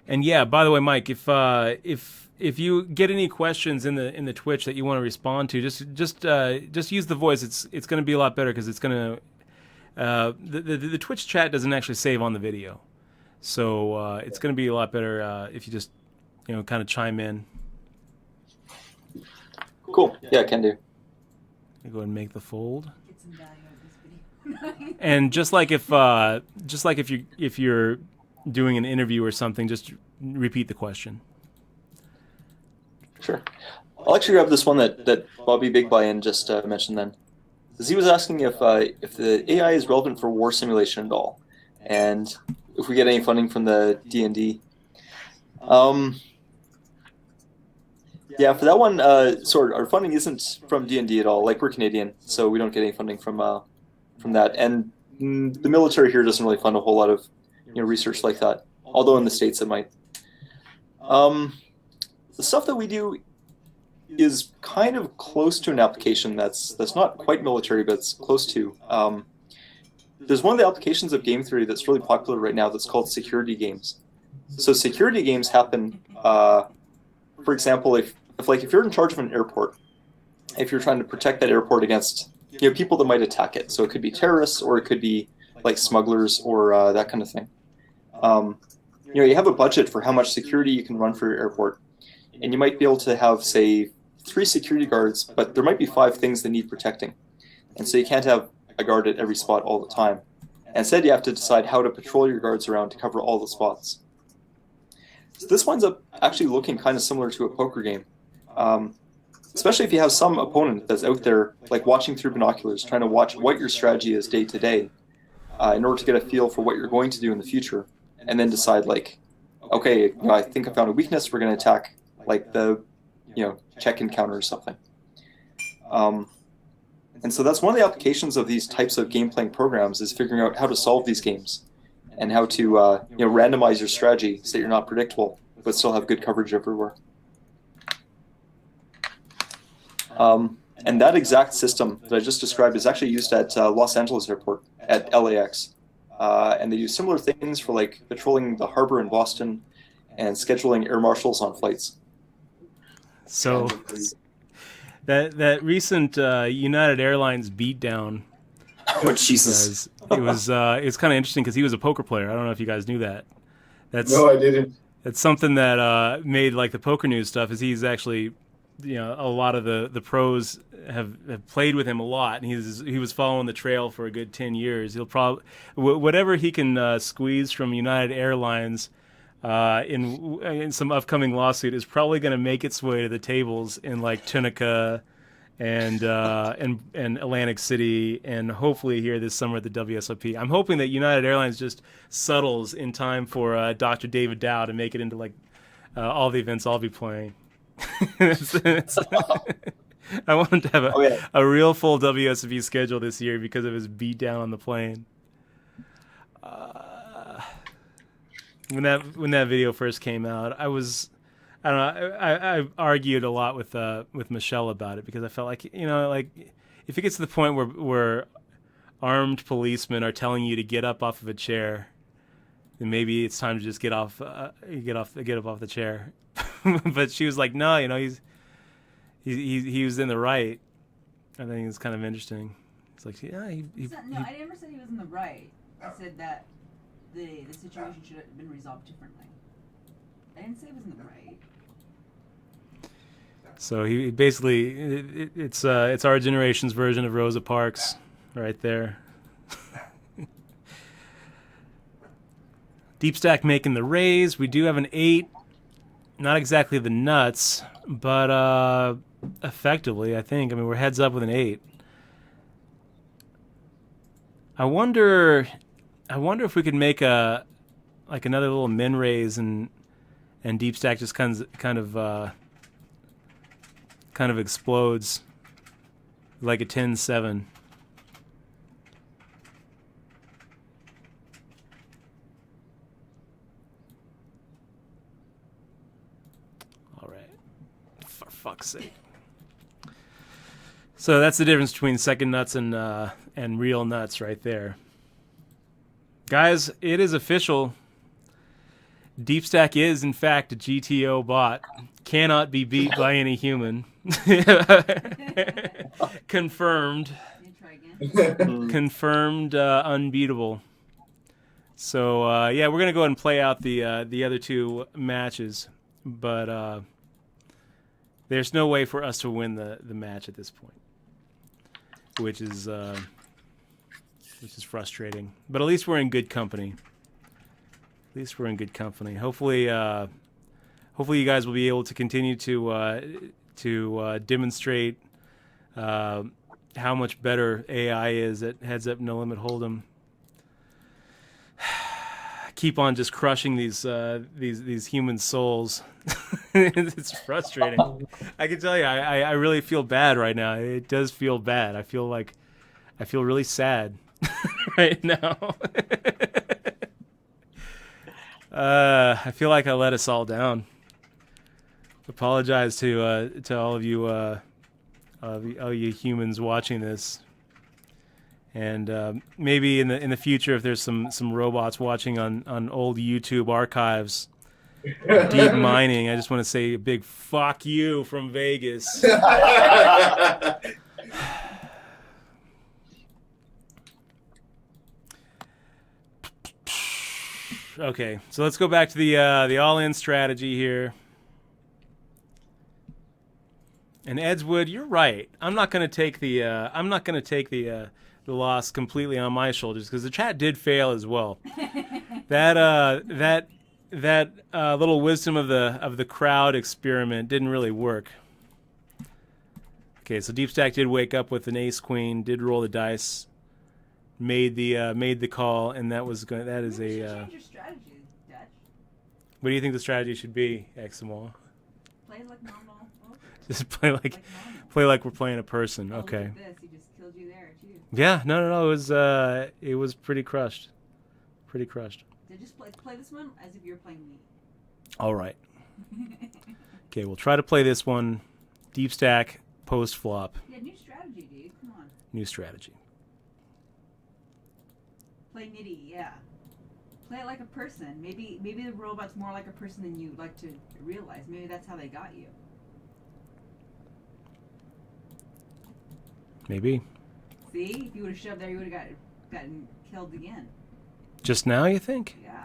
And yeah, by the way, Mike, if you get any questions in the Twitch that you want to respond to, just use the voice. It's going to be a lot better because it's going to the Twitch chat doesn't actually save on the video, so it's going to be a lot better if you just kind of chime in. Cool. Yeah, can do. Go ahead and make the fold. Get some value out of this video. And just like if you're doing an interview or something, just repeat the question. Sure. I'll actually grab this one that Bobby Big Buy-In just mentioned then. He was asking if the AI is relevant for war simulation at all, and if we get any funding from the D&D. Yeah, for that one, our funding isn't from D&D at all. Like, we're Canadian, so we don't get any funding from that. And the military here doesn't really fund a whole lot of research like that. Although in the States it might. The stuff that we do is kind of close to an application that's not quite military, but it's close to. There's one of the applications of game theory that's really popular right now that's called security games. So security games happen, for example, if you're in charge of an airport, if you're trying to protect that airport against people that might attack it. So it could be terrorists, or it could be like smugglers, or that kind of thing. You have a budget for how much security you can run for your airport, and you might be able to have, say, 3 security guards, but there might be 5 things that need protecting, and so you can't have a guard at every spot all the time. And instead, you have to decide how to patrol your guards around to cover all the spots. So this winds up actually looking kind of similar to a poker game, especially if you have some opponent that's out there, like watching through binoculars, trying to watch what your strategy is day to day, in order to get a feel for what you're going to do in the future, and then decide, like, okay, I think I found a weakness, we're going to attack, like, the check-in counter or something. And so that's one of the applications of these types of game-playing programs, is figuring out how to solve these games and how to randomize your strategy so that you're not predictable but still have good coverage everywhere. And that exact system that I just described is actually used at Los Angeles Airport, at LAX. And they do similar things for, like, patrolling the harbor in Boston and scheduling air marshals on flights. So that recent United Airlines beatdown. Oh, Jesus! It was kind of interesting because he was a poker player. I don't know if you guys knew that. No, I didn't. That's something that made, like, the poker news stuff. Is he's actually, a lot of the pros have played with him a lot, and he was following the trail for a good 10 years. He'll probably whatever he can squeeze from United Airlines. In some upcoming lawsuit is probably going to make its way to the tables in, like, Tunica and Atlantic City, and hopefully here this summer at the WSOP. I'm hoping that United Airlines just settles in time for Dr. David Dow to make it into, like, all the events I'll be playing. I want him to have a real full WSOP schedule this year because of his beat down on the plane. When that video first came out, I don't know, I argued a lot with Michelle about it, because I felt like, like, if it gets to the point where armed policemen are telling you to get up off of a chair, then maybe it's time to just get up off the chair. But she was like, no, he was in the right. I think it's kind of interesting. It's like, yeah, I never said he was in the right. I said that the situation should have been resolved differently. I didn't say it was in the right. So he basically, it's our generation's version of Rosa Parks, right there. Deepstack making the raise. We do have an 8. Not exactly the nuts, but effectively, I think. I mean, we're heads up with an 8. I wonder if we could make another little min raise, and Deepstack just kind of explodes like a 10-7. All right, for fuck's sake. So that's the difference between second nuts and real nuts right there. Guys, it is official. Deepstack is, in fact, a GTO bot. Cannot be beat by any human. Confirmed. You try again. Mm. Confirmed unbeatable. So yeah, we're gonna go ahead and play out the other two matches, but there's no way for us to win the match at this point, which is frustrating. But at least we're in good company. At least we're in good company. Hopefully, hopefully you guys will be able to continue to demonstrate how much better AI is at Heads Up No Limit Hold'em. Keep on just crushing these human souls. It's frustrating. I can tell you, I really feel bad right now. It does feel bad. I feel really sad right now. I feel like I let us all down. Apologize to all of you you humans watching this. And maybe in the future, if there's some robots watching on old YouTube archives, deep mining, I just want to say a big fuck you from Vegas. Okay, so let's go back to the all-in strategy here. And Edswood, you're right. I'm not going to take the loss completely on my shoulders because the chat did fail as well. That little wisdom of the crowd experiment didn't really work. Okay, so Deepstack did wake up with an ace queen, did roll the dice, made the call, and that is Maybe you should a. change your strategy, Dutch. What do you think the strategy should be, Eximo? Play like normal. Just play like normal. play like we're playing a person. Oh, Okay. Look at this. He just killed you there too. Yeah, no. It was pretty crushed. Pretty crushed. So just play this one as if you're playing me. All right. Okay, we'll try to play this one. Deepstack post flop. Yeah, new strategy, dude. Come on. New strategy. Play nitty, yeah. Play it like a person. Maybe the robot's more like a person than you like to realize. Maybe that's how they got you. Maybe. See, if you would have shoved there, you would have gotten killed again. Just now, you think? Yeah.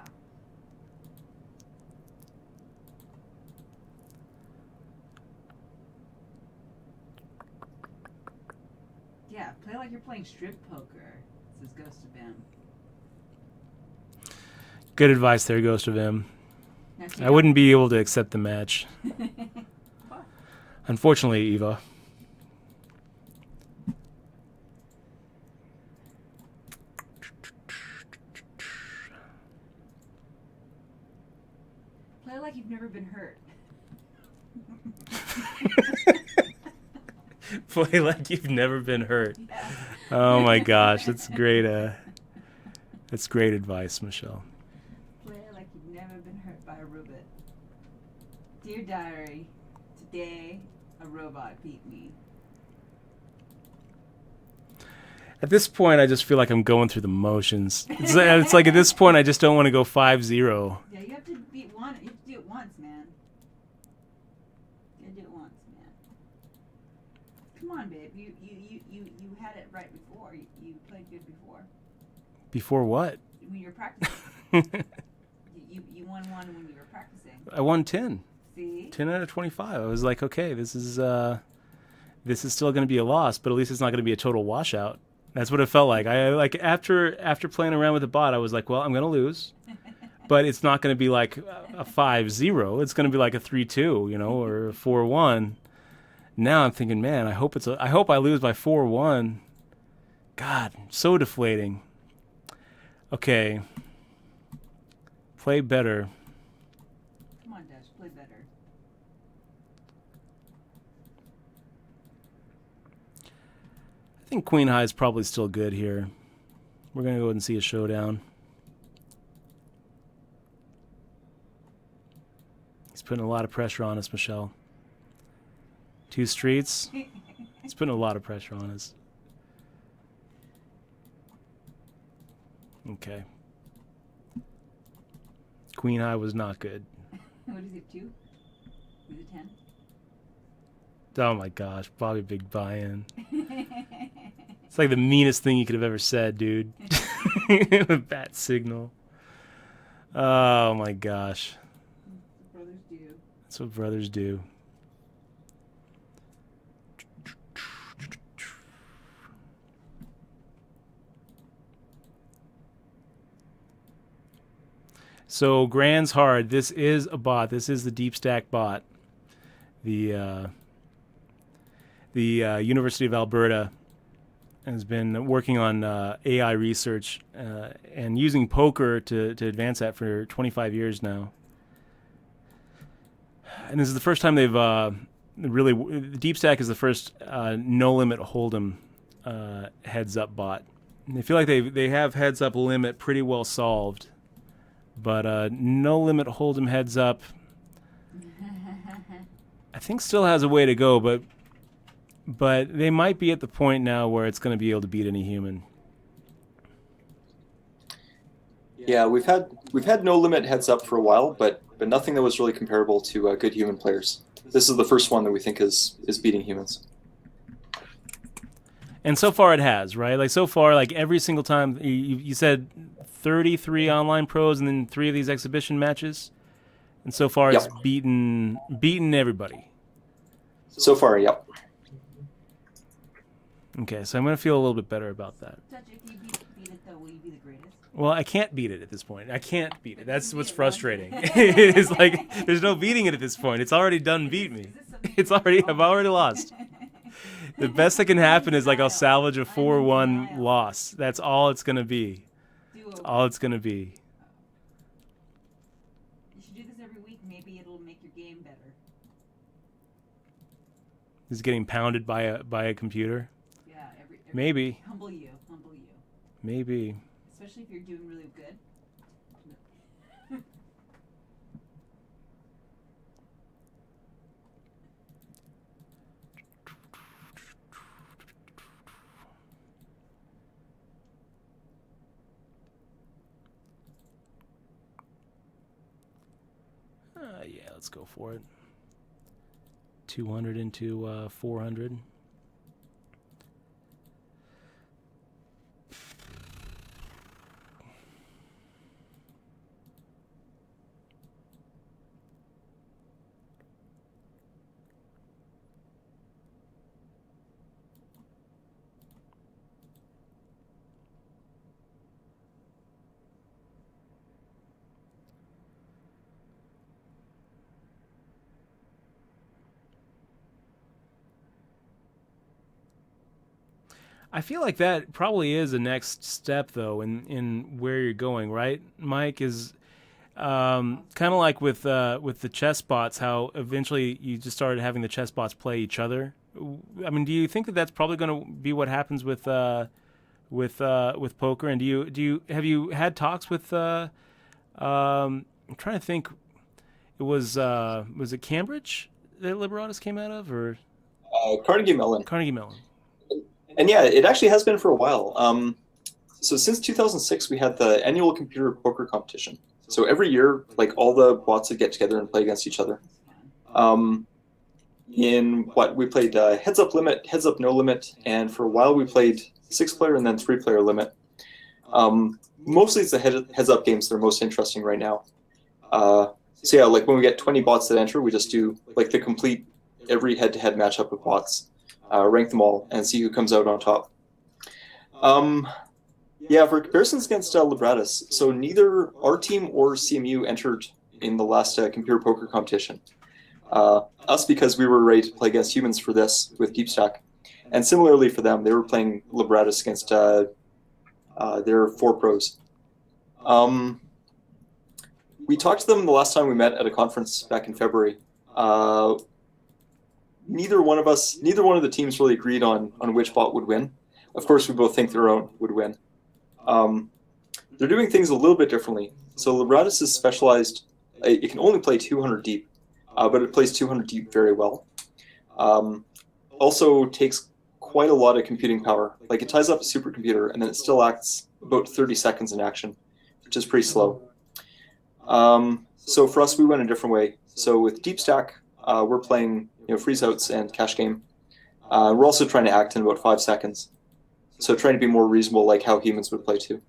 Yeah, play like you're playing strip poker, says Ghost of M. Good advice there, Ghost of M. Now, I wouldn't be able to accept the match. What? Unfortunately, Eva. Play like you've never been hurt. Play like you've never been hurt. Yeah. Oh my gosh, that's great. That's great advice, Michelle. Play like you've never been hurt by a robot. Dear diary, today a robot beat me. At this point, I just feel like I'm going through the motions. It's like at this point, I just don't want to go 5-0. Yeah, you have to beat one. You have to do it once, man. You have to do it once, man. Come on, babe. You had it right before. You played good before. Before what? When you were practicing. you won one when you were practicing. I won 10. See? 10 out of 25. I was like, okay, this is still going to be a loss, but at least it's not going to be a total washout. That's what it felt like. After playing around with the bot, I was like, well, I'm going to lose, but it's not going to be like a 5-0. It's going to be like a 3-2, or a 4-1. Now I'm thinking, man, I hope I lose by 4-1. God, so deflating. Okay. Play better. Come on, Dash. Play better. I think Queen High is probably still good here. We're going to go ahead and see a showdown. He's putting a lot of pressure on us, Michelle. 2 streets. He's putting a lot of pressure on us. Okay. Queen High was not good. What is it, 2? Was it 10? Oh my gosh, Bobby Big buy-in. It's like the meanest thing you could have ever said, dude. Bat signal. Oh my gosh. Brothers do. That's what brothers do. So Grand's hard. This is a bot. This is the Deepstack bot. The University of Alberta has been working on AI research and using poker to advance that for 25 years now. And this is the first time they've really... Deepstack is the first no-limit hold'em heads-up bot. And I feel like they have heads-up limit pretty well solved. But no-limit hold'em heads-up, I think still has a way to go, but they might be at the point now where it's going to be able to beat any human. Yeah, we've had no limit heads up for a while, but nothing that was really comparable to good human players. This is the first one that we think is beating humans. And so far it has, right? Like so far, like every single time you said 33 online pros and then 3 of these exhibition matches, and so far it's beaten everybody. So far, yep. Okay, so I'm going to feel a little bit better about that. Touch, if you beat it, though, will you be the greatest? Well, I can't beat it at this point. I can't beat it. That's what's frustrating. It's like there's no beating it at this point. It's already done beat me. I've already lost. The best that can happen is like I'll salvage a 4-1 loss. That's all it's going to be. That's all it's going to be. You should do this every week. Maybe it'll make your game better. Is getting pounded by a computer? Yeah, every Maybe. Humble you. Maybe. Especially if you're doing really good. Yeah, let's go for it. 200 into 400. I feel like that probably is a next step, though, in where you're going, right, Mike? Is kind of like with the chess bots, how eventually you just started having the chess bots play each other. I mean, do you think that that's probably going to be what happens with poker? And have you had talks with? I'm trying to think. Was it Cambridge that Liberatus came out of, or Carnegie Mellon. Carnegie Mellon. And yeah, it actually has been for a while. So since 2006, we had the annual computer poker competition. So every year, like all the bots would get together and play against each other. We played heads up limit, heads up no limit, and for a while we played 6-player and then 3-player limit. Mostly it's the heads up games that are most interesting right now. So yeah, like when we get 20 bots that enter, we just do like the complete every head-to-head matchup of bots. Rank them all and see who comes out on top. Yeah, for comparisons against Liberatus, so neither our team or CMU entered in the last computer poker competition. Us because we were ready to play against humans for this with Deepstack. And similarly for them, they were playing Liberatus against their 4 pros. We talked to them the last time we met at a conference back in February. Neither one of the teams really agreed on which bot would win. Of course, we both think their own would win. They're doing things a little bit differently. So Liberatus is specialized. It can only play 200 deep, but it plays 200 deep very well. Also takes quite a lot of computing power. Like it ties up a supercomputer, and then it still acts about 30 seconds in action, which is pretty slow. So for us, we went a different way. So with Deepstack, we're playing freeze outs and cash game. We're also trying to act in about 5 seconds. So trying to be more reasonable, like how humans would play too.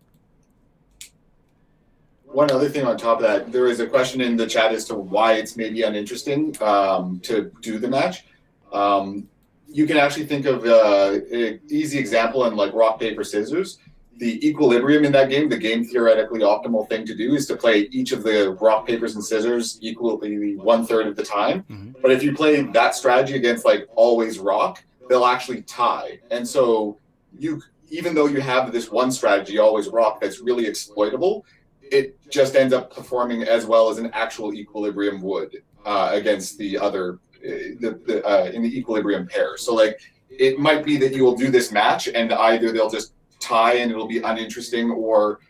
One other thing on top of that, there is a question in the chat as to why it's maybe uninteresting to do the match. You can actually think of an easy example in like rock, paper, scissors. The equilibrium in that game, the game theoretically optimal thing to do is to play each of the rock, papers, and scissors equally 1/3 of the time. Mhm. But if you play that strategy against like always rock, they'll actually tie. And so even though you have this one strategy, always rock, that's really exploitable, it just ends up performing as well as an actual equilibrium would against the other in the equilibrium pair. So like it might be that you will do this match and either they'll just tie and it'll be uninteresting, or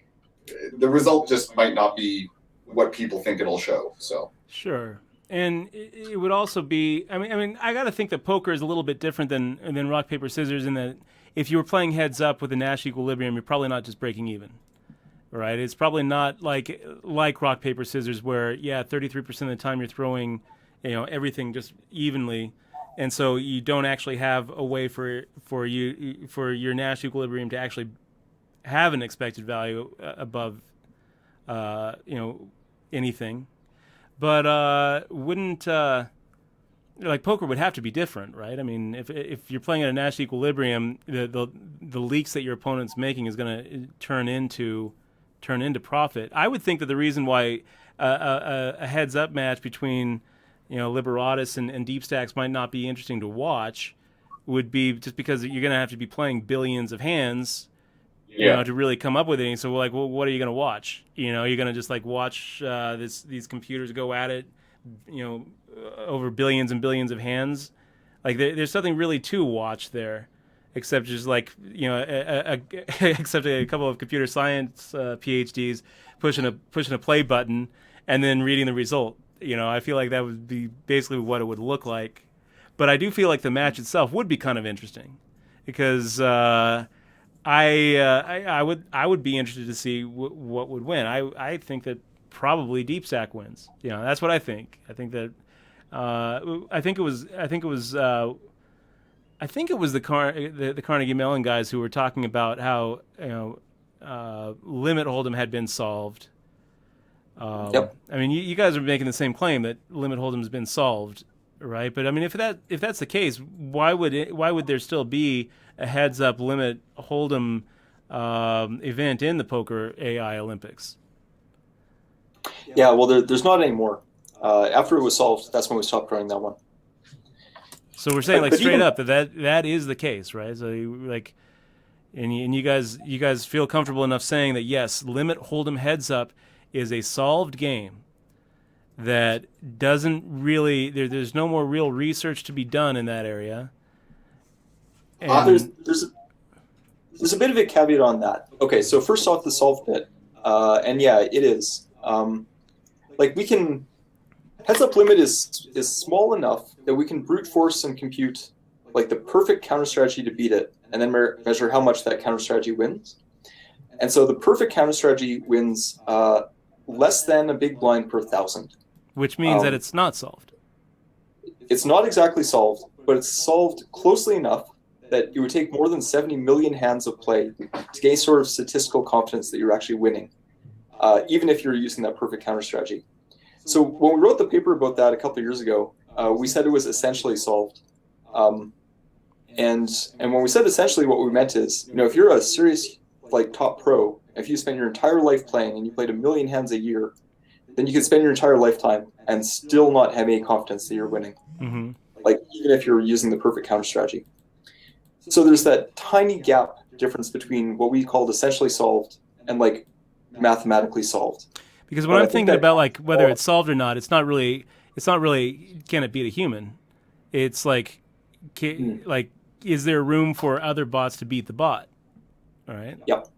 the result just might not be what people think it'll show. So Sure. And it would also be. I mean, I got to think that poker is a little bit different than rock paper scissors in that if you were playing heads up with a Nash equilibrium, you're probably not just breaking even. Right, it's probably not like rock paper scissors where 33% of the time you're throwing, everything just evenly, and so you don't actually have a way for your Nash equilibrium to actually have an expected value above, anything. But wouldn't like poker would have to be different, right? I mean, if you're playing at a Nash equilibrium, the leaks that your opponent's making is going to turn into profit. I would think that the reason why a heads-up match between Liberatus and Deepstacks might not be interesting to watch would be just because you're going to have to be playing billions of hands, to really come up with anything. So, like, well, what are you going to watch? You're going to just like watch these computers go at it, over billions and billions of hands. Like, there's something really to watch there. Except just like except a couple of computer science PhDs pushing a play button and then reading the result. I feel like that would be basically what it would look like. But I do feel like the match itself would be kind of interesting because I would be interested to see what would win. I think that probably Deepstack wins. That's what I think. I think that I think it was the Carnegie Mellon guys who were talking about how limit hold'em had been solved. Yep. I mean, you guys are making the same claim that limit hold'em has been solved, right? But I mean, if that's the case, why would there still be a heads up limit hold'em event in the poker AI Olympics? Yeah, well, there's not anymore. After it was solved, that's when we stopped running that one. So we're saying like But straight even- up that is the case, right? So and you guys feel comfortable enough saying that yes, limit hold'em heads up is a solved game that doesn't really there's no more real research to be done in that area. And There's a bit of a caveat on that. Okay, so first off, the solved bit, and yeah, it is. Like we can. Heads up limit is small enough that we can brute force and compute like the perfect counter strategy to beat it, and then measure how much that counter strategy wins. And so the perfect counter strategy wins less than a big blind per 1,000. which means that it's not solved. It's not exactly solved, but it's solved closely enough that it would take more than 70 million hands of play to gain sort of statistical confidence that you're actually winning, even if you're using that perfect counter strategy. So when we wrote the paper about that a couple of years ago, we said it was essentially solved. And when we said essentially, what we meant is, if you're a serious like top pro, if you spend your entire life playing and you played 1 million hands a year, then you could spend your entire lifetime and still not have any confidence that you're winning. Mm-hmm. Like even if you're using the perfect counter strategy. So there's that tiny gap difference between what we called essentially solved and like mathematically solved. Because when I'm thinking about like whether it's solved or not, it's not really can it beat a human? It's like is there room for other bots to beat the bot? All right. Yep.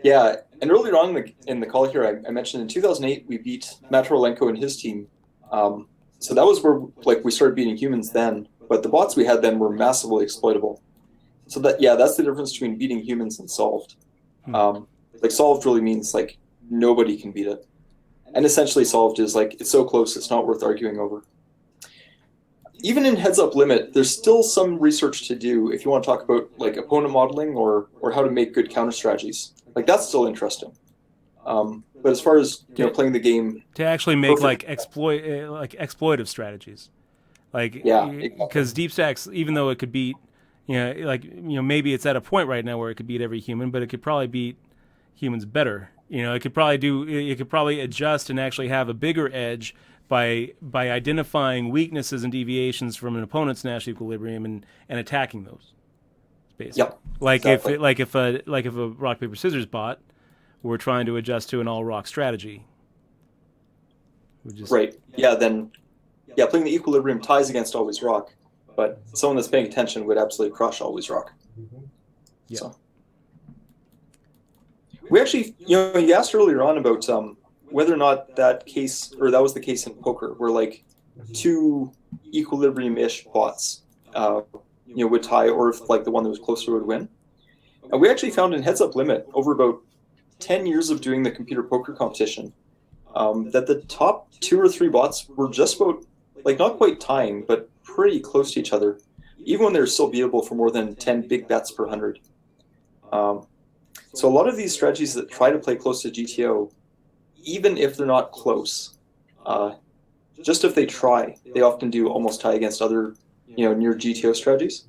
Yeah, and earlier on in the call here, I mentioned in 2008 we beat Matt Rolenko and his team. So that was where like we started beating humans then, but the bots we had then were massively exploitable. So that's the difference between beating humans and solved. Like solved really means like nobody can beat it. and essentially solved is like it's so close it's not worth arguing over. Even in heads up limit, there's still some research to do if you want to talk about like opponent modeling or how to make good counter strategies. Like that's still interesting. But as far as playing the game To actually make perfect, like exploitive strategies, like yeah, because Deepstacks, even though it could beat, maybe it's at a point right now where it could beat every human, but it could probably beat humans better. It could probably adjust and actually have a bigger edge by identifying weaknesses and deviations from an opponent's Nash equilibrium and attacking those. Basically. Yep, exactly. If a rock paper scissors bot were trying to adjust to an all rock strategy. Right. Yeah. Then playing the equilibrium ties against always rock, but someone that's paying attention would absolutely crush always rock. Yeah. So we actually, you asked earlier on about whether or not that was the case in poker, where like two equilibrium-ish bots, would tie, or if like the one that was closer would win. And we actually found in heads up limit over about 10 years of doing the computer poker competition that the top 2 or 3 bots were just about like not quite tying, but pretty close to each other, even when they're still beatable for more than 10 big bets per 100. So a lot of these strategies that try to play close to GTO, even if they're not close, just if they try, they often do almost tie against other, near GTO strategies.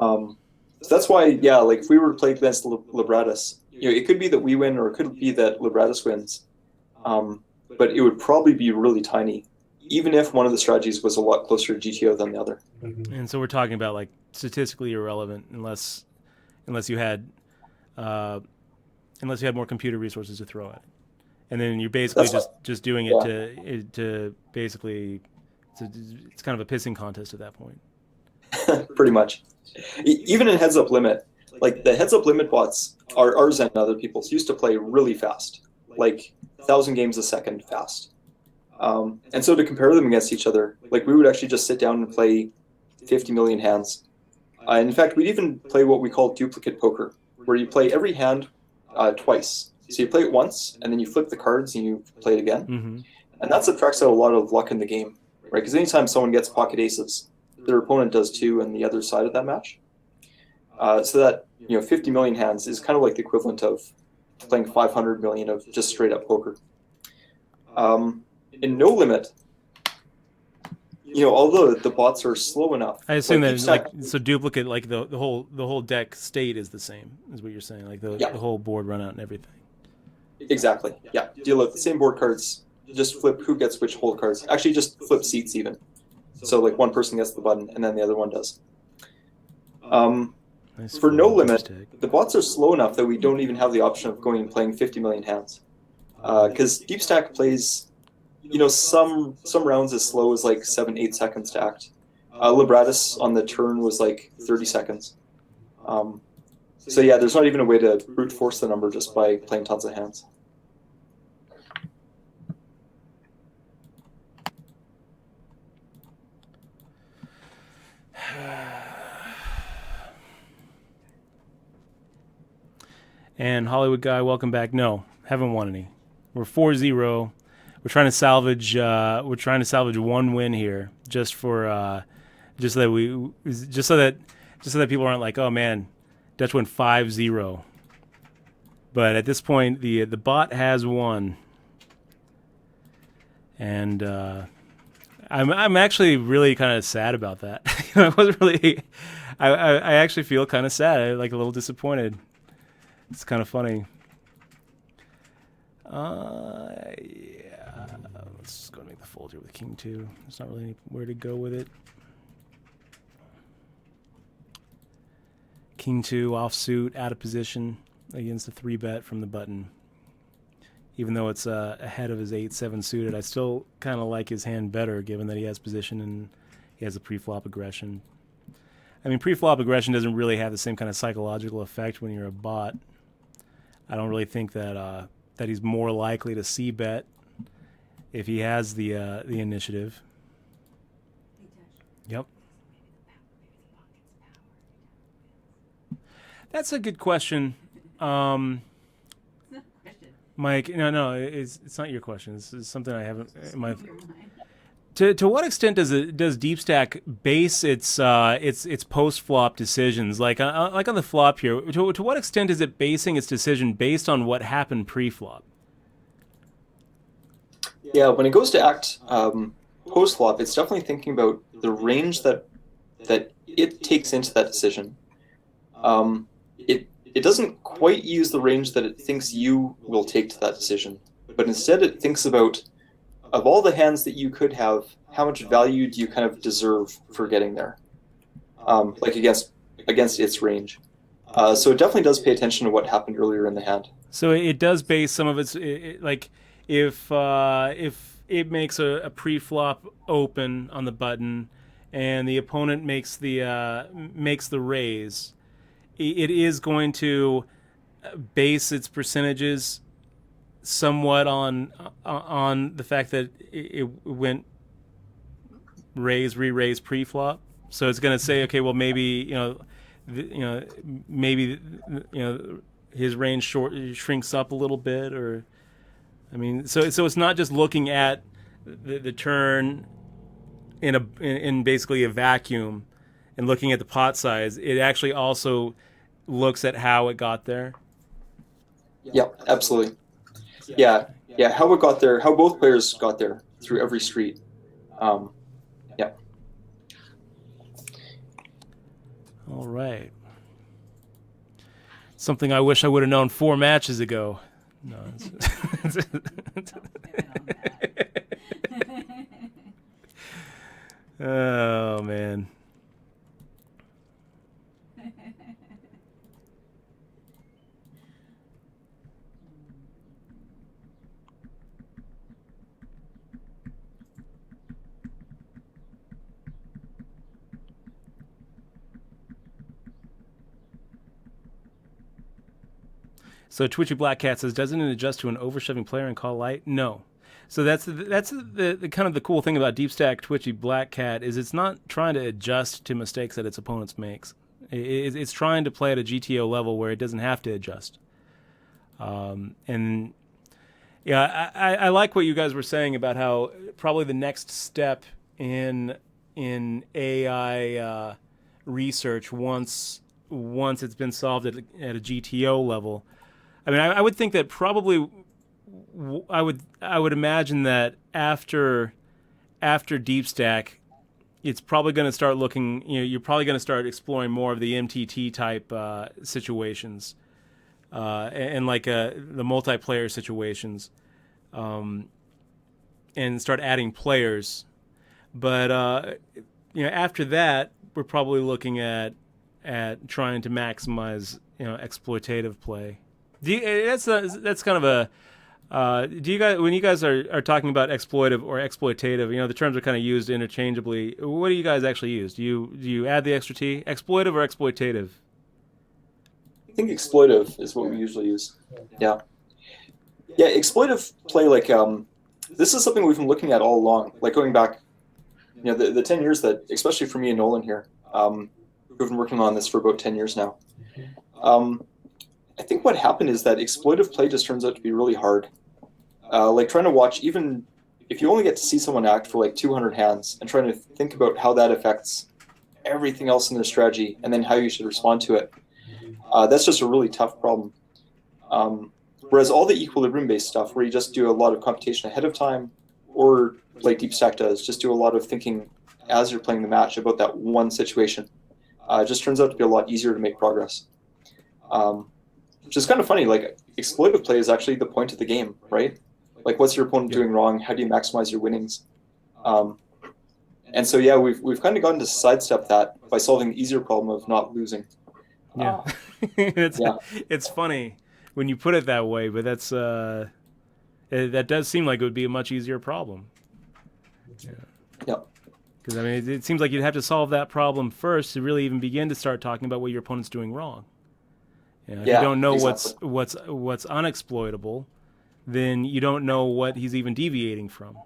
So that's why, like if we were to play against Libratus, it could be that we win, or it could be that Libratus wins, but it would probably be really tiny, even if one of the strategies was a lot closer to GTO than the other. And so we're talking about like statistically irrelevant, unless you had more computer resources to throw at it. And then you're basically just doing it to basically, it's kind of a pissing contest at that point. Pretty much. Even in heads up limit, like the heads up limit bots, ours and other people's used to play really fast, like 1,000 games a second fast. And so to compare them against each other, like we would actually just sit down and play 50 million hands. In fact, we'd even play what we call duplicate poker, where you play every hand twice. So you play it once, and then you flip the cards and you play it again. Mm-hmm. And that subtracts out a lot of luck in the game, right? Because anytime someone gets pocket aces, their opponent does too on the other side of that match. So that 50 million hands is kind of like the equivalent of playing 500 million of just straight up poker. In no limit, although the bots are slow enough, I assume that so duplicate, like the whole deck state is the same, is what you're saying, like the whole board run out and everything. Exactly. Yeah. Deal with the same board cards. Just flip who gets which hold cards. Actually, just flip seats even. So like one person gets the button and then the other one does. For no limit, the bots are slow enough that we don't even have the option of going and playing 50 million hands. Because Deepstack plays, some rounds as slow as like 7-8 seconds to act. Libratus on the turn was like 30 seconds. So yeah, there's not even a way to brute force the number just by playing tons of hands. And Hollywood Guy, welcome back. No, haven't won any. We're 4-0. We're trying to salvage. We're trying to salvage one win here, just so that people aren't like, oh man, Dutch went 5-0. But at this point, the bot has won, and I'm actually really kind of sad about that. I wasn't really. I actually feel kind of sad. I'm like a little disappointed. It's kind of funny. Yeah. Let's just go make the fold here with King 2. There's not really anywhere to go with it. King 2 offsuit, out of position against a 3-bet from the button. Even though it's ahead of his 8-7 suited, I still kind of like his hand better, given that he has position and he has a pre-flop aggression. I mean, pre-flop aggression doesn't really have the same kind of psychological effect when you're a bot. I don't really think that that he's more likely to c-bet if he has the initiative. Yep. That's a good question. Mike, no, it's not your question. This is something I haven't in my. Your mind. To what extent does Deepstack base its post flop decisions, like on the flop here? To what extent is it basing its decision based on what happened pre flop? Yeah, when it goes to act post flop, it's definitely thinking about the range that it takes into that decision. It doesn't quite use the range that it thinks you will take to that decision, but instead it thinks about, of all the hands that you could have, how much value do you kind of deserve for getting there, like against its range. So it definitely does pay attention to what happened earlier in the hand. So it does base some of its like if it makes a pre-flop open on the button, and the opponent makes the raise, it is going to base its percentages somewhat on the fact that it went raise, re-raise pre-flop. So it's going to say, okay, well maybe maybe his range shrinks up a little bit, or I mean, so it's not just looking at the turn in basically a vacuum and looking at the pot size. It actually also looks at how it got there. Yeah, absolutely. Yeah, how it got there, how both players got there through every street. Yeah. All right. Something I wish I would have known 4 matches ago. No. Oh man. So Twitchy Black Cat says, doesn't it adjust to an overshoving player and call light? No. So that's the kind of the cool thing about Deepstack Twitchy Black Cat is it's not trying to adjust to mistakes that its opponents makes. It's trying to play at a GTO level where it doesn't have to adjust. And yeah, I like what you guys were saying about how probably the next step in AI research once it's been solved at a GTO level. I mean, I would think that probably I would imagine that after Deepstack, it's probably going to start looking. You're probably going to start exploring more of the MTT type situations, and like the multiplayer situations, and start adding players. But after that, we're probably looking at trying to maximize exploitative play. That's kind of a. Do you guys, when you guys are talking about exploitive or exploitative, the terms are kind of used interchangeably. What do you guys actually use? Do you add the extra T? Exploitive or exploitative? I think exploitive is what we usually use. Yeah, exploitive play, like this is something we've been looking at all along, like going back, the 10 years that, especially for me and Nolan here, we've been working on this for about 10 years now. I think what happened is that exploitive play just turns out to be really hard. Like trying to watch, even if you only get to see someone act for like 200 hands and trying to think about how that affects everything else in their strategy and then how you should respond to it, that's just a really tough problem. Whereas all the equilibrium-based stuff, where you just do a lot of computation ahead of time, or like Deepstack does, just do a lot of thinking as you're playing the match about that one situation, just turns out to be a lot easier to make progress. Which is kind of funny. Like, exploitive play is actually the point of the game, right? Like, what's your opponent doing wrong? How do you maximize your winnings? And so, yeah, we've kind of gotten to sidestep that by solving the easier problem of not losing. Yeah, it's funny when you put it that way, but that's that does seem like it would be a much easier problem. Yeah. Because I mean, it seems like you'd have to solve that problem first to really even begin to start talking about what your opponent's doing wrong. If you don't know exactly. what's unexploitable, then you don't know what he's even deviating from.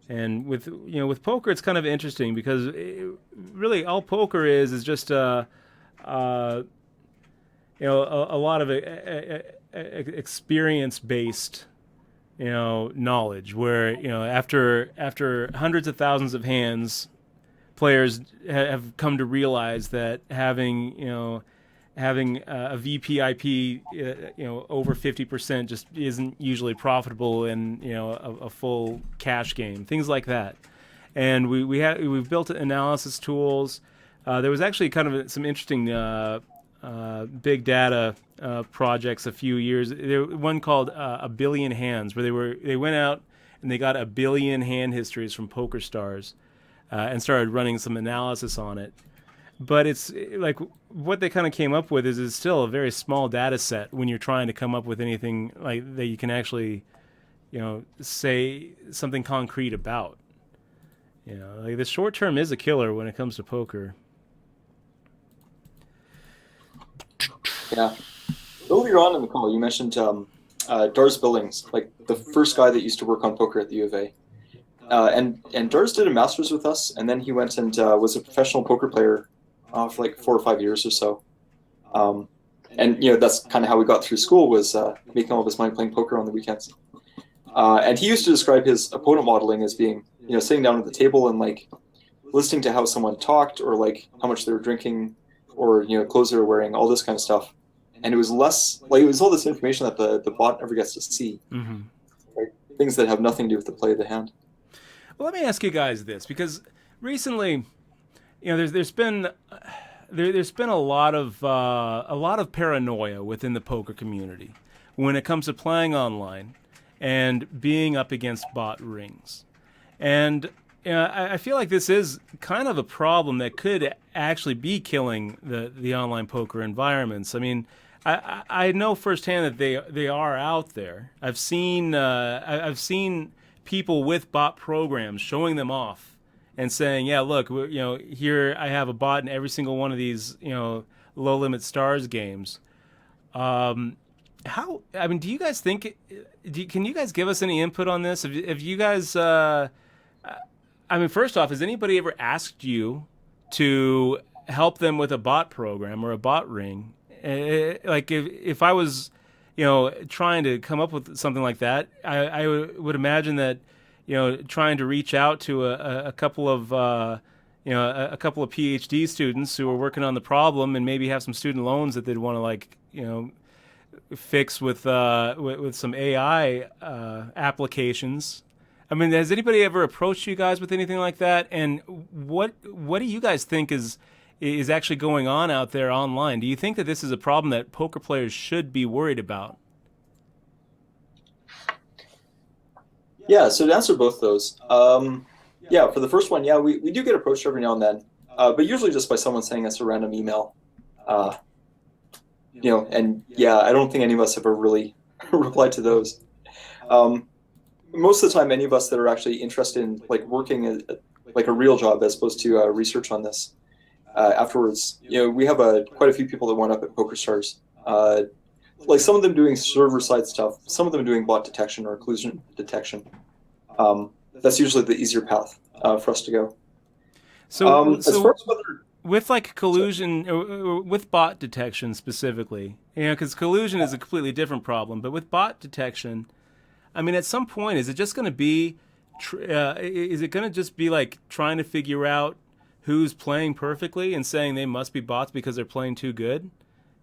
And with poker, it's kind of interesting because really all poker is just a lot of experience-based, knowledge, where after hundreds of thousands of hands, players have come to realize that having a VPIP, over 50% just isn't usually profitable in a full cash game, things like that. And we've built analysis tools. There was actually kind of some interesting big data projects a few years. There one called A Billion Hands, where they went out and they got a billion hand histories from poker stars and started running some analysis on it. But it's like what they kind of came up with is still a very small data set when you're trying to come up with anything like that you can actually, say something concrete about. Like the short term is a killer when it comes to poker. Yeah. Earlier on in the call, you mentioned Dars Billings, like the first guy that used to work on poker at the U of A. And Dars did a master's with us, and then he went and was a professional poker player for like 4 or 5 years or so. And that's kind of how we got through school, was making all of his money playing poker on the weekends. And he used to describe his opponent modeling as being, sitting down at the table and like listening to how someone talked, or like how much they were drinking, or clothes they were wearing, all this kind of stuff. And it was less like, it was all this information that the bot never gets to see. Mm-hmm. Right? Things that have nothing to do with the play of the hand. Well, let me ask you guys this, because recently, there's been a lot of paranoia within the poker community when it comes to playing online and being up against bot rings. And I feel like this is kind of a problem that could actually be killing the online poker environments. I mean, I know firsthand that they are out there. I've seen people with bot programs showing them off and saying, "Yeah, look, here I have a bot in every single one of these, low limit stars games." Do you guys think? Can you guys give us any input on this? Have you guys? First off, has anybody ever asked you to help them with a bot program or a bot ring? Like if I was, trying to come up with something like that, I would imagine that, trying to reach out to a couple of, a couple of PhD students who are working on the problem and maybe have some student loans that they'd want to fix with some AI applications. I mean, has anybody ever approached you guys with anything like that? And what do you guys think is actually going on out there online? Do you think that this is a problem that poker players should be worried about? Yeah, so to answer both those, for the first one, we do get approached every now and then, but usually just by someone sending us a random email. I don't think any of us have ever really replied to those. Most of the time, any of us that are actually interested in like working like a real job as opposed to research on this afterwards, we have quite a few people that went up at PokerStars. Like some of them doing server-side stuff, some of them doing bot detection or occlusion detection. That's usually the easier path for us to go. So as far as whether with like collusion, or with bot detection specifically, because collusion is a completely different problem, but with bot detection, I mean, at some point, is it just going to be, is it going to just be like trying to figure out who's playing perfectly and saying they must be bots because they're playing too good?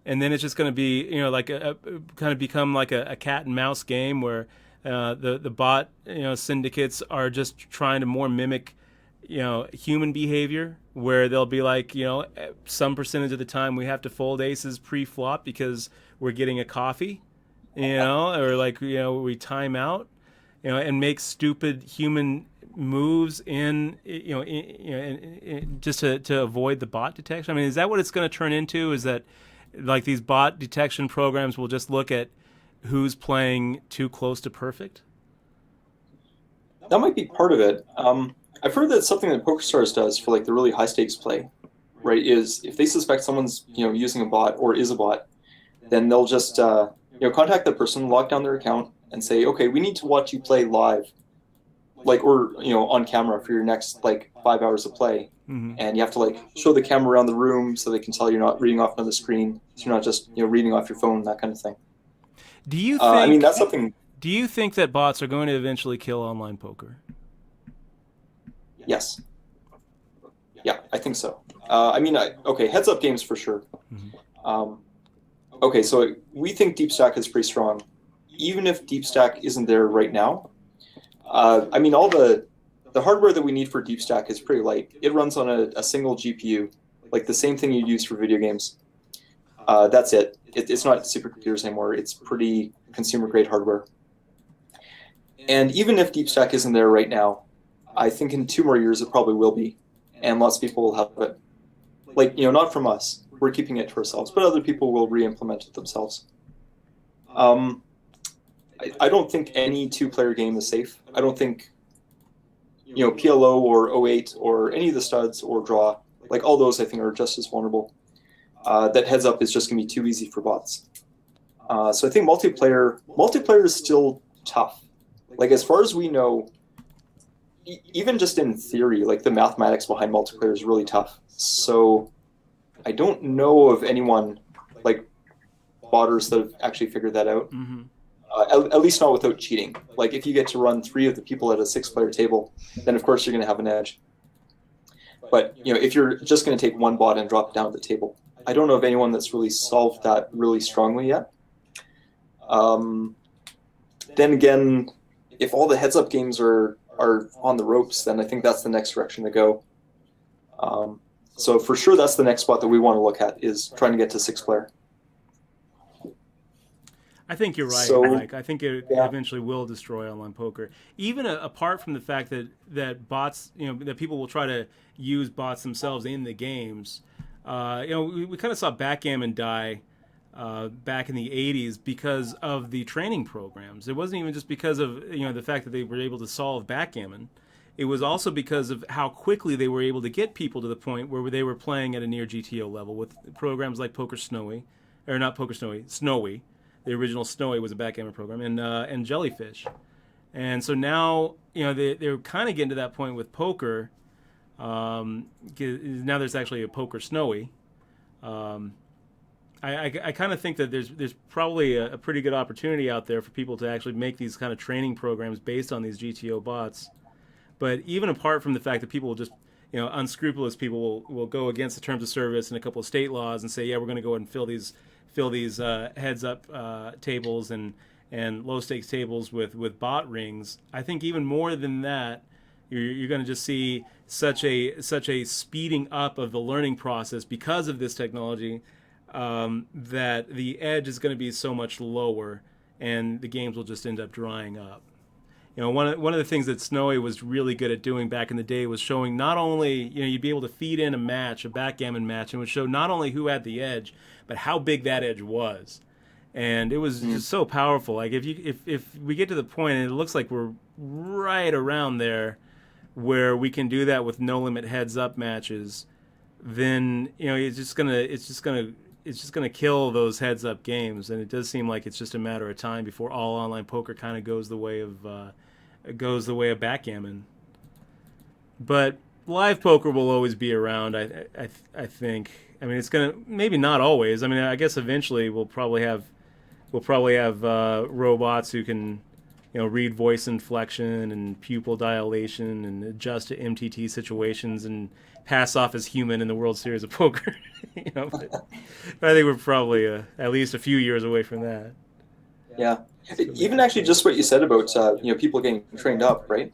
And then it's just going to be, like kind of become like a cat and mouse game where the bot, syndicates are just trying to more mimic, human behavior, where they'll be like, some percentage of the time we have to fold aces pre-flop because we're getting a coffee. Or like, we time out, and make stupid human moves just to avoid the bot detection. I mean, is that what it's going to turn into? Is that like these bot detection programs will just look at who's playing too close to perfect? that might be part of it. I've heard that something that PokerStars does for like the really high stakes play, right, is if they suspect someone's using a bot or is a bot, then they'll just contact that person, lock down their account, and say, okay, we need to watch you play live, like, or on camera for your next like 5 hours of play. Mm-hmm. And you have to like show the camera around the room so they can tell you're not reading off another screen, so you're not just reading off your phone, that kind of thing. Do you I mean, think that's something. do you think that bots are going to eventually kill online poker? Yes, yeah, I think so. I mean, okay, heads up games for sure. Um, okay, so we think Deepstack is pretty strong, even if Deepstack isn't there right now. I mean, all the hardware that we need for Deepstack is pretty light. It runs on a single GPU, like the same thing you'd use for video games. That's it. It's not supercomputers anymore. It's pretty consumer grade hardware. And even if Deepstack isn't there right now, I think in 2 more years it probably will be, and lots of people will have it. Like, not from us. We're keeping it to ourselves, but other people will re-implement it themselves. Um, I don't think any two-player game is safe. I don't think PLO or O8 or any of the studs or draw, like all those I think are just as vulnerable. That heads up is just going to be too easy for bots. So I think multiplayer is still tough. Like as far as we know, even just in theory, like the mathematics behind multiplayer is really tough. So I don't know of anyone like botters that have actually figured that out. Mm-hmm. At least not without cheating. Like if you get to run 3 of the people at a 6-player table, then of course you're going to have an edge. But if you're just going to take one bot and drop it down at the table, I don't know of anyone that's really solved that really strongly yet. Then again, if all the heads-up games are on the ropes, then I think that's the next direction to go. So for sure, that's the next spot that we want to look at is trying to get to 6-player. I think you're right, So, Mike. I think it yeah. eventually will destroy online poker. Even apart from the fact that bots, that people will try to use bots themselves in the games. We kind of saw backgammon die back in the 80s because of the training programs. It wasn't even just because of the fact that they were able to solve backgammon. It was also because of how quickly they were able to get people to the point where they were playing at a near GTO level with programs like Poker Snowy, or not Poker Snowy, Snowy. The original Snowy was a backgammon program, and Jellyfish. And so now, they're kind of getting to that point with poker. Now there's actually a Poker Snowy. I kind of think that there's probably a pretty good opportunity out there for people to actually make these kind of training programs based on these GTO bots. But even apart from the fact that people will just, unscrupulous people will go against the terms of service and a couple of state laws and say, yeah, we're going to go ahead and fill these heads up tables and low stakes tables with bot rings. I think even more than that, you're going to just see such a speeding up of the learning process because of this technology that the edge is going to be so much lower, and the games will just end up drying up. One of the things that Snowy was really good at doing back in the day was showing not only, you'd be able to feed in a backgammon match, and would show not only who had the edge, but how big that edge was. And it was just so powerful. Like if we get to the point, and it looks like we're right around there, where we can do that with no limit heads up matches, then it's just gonna kill those heads up games. And it does seem like it's just a matter of time before all online poker kind of goes the way of backgammon. But live poker will always be around. I think. I mean, it's gonna maybe not always. I mean, I guess eventually we'll probably have robots who can read voice inflection and pupil dilation and adjust to MTT situations and pass off as human in the World Series of Poker. But I think we're probably at least a few years away from that. Yeah. Even actually just what you said about people getting trained up, right?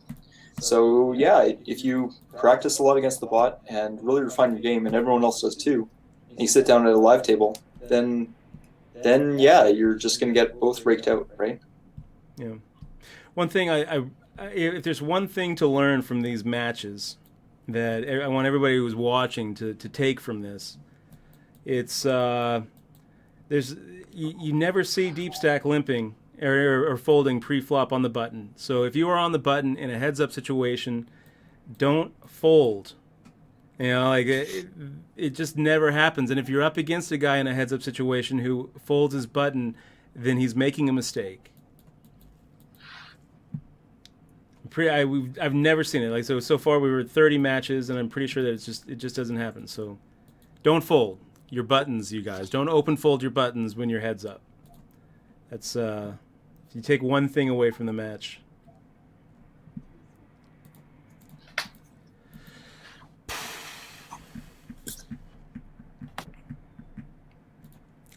So yeah, if you practice a lot against the bot and really refine your game, and everyone else does too, and you sit down at a live table, then yeah, you're just going to get both raked out, right? Yeah. One thing if there's one thing to learn from these matches that I want everybody who's watching to take from this, it's you never see Deepstack limping or folding pre-flop on the button. So if you are on the button in a heads-up situation, don't fold. It just never happens. And if you're up against a guy in a heads-up situation who folds his button, then he's making a mistake. I've never seen it. So far we were 30 matches, and I'm pretty sure that it just doesn't happen. So don't fold your buttons, you guys. Don't open fold your buttons when you're heads up. That's if you take one thing away from the match.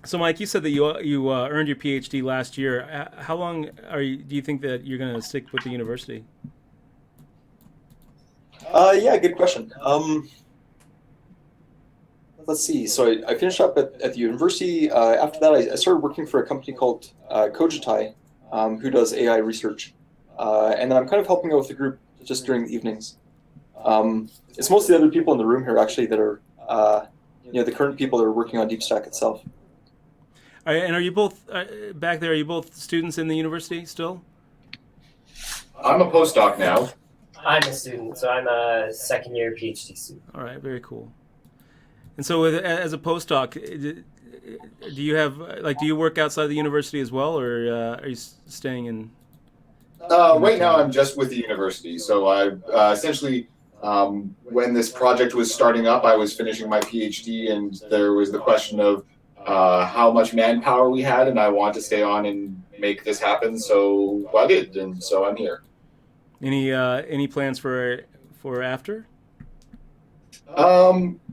So, Mike, you said that you earned your PhD last year. How long do you think that you're going to stick with the university? Yeah, good question. Let's see. So I finished up at the university. After that, I started working for a company called Kojitai, who does AI research. And then I'm kind of helping out with the group just during the evenings. It's mostly the other people in the room here, actually, that are the current people that are working on Deepstack itself. And are you both back there? Are you both students in the university still? I'm a postdoc now. I'm a student, so I'm a second year PhD student. All right, very cool. And so, as a postdoc, do you have do you work outside the university as well, or are you staying in? Right now, I'm just with the university. So I essentially, when this project was starting up, I was finishing my PhD, and there was the question of how much manpower we had, and I wanted to stay on and make this happen. So I did, and so I'm here. Any plans for after?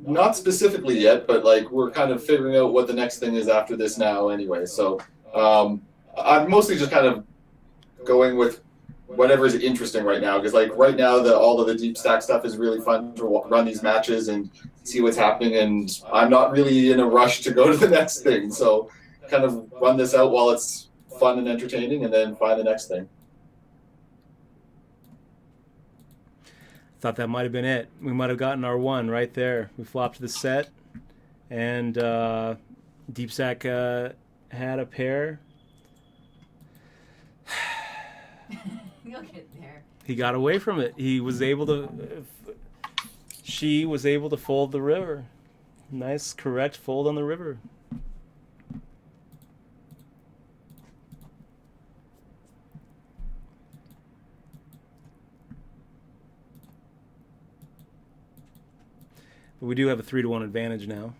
Not specifically yet, but like we're kind of figuring out what the next thing is after this now anyway. So I'm mostly just kind of going with whatever is interesting right now, because like right now all of the Deepstack stuff is really fun to run these matches and see what's happening, and I'm not really in a rush to go to the next thing. So kind of run this out while it's fun and entertaining, and then find the next thing. Thought that might have been it. We might have gotten our one right there. We flopped the set, and Deepstack had a pair. You'll get there. He got away from it. He was able to. She was able to fold the river. Nice, correct fold on the river. But we do have a 3-1 advantage now,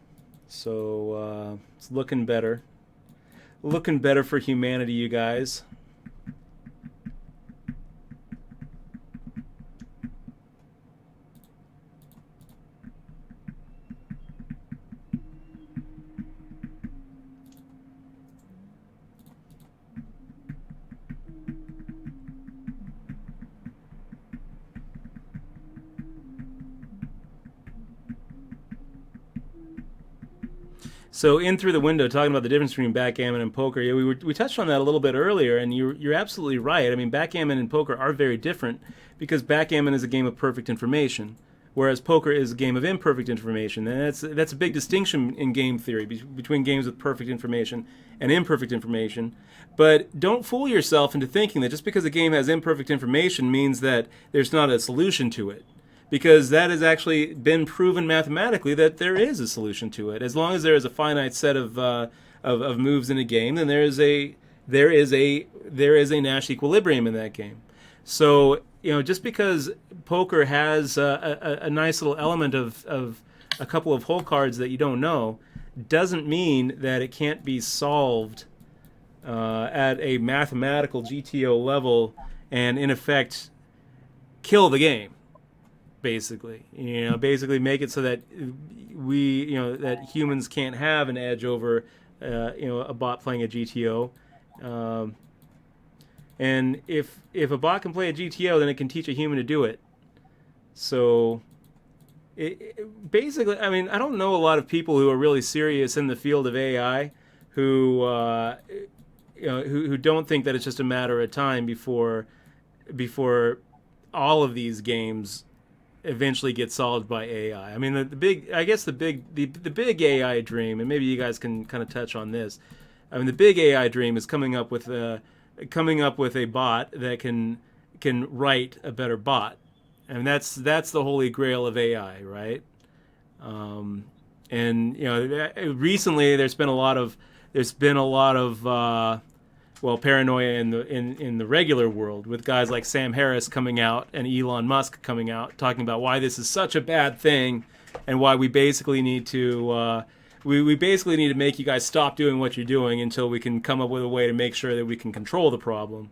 so it's looking better. Looking better for humanity, you guys. So in through the window, talking about the difference between backgammon and poker, yeah, we touched on that a little bit earlier, and you're absolutely right. I mean, backgammon and poker are very different because backgammon is a game of perfect information, whereas poker is a game of imperfect information, and that's a big distinction in game theory between games with perfect information and imperfect information. But don't fool yourself into thinking that just because a game has imperfect information means that there's not a solution to it. Because that has actually been proven mathematically that there is a solution to it. As long as there is a finite set of moves in a game, then there is a Nash equilibrium in that game. So just because poker has a nice little element of a couple of hole cards that you don't know, doesn't mean that it can't be solved at a mathematical GTO level and in effect kill the game. Basically make it so that that humans can't have an edge over, a bot playing a GTO. And if a bot can play a GTO, then it can teach a human to do it. So, basically, I mean, I don't know a lot of people who are really serious in the field of AI who don't think that it's just a matter of time before all of these games eventually get solved by AI. I mean, the big AI dream, and maybe you guys can kind of touch on this. I mean, the big AI dream is coming up with a bot that can write a better bot. I mean, that's the holy grail of AI, right? And recently there's been a lot of paranoia in the regular world with guys like Sam Harris coming out and Elon Musk coming out talking about why this is such a bad thing and why we basically need to we basically need to make you guys stop doing what you're doing until we can come up with a way to make sure that we can control the problem.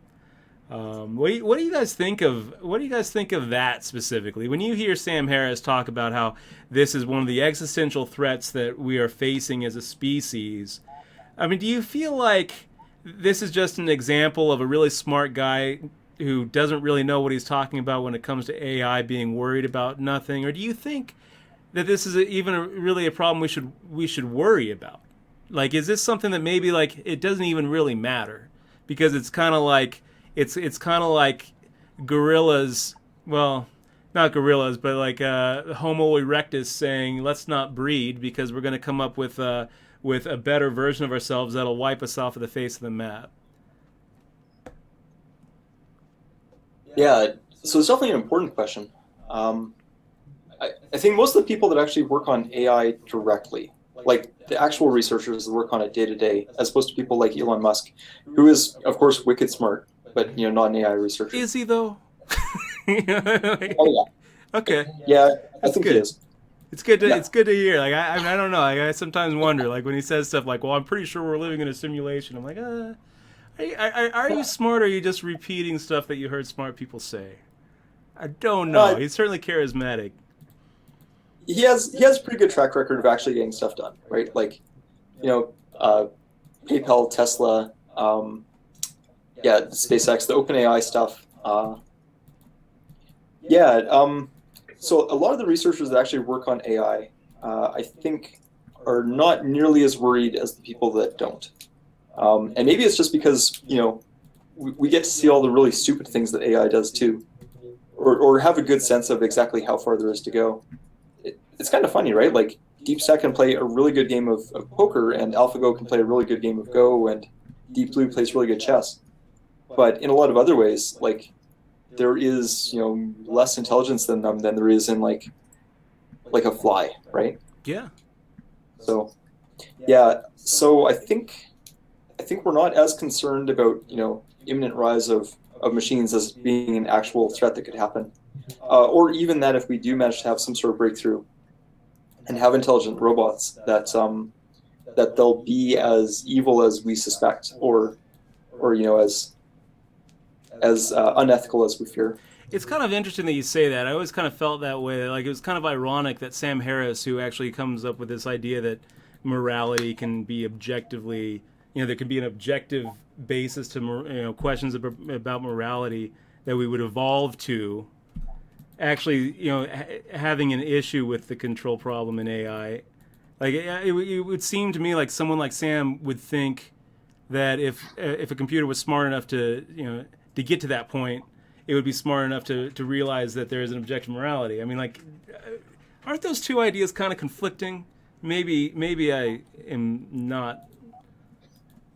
What do you guys think of that specifically? When you hear Sam Harris talk about how this is one of the existential threats that we are facing as a species, I mean, do you feel like this is just an example of a really smart guy who doesn't really know what he's talking about when it comes to AI being worried about nothing, or do you think that this is really a problem we should worry about? Like, is this something that maybe like it doesn't even really matter because it's kind of like it's kind of like gorillas, well, not gorillas, but like Homo erectus saying let's not breed because we're going to come up with a better version of ourselves that'll wipe us off of the face of the map. Yeah, so it's definitely an important question. I think most of the people that actually work on AI directly, like the actual researchers that work on it day to day, as opposed to people like Elon Musk, who is, of course, wicked smart, but not an AI researcher. Is he though? Like, Oh yeah. Okay. Yeah, I That's think good. he is. It's good to Yeah. it's good to hear. Like I don't know. Like, I sometimes wonder, like when he says stuff like, "Well, I'm pretty sure we're living in a simulation." I'm like, are you smart, or are you just repeating stuff that you heard smart people say? I don't know. He's certainly charismatic. He has a pretty good track record of actually getting stuff done, right? Like, PayPal, Tesla, SpaceX, the OpenAI stuff. So a lot of the researchers that actually work on AI, I think, are not nearly as worried as the people that don't. And maybe it's just because, we get to see all the really stupid things that AI does too, or have a good sense of exactly how far there is to go. It's kind of funny, right? Like, Deepstack can play a really good game of poker, and AlphaGo can play a really good game of Go, and Deep Blue plays really good chess. But in a lot of other ways, like, there is, less intelligence than them than there is in like a fly, right? Yeah. So, yeah. So I think we're not as concerned about imminent rise of machines as being an actual threat that could happen, or even that if we do manage to have some sort of breakthrough and have intelligent robots that they'll be as evil as we suspect, or as unethical as we fear. It's kind of interesting that you say that. I always kind of felt that way. Like, it was kind of ironic that Sam Harris, who actually comes up with this idea that morality can be objectively, there can be an objective basis to questions about morality that we would evolve to, actually, having an issue with the control problem in AI. Like, it would seem to me like someone like Sam would think that if a computer was smart enough to get to that point, it would be smart enough to realize that there is an objective morality. I mean, like, aren't those two ideas kind of conflicting? Maybe I am not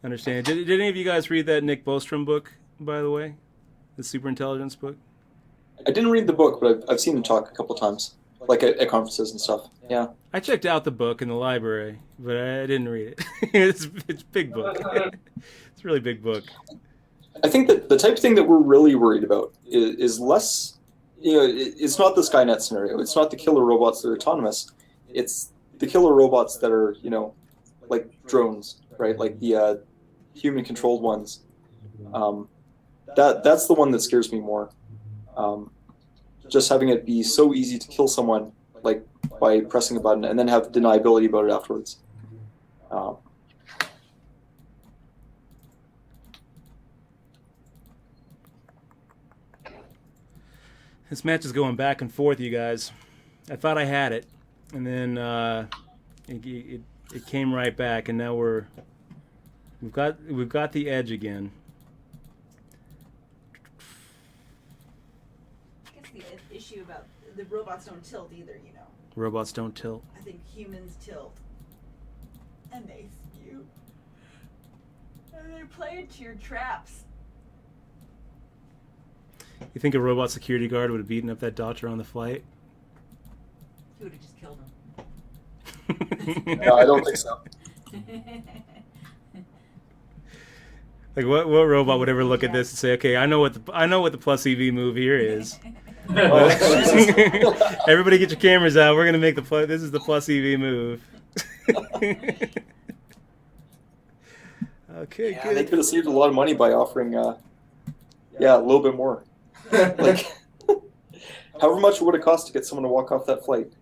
understanding. Did any of you guys read that Nick Bostrom book, by the way? The superintelligence book? I didn't read the book, but I've seen him talk a couple times, like at conferences and stuff. Yeah. I checked out the book in the library, but I didn't read it. It's a big book. It's a really big book. I think that the type of thing that we're really worried about is less, it's not the Skynet scenario. It's not the killer robots that are autonomous. It's the killer robots that are, like drones, right? Like the human-controlled ones. That's the one that scares me more. Just having it be so easy to kill someone, like by pressing a button, and then have deniability about it afterwards. This match is going back and forth, you guys. I thought I had it, and then it came right back, and now we've got the edge again. I guess the issue about the robots don't tilt either, Robots don't tilt. I think humans tilt, and they spew, and they play into your traps. You think a robot security guard would have beaten up that doctor on the flight? He would have just killed him. No, I don't think so. Like, what robot would ever look at this and say, "Okay, I know what the plus EV move here is. Oh, Jesus. Everybody, get your cameras out. We're gonna make this is the plus EV move." Okay, Yeah, they good. could have saved a lot of money by offering, yeah, a little bit more. Like, however much it would have cost to get someone to walk off that flight,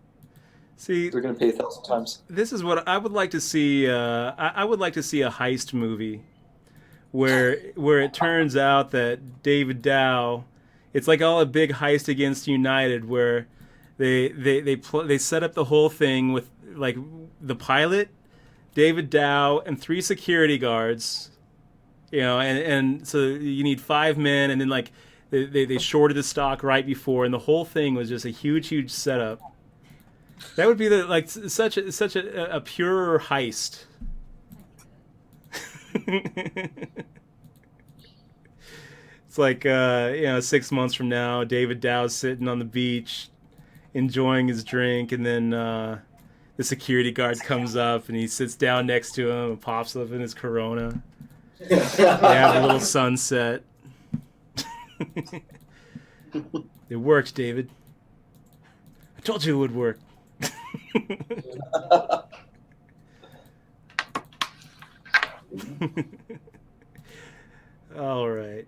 See, they're going to pay 1,000 times. this is what I would like to see. I would like to see a heist movie where it turns out that David Dow, it's like all a big heist against United, where they set up the whole thing with like the pilot, David Dow, and 3 security guards. And so you need 5 men, and then like they shorted the stock right before, and the whole thing was just a huge setup. That would be such a pure heist. It's like 6 months from now, David Dow's sitting on the beach, enjoying his drink, and then the security guard comes up and he sits down next to him and pops up in his Corona. They have a little sunset. It worked, David. I told you it would work. All right.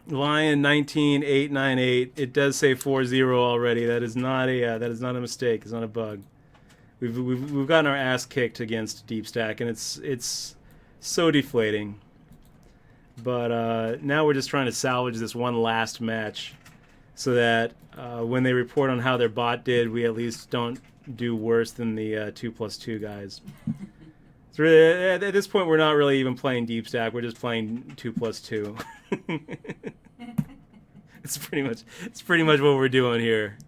Lion 19898. It does say 40 already. That is not a mistake. It's not a bug. We've gotten our ass kicked against Deepstack, and it's so deflating. But now we're just trying to salvage this one last match, so that when they report on how their bot did, we at least don't do worse than the 2+2 guys. It's really, at this point, we're not really even playing Deepstack. We're just playing 2+2. It's pretty much what we're doing here.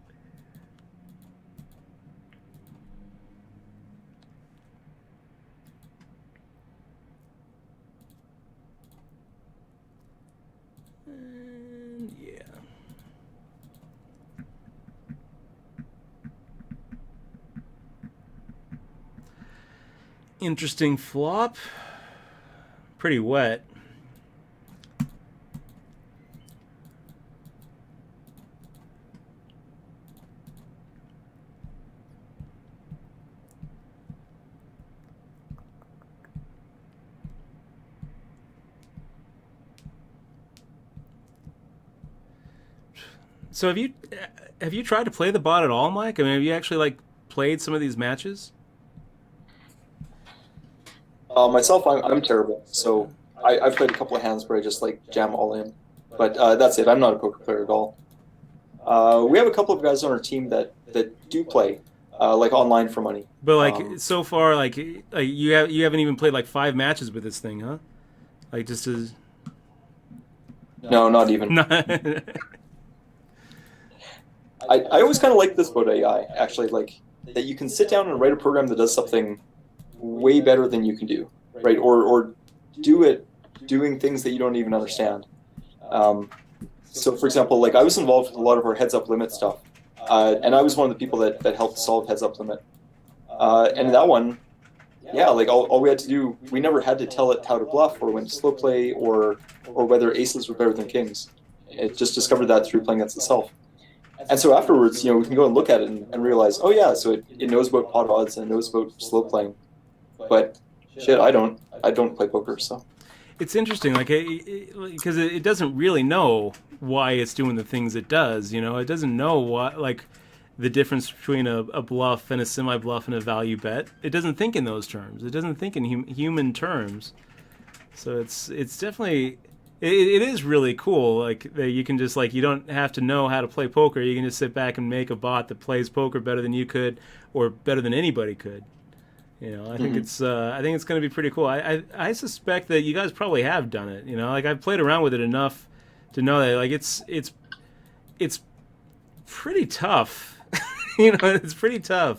And yeah. Interesting flop. Pretty wet. So have you tried to play the bot at all, Mike? I mean, have you actually like played some of these matches? Myself, I'm terrible. So I've played a couple of hands where I just like jam all in. But that's it. I'm not a poker player at all. We have a couple of guys on our team that do play, like online for money. But like so far, like you haven't even played like 5 matches with this thing, huh? Like just as No, not even. I always kind of like this about AI, actually, like that you can sit down and write a program that does something way better than you can do, right? Or do it doing things that you don't even understand. So, for example, like I was involved with a lot of our heads-up limit stuff, and I was one of the people that helped solve heads-up limit. And in that one, yeah, like all we had to do, we never had to tell it how to bluff or when to slow play or whether aces were better than kings. It just discovered that through playing against itself. And so afterwards, we can go and look at it and realize, oh yeah, so it knows about pot odds and it knows about slow playing. But shit, I don't play poker, so. It's interesting, like because it doesn't really know why it's doing the things it does. It doesn't know what like the difference between a bluff and a semi-bluff and a value bet. It doesn't think in those terms. It doesn't think in human terms. So it's definitely. It is really cool, like that you can just like you don't have to know how to play poker. You can just sit back and make a bot that plays poker better than you could, or better than anybody could. I think it's going to be pretty cool. I suspect that you guys probably have done it. Like I've played around with it enough to know that like it's pretty tough. It's pretty tough.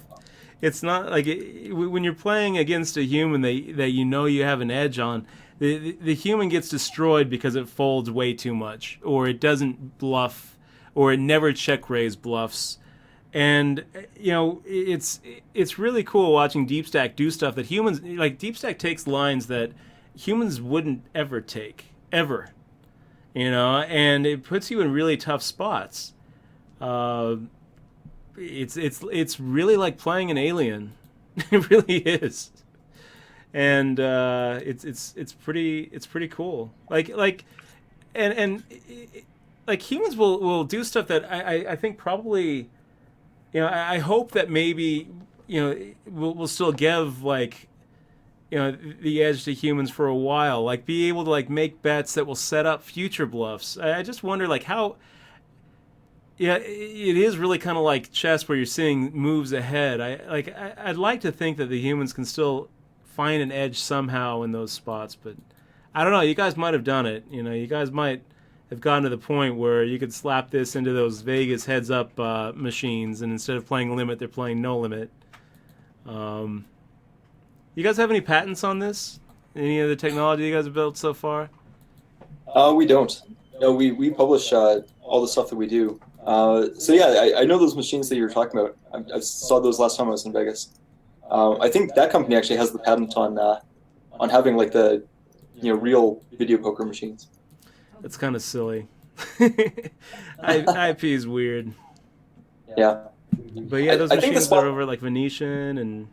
It's not like when you're playing against a human that you have an edge on. The human gets destroyed because it folds way too much, or it doesn't bluff, or it never check raise bluffs, and it's really cool watching Deepstack do stuff that humans like. Deepstack takes lines that humans wouldn't ever take ever, and it puts you in really tough spots. It's really like playing an alien. It really is, and it's pretty cool. And like humans will do stuff that I think probably, I hope that maybe, we'll still give, like, the edge to humans for a while, like be able to like make bets that will set up future bluffs. I just wonder like how. Yeah, it is really kind of like chess where you're seeing moves ahead. I'd like to think that the humans can still find an edge somehow in those spots, but I don't know. You guys might have done it. You guys might have gotten to the point where you could slap this into those Vegas heads-up machines, and instead of playing limit, they're playing no limit. You guys have any patents on this? Any of the technology you guys have built so far? We don't. No, we publish all the stuff that we do. So yeah, I know those machines that you were talking about. I saw those last time I was in Vegas. I think that company actually has the patent on having like the real video poker machines. That's kind of silly. IP is weird. Yeah. But yeah, those I think the machines spot- are over like Venetian and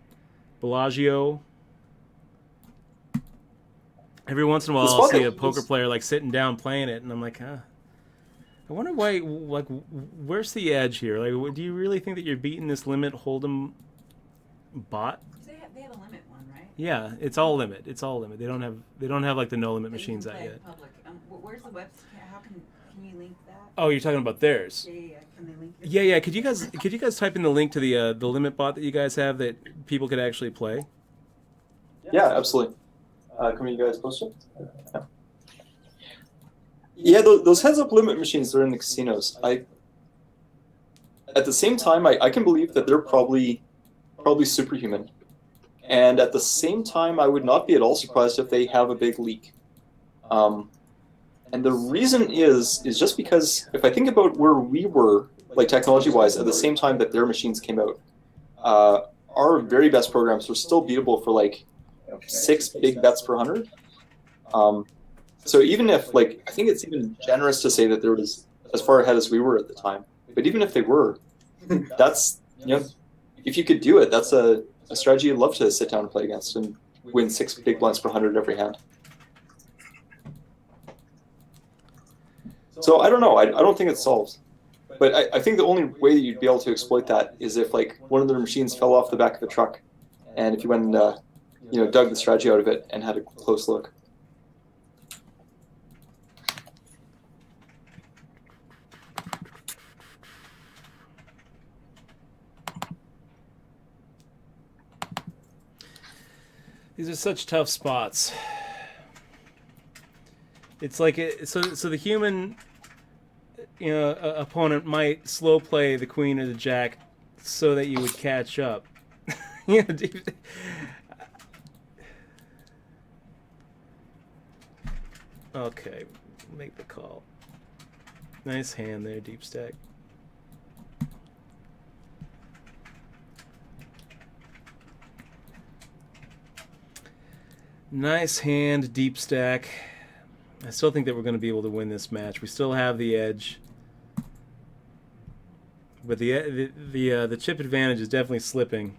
Bellagio. Every once in a while, The I'll spot see that a poker was- player like sitting down playing it, and I'm like, I wonder why. Like, where's the edge here? Like, do you really think that you're beating this limit hold'em bot? They have a limit one, right? Yeah, it's all limit. It's all limit. They don't have like the no limit That you machines can out play yet. in public. Where's the website? How can you link that? Oh, you're talking about theirs. Yeah. Can they link it? Yeah. Could you guys type in the link to the limit bot that you guys have that people could actually play? Yeah, absolutely. Can you guys post it? Yeah, those heads-up limit machines that are in the casinos. At the same time, I can believe that they're probably superhuman, and at the same time, I would not be at all surprised if they have a big leak. And the reason is just because if I think about where we were, like technology-wise, at the same time that their machines came out, our very best programs were still beatable for like 6 big bets per 100. So even if, like, I think it's even generous to say that there was as far ahead as we were at the time. But even if they were, that's, if you could do it, that's a strategy you'd love to sit down and play against and win 6 big blinds per 100 every hand. So I don't know. I don't think it's solved. But I think the only way that you'd be able to exploit that is if, like, one of their machines fell off the back of a truck, and if you went and dug the strategy out of it and had a close look. These are such tough spots. It's like so the human opponent might slow play the queen or the jack so that you would catch up. Okay, make the call. Nice hand there, Deepstack. Nice hand, Deepstack. I still think that we're going to be able to win this match. We still have the edge, but the chip advantage is definitely slipping.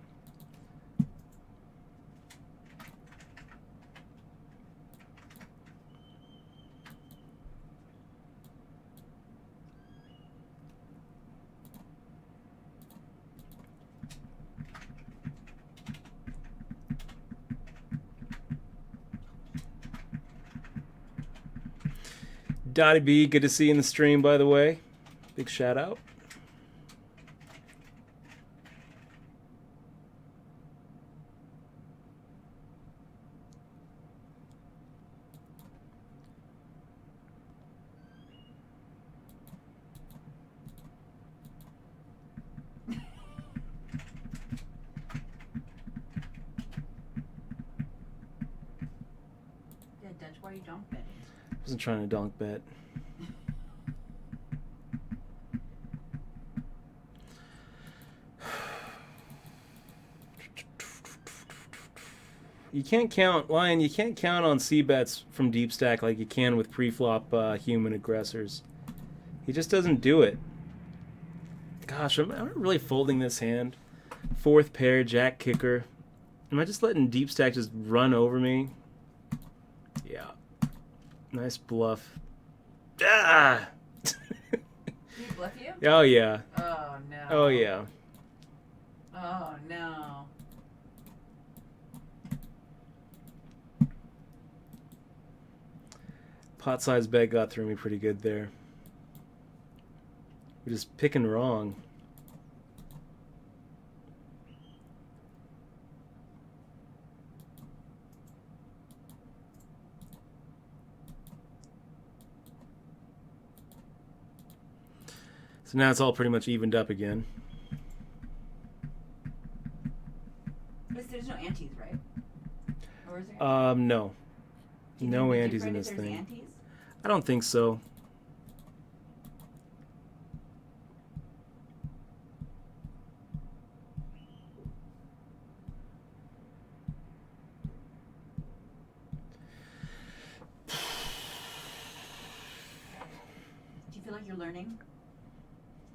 Dottie B, good to see you in the stream, by the way. Big shout out. Yeah, Dutch, why you don't bet? Wasn't trying to donk bet. You can't count, Lion, you can't count on C-bets from Deepstack like you can with pre-flop human aggressors. He just doesn't do it. Gosh, am I really folding this hand? Fourth pair, jack kicker. Am I just letting Deepstack just run over me? Yeah. Nice bluff. Ah! Did he bluff you? Oh, yeah. Oh no. Oh, yeah. Oh no. Pot size bet got through me pretty good there. We're just picking wrong. So now it's all pretty much evened up again. But there's no antes, right? Or is there? No. Do you No think it'd be antes in different this if there's thing. antes? I don't think so. Do you feel like you're learning?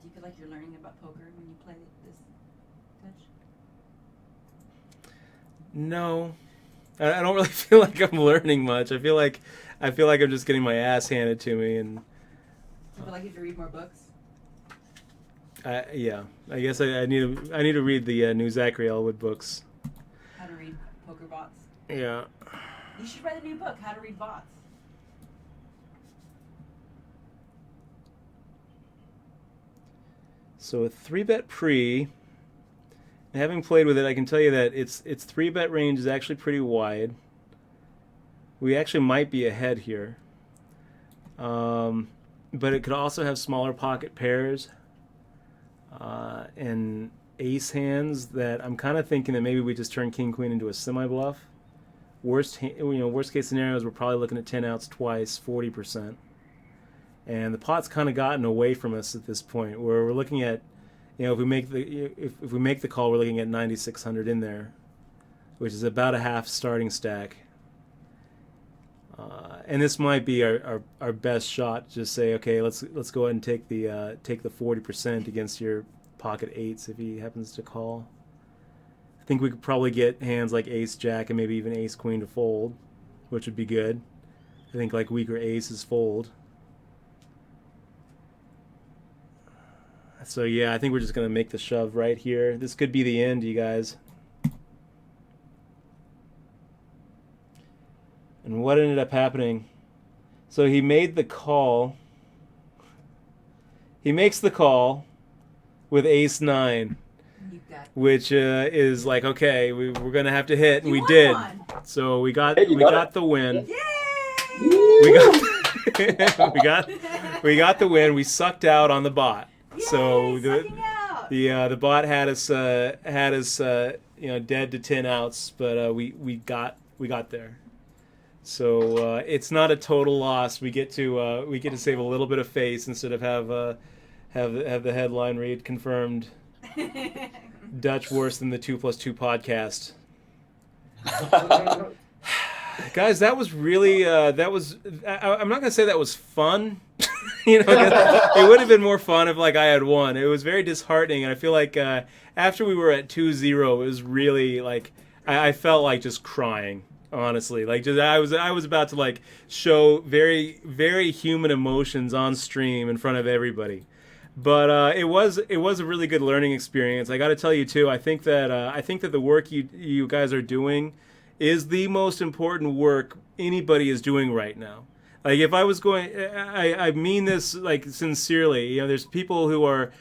Do you feel like you're learning about poker when you play this touch? No. I don't really feel like I'm learning much. I feel like I'm just getting my ass handed to me, and Do you feel like you have to read more books? yeah. I guess I need to read the new Zachary Elwood books. How to read poker bots? Yeah. You should write a new book, How to Read Bots. So a 3-bet pre. Having played with it, I can tell you that its 3-bet range is actually pretty wide. We actually might be ahead here. But it could also have smaller pocket pairs and ace hands that I'm kind of thinking that maybe we just turn king queen into a semi bluff. Worst case scenarios, we're probably looking at 10 outs twice, 40%. And the pot's kind of gotten away from us at this point, where we're looking at, if we make the call, we're looking at 9,600 in there, which is about a half starting stack. And this might be our best shot. Just say, okay, let's go ahead and take the 40% against your pocket eights if he happens to call. I think we could probably get hands like ace jack and maybe even ace queen to fold, which would be good. I think like weaker aces fold. So yeah, I think we're just gonna make the shove right here. This could be the end, you guys. And what ended up happening? So he made the call. He makes the call with ace 9, You got which is like, okay, we're gonna have to hit, and You we won did. one. So we got Hey, you we got got it. the win. Yay! We got we got the win. We sucked out on the bot. So Yay, sucking out. the bot had us dead to 10 outs, but we got there. So it's not a total loss. We get to save a little bit of face instead of have the headline read confirmed Dutch worse than the 2+2 podcast. Guys, that was really I'm not gonna say that was fun. It would have been more fun if I had won. It was very disheartening, and I feel like after we were at 2-0, it was really I felt like just crying. Honestly, I was about to show very, very human emotions on stream in front of everybody. But it was a really good learning experience. I got to tell you too. I think that the work you guys are doing is the most important work anybody is doing right now. If I was going, I mean this sincerely. There's people who are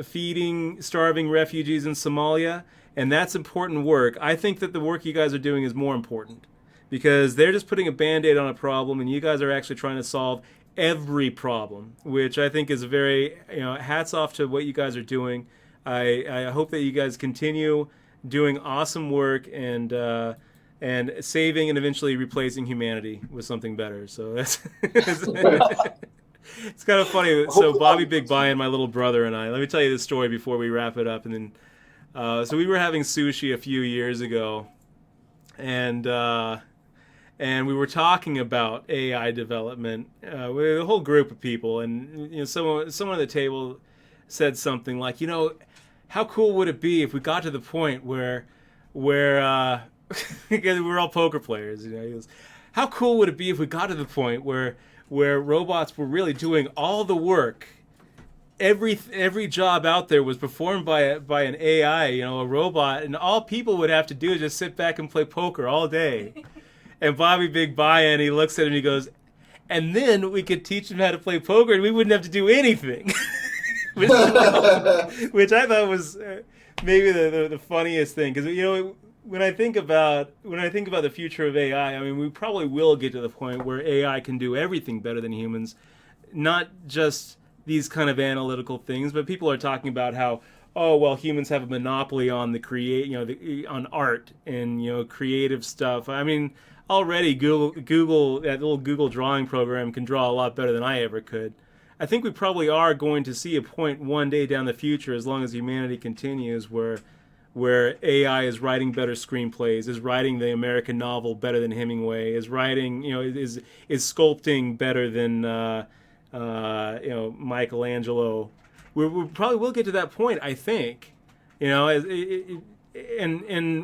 feeding starving refugees in Somalia, and that's important work. I think that the work you guys are doing is more important because they're just putting a Band-Aid on a problem, and you guys are actually trying to solve every problem, which I think is a very hats off to what you guys are doing. I hope that you guys continue doing awesome work and saving and eventually replacing humanity with something better. So that's it's kind of funny. So Bobby Big Buy and my little brother and I. Let me tell you this story before we wrap it up, and then so we were having sushi a few years ago, and we were talking about AI development with a whole group of people, and someone at the table said something like, how cool would it be if we got to the point where where because we're all poker players. You know, he goes, how cool would it be if we got to the point where robots were really doing all the work? Every job out there was performed by an AI, you know, a robot, and all people would have to do is just sit back and play poker all day. And Bobby Big Buy-in, he looks at him and he goes, and then we could teach them how to play poker and we wouldn't have to do anything. which I thought was maybe the funniest thing, because you know, when I think about the future of AI, I mean, we probably will get to the point where AI can do everything better than humans, not just these kind of analytical things, but people are talking about how, oh well, humans have a monopoly on on art and, you know, creative stuff. I mean, already Google, that little Google drawing program can draw a lot better than I ever could. I think we probably are going to see a point one day down the future, as long as humanity continues, where AI is writing better screenplays, is writing the American novel better than Hemingway, is writing, you know, is sculpting better than you know, Michelangelo. We probably will get to that point, I think. You know, and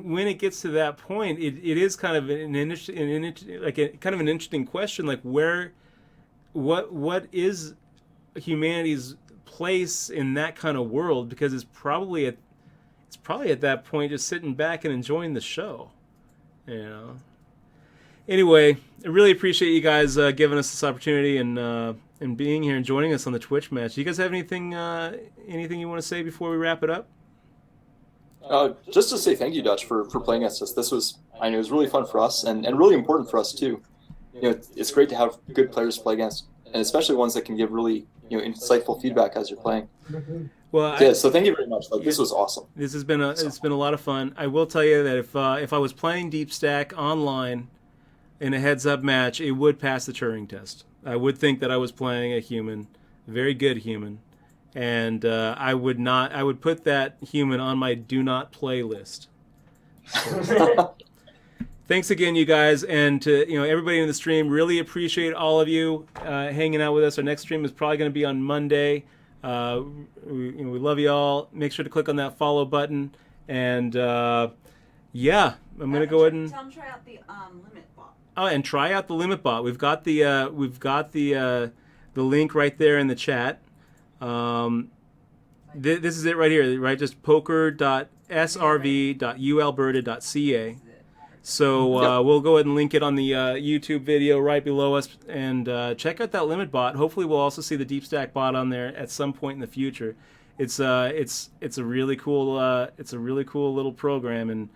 when it gets to that point, it is kind of an interesting question, like what is humanity's place in that kind of world, because it's probably at that point just sitting back and enjoying the show, you know. Anyway, I really appreciate you guys giving us this opportunity and being here and joining us on the Twitch match. Do you guys have anything you want to say before we wrap it up? Just to say thank you, Dutch, for playing us. This was, I know, it was really fun for us and really important for us too. You know, it's great to have good players to play against, and especially ones that can give really, you know, insightful feedback as you're playing. Well, yeah, so thank you very much. Like, this was awesome. This has been it's been a lot of fun. I will tell you that if I was playing Deepstack online in a heads-up match, it would pass the Turing test. I would think that I was playing a human, a very good human, and I would put that human on my do not play list. So, thanks again, you guys, and to, you know, everybody in the stream. Really appreciate all of you hanging out with us. Our next stream is probably going to be on Monday. We love you all. Make sure to click on that follow button, and yeah, I'm going to go ahead and tell them to try out the limit bot. Oh, and try out the limit bot. We've got the link right there in the chat. This is it right here, right? Just poker.srv.ualberta.ca. So we'll go ahead and link it on the YouTube video right below us, and check out that limit bot. Hopefully, we'll also see the Deepstack bot on there at some point in the future. It's a really cool little program, and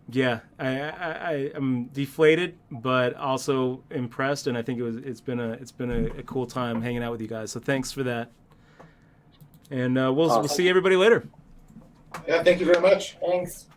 yeah, I'm deflated, but also impressed, and I think it's been a cool time hanging out with you guys. So thanks for that, and we'll see everybody later. Yeah, thank you very much. Thanks.